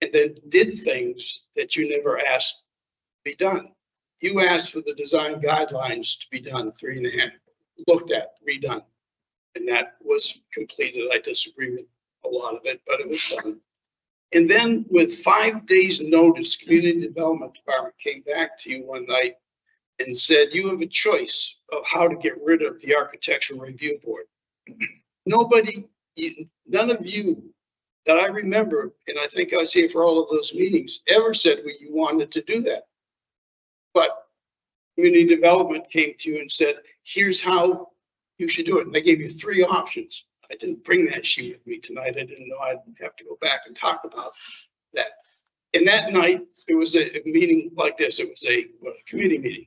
and then did things that you never asked to be done. You asked for the design guidelines to be done, 3.5, looked at, redone, and that was completed. I disagree with a lot of it, but it was done. And then with 5 days notice, Community Development Department came back to you one night and said, you have a choice of how to get rid of the Architectural Review Board. None of you that I remember, and I think I was here for all of those meetings, ever said well, you wanted to do that. But Community Development came to you and said, here's how you should do it. And they gave you 3 options. I didn't bring that sheet with me tonight. I didn't know I'd have to go back and talk about that. And that night, it was a meeting like this. It was a committee meeting.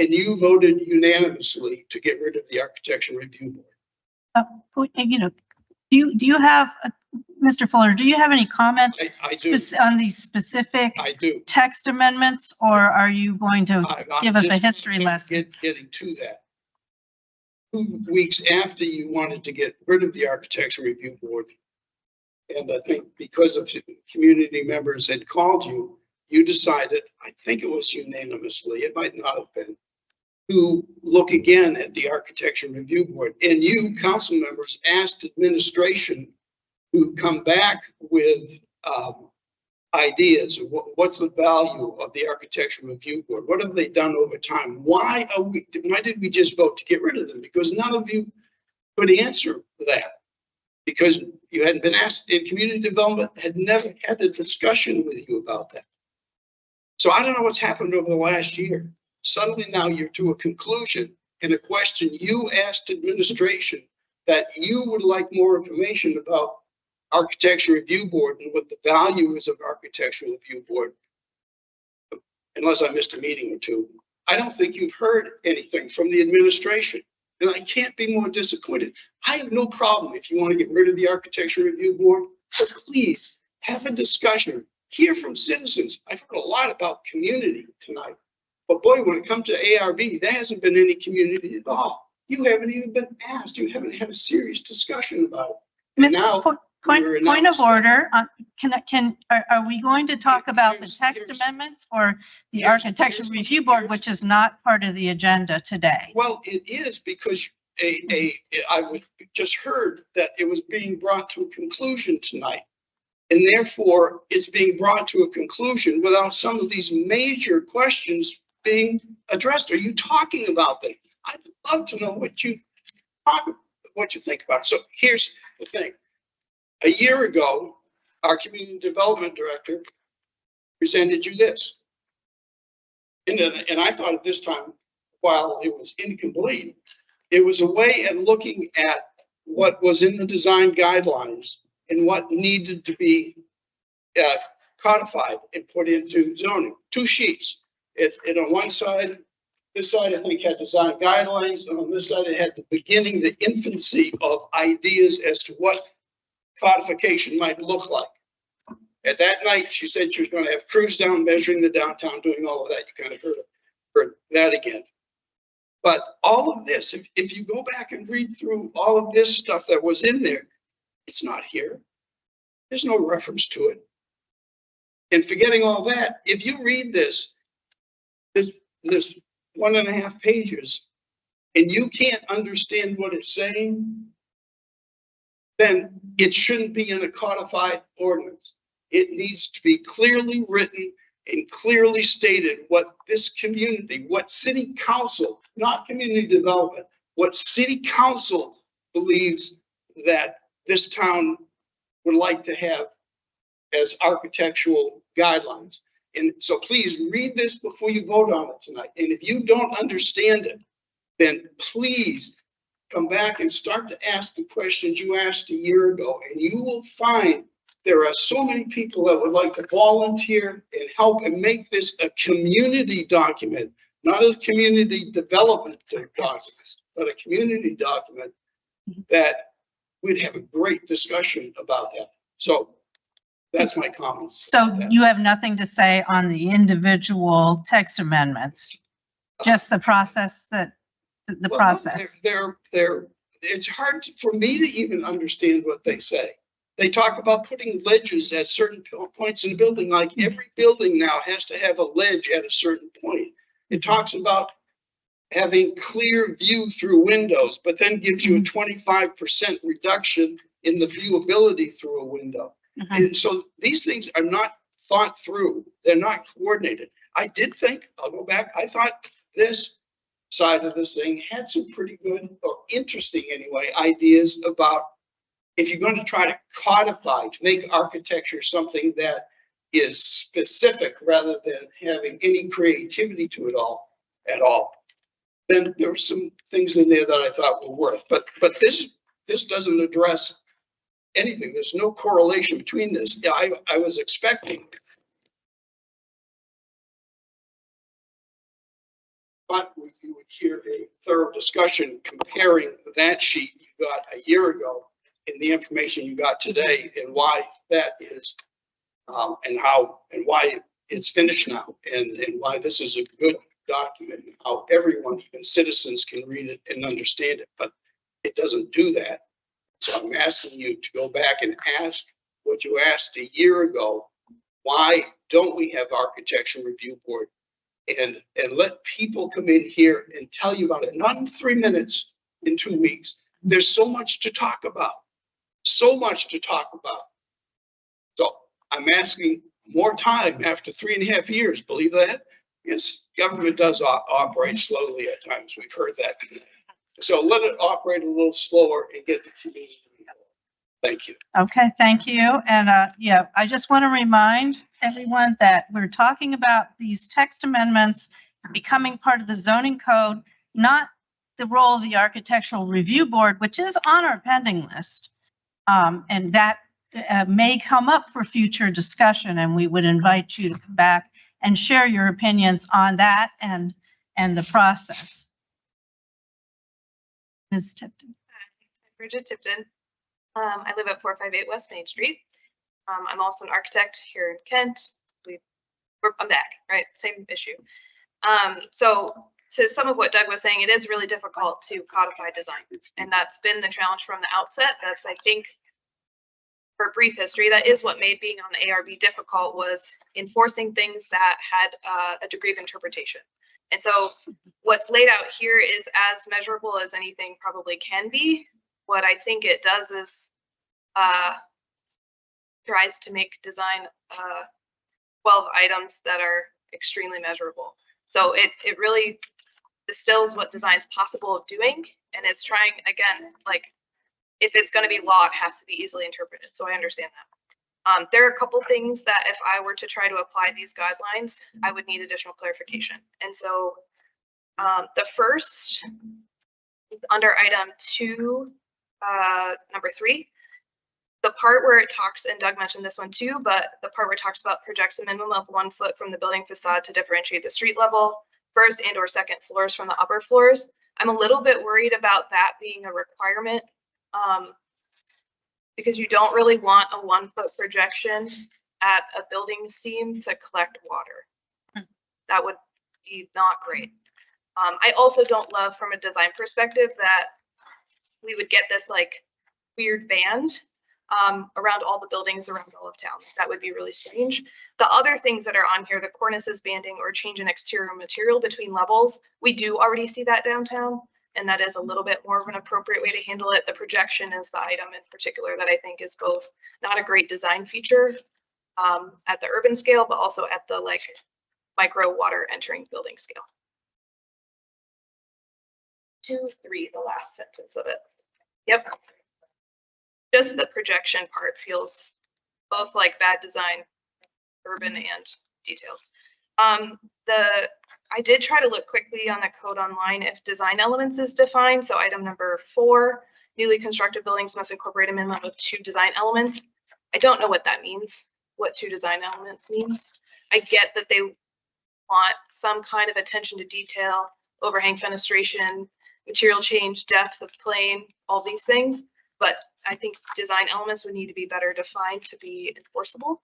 And you voted unanimously to get rid of the Architectural Review Board. Do you have, Mr. Fuller, do you have any comments I do. On these specific text amendments, or are you going to give us a history lesson? Getting to that. 2 weeks after you wanted to get rid of the Architectural Review Board, and I think because of community members had called you, you decided, I think it was unanimously, it might not have been, to look again at the Architectural Review Board. And you, council members, asked administration to come back with ideas. What's the value of the Architectural Review Board? What have they done over time? Why did we just vote to get rid of them? Because none of you could answer that, because you hadn't been asked, and community development had never had a discussion with you about that. So I don't know what's happened over the last year. Suddenly now you're to a conclusion, and a question you asked administration that you would like more information about Architecture Review Board and what the value is of Architectural Review Board, unless I missed a meeting or two, I don't think you've heard anything from the administration. And I can't be more disappointed. I have no problem if you want to get rid of the Architecture Review Board, but please have a discussion. Hear from citizens. I've heard a lot about community tonight. But boy, when it comes to ARB, there hasn't been any community at all. You haven't even been asked. You haven't had a serious discussion about it. And now, Point of order, are we going to talk about the text amendments or the Architecture Review Board, which is not part of the agenda today? Well, it is because I just heard that it was being brought to a conclusion tonight. And therefore, it's being brought to a conclusion without some of these major questions being addressed. Are you talking about them? I'd love to know what you think about it. So here's the thing. A year ago, our community development director presented you this. And I thought at this time, while it was incomplete, it was a way of looking at what was in the design guidelines and what needed to be codified and put into zoning. 2 sheets. It on one side, this side I think had design guidelines, and on this side it had the beginning, the infancy of ideas as to what codification might look like. At that night, she said she was going to have crews down measuring the downtown, doing all of that. You kind of heard that again. But all of this, if you go back and read through all of this stuff that was in there, it's not here. There's no reference to it. And forgetting all that, if you read this 1.5 pages, and you can't understand what it's saying, then it shouldn't be in a codified ordinance. It needs to be clearly written and clearly stated what this community, what city council, not community development, what city council believes that this town would like to have as architectural guidelines. And so please read this before you vote on it tonight. And if you don't understand it, then please come back and start to ask the questions you asked a year ago, and you will find there are so many people that would like to volunteer and help and make this a community document, not a community development document, but a community document that we'd have a great discussion about that. So that's my comments. So you have nothing to say on the individual text amendments, just the process process. It's hard for me to even understand what they say. They talk about putting ledges at certain points in the building, like every building now has to have a ledge at a certain point. It talks about having clear view through windows, but then gives you a 25% reduction in the viewability through a window. And so these things are not thought through. They're not coordinated. I did think, I'll go back, I thought this side of this thing had some pretty good, or interesting anyway, ideas about if you're going to try to codify, to make architecture something that is specific rather than having any creativity to it at all, then there were some things in there that I thought were worth. But this doesn't address anything. There's no correlation between this. Yeah, I was expecting, but you would hear a thorough discussion comparing that sheet you got a year ago and the information you got today, and why that is, and why it's finished now, and why this is a good document, and how everyone, even citizens, can read it and understand it. But it doesn't do that. So I'm asking you to go back and ask what you asked a year ago. Why don't we have Architecture Review Board? And let people come in here and tell you about it. Not in 3 minutes, in 2 weeks. There's so much to talk about. So much to talk about. So I'm asking more time after 3.5 years. Believe that? Yes, government does operate slowly at times. We've heard that. So let it operate a little slower and get the community involved. Thank you. Okay, thank you. And yeah, I just want to remind everyone that we're talking about these text amendments becoming part of the zoning code, not the role of the Architectural Review Board, which is on our pending list. And that may come up for future discussion, and we would invite you to come back and share your opinions on that and the process. Ms. Tipton. Bridget Tipton. I live at 458 West Main Street. I'm also an architect here in Kent. I'm back, right? Same issue. So to some of what Doug was saying, it is really difficult to codify design. And that's been the challenge from the outset. That's, I think, for brief history, that is what made being on the ARB difficult, was enforcing things that had a degree of interpretation. And so what's laid out here is as measurable as anything probably can be. What I think it does is tries to make design 12 items that are extremely measurable. So it really distills what design's possible of doing, and it's trying, again, like, if it's going to be law, it has to be easily interpreted. So I understand that. There are a couple things that if I were to try to apply these guidelines, I would need additional clarification. And so the first, under item 2, number 3, the part where it talks, and Doug mentioned this one too, but the part where it talks about projects a minimum of 1 foot from the building facade to differentiate the street level, first and or second floors from the upper floors. I'm a little bit worried about that being a requirement, because you don't really want a 1 foot projection at a building seam to collect water. That would be not great. I also don't love, from a design perspective, that we would get this like weird band around all the buildings around all of town. That would be really strange. The other things that are on here, the cornices banding or change in exterior material between levels, we do already see that downtown, and that is a little bit more of an appropriate way to handle it. The projection is the item in particular that I think is both not a great design feature at the urban scale, but also at the like micro water entering building scale. 2, 3, the last sentence of it. Yep. Just the projection part feels both like bad design, urban, and detailed. I did try to look quickly on the code online if design elements is defined. So item number 4, newly constructed buildings must incorporate a minimum of 2 design elements. I don't know what that means, what 2 design elements means. I get that they want some kind of attention to detail, overhang fenestration, material change, depth of plane, all these things. But I think design elements would need to be better defined to be enforceable.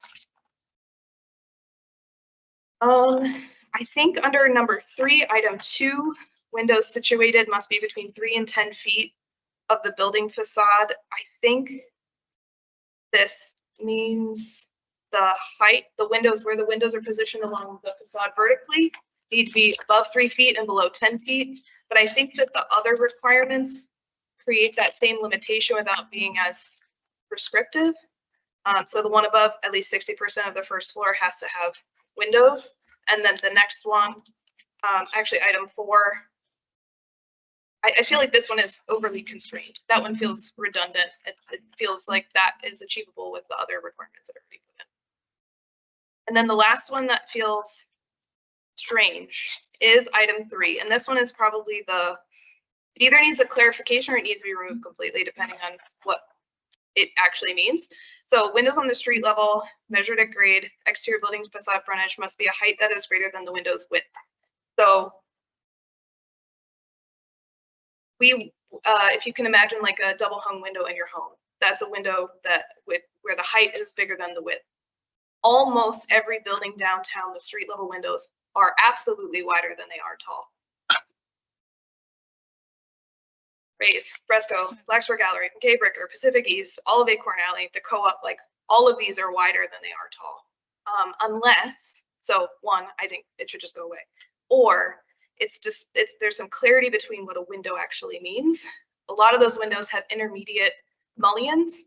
I think under number 3, item 2, windows situated must be between 3 and 10 feet of the building facade. I think this means the height, the windows, where the windows are positioned along the facade vertically, need to be above 3 feet and below 10 feet. But I think that the other requirements create that same limitation without being as prescriptive. So the one above, at least 60% of the first floor has to have windows. And then the next one, actually item 4, I feel like this one is overly constrained. That one feels redundant. It feels like that is achievable with the other requirements that are already put in. And then the last one that feels strange is item 3. And this one is probably it either needs a clarification or it needs to be removed completely, depending on what it actually means. So windows on the street level, measured at grade, exterior buildings facade frontage must be a height that is greater than the window's width. So if you can imagine like a double hung window in your home, that's a window that where the height is bigger than the width. Almost every building downtown, the street level windows are absolutely wider than they are tall. Rays, Fresco, Blacksburg Gallery, Gay Bricker, Pacific East, all of Acorn Alley, the Co-op, like all of these are wider than they are tall. Unless, so one, I think it should just go away. Or there's some clarity between what a window actually means. A lot of those windows have intermediate mullions,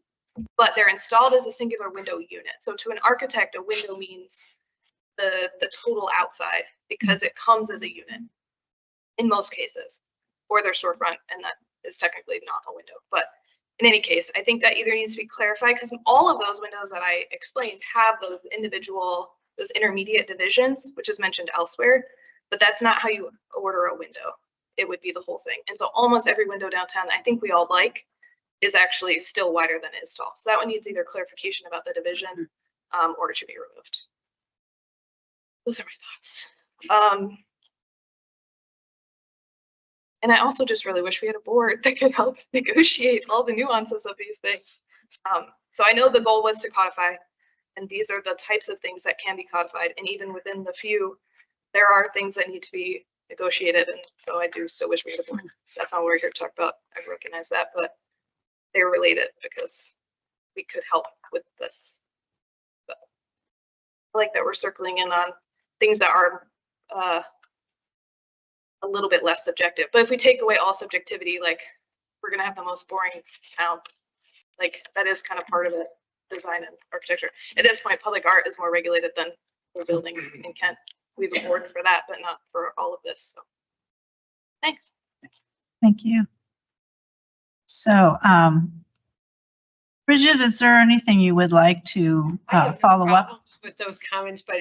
but they're installed as a singular window unit. So to an architect, a window means the total outside because it comes as a unit in most cases, or their storefront, and that is technically not a window. But in any case, I think that either needs to be clarified because all of those windows that I explained have those intermediate divisions, which is mentioned elsewhere, but that's not how you order a window. it would be the whole thing. And so almost every window downtown I think we all like is actually still wider than is tall. So that one needs either clarification about the division or it should be removed. Those are my thoughts. And I also just really wish we had a board that could help negotiate all the nuances of these things. So I know the goal was to codify, and these are the types of things that can be codified. And even within the few, there are things that need to be negotiated. And so I do still wish we had a board. That's not what we're here to talk about. I recognize that, but they're related because we could help with this. But I like that we're circling in on things that are a little bit less subjective. But if we take away all subjectivity, like we're gonna have the most boring town. Like that is kind of part of it, design and architecture. At this point, public art is more regulated than the buildings in Kent. We've awarded for that, but not for all of this. So thanks. Thank you. So, Bridget, is there anything you would like to follow up with those comments? But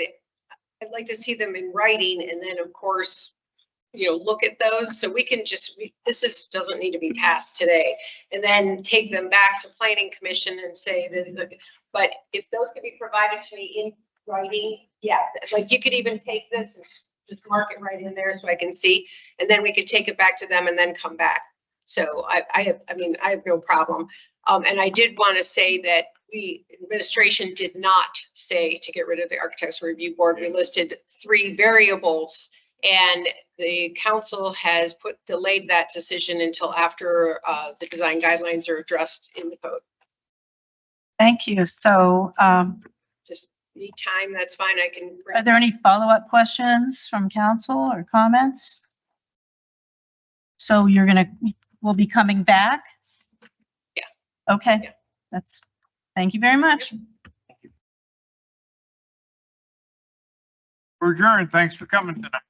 I'd like to see them in writing, and then of course, look at those so we can just, this doesn't need to be passed today, and then take them back to planning commission and say this. But if those could be provided to me in writing, yeah, like you could even take this and just mark it right in there so I can see, and then we could take it back to them and then come back. So I have no problem. And I did want to say that administration did not say to get rid of the Architects Review Board. We listed 3 variables, and the council has delayed that decision until after the design guidelines are addressed in the code. Thank you. So just need time, that's fine. I can. Are there any follow-up questions from council or comments? So we'll be coming back? Yeah. Okay. Yeah. Thank you very much. We're adjourned. Thanks for coming tonight.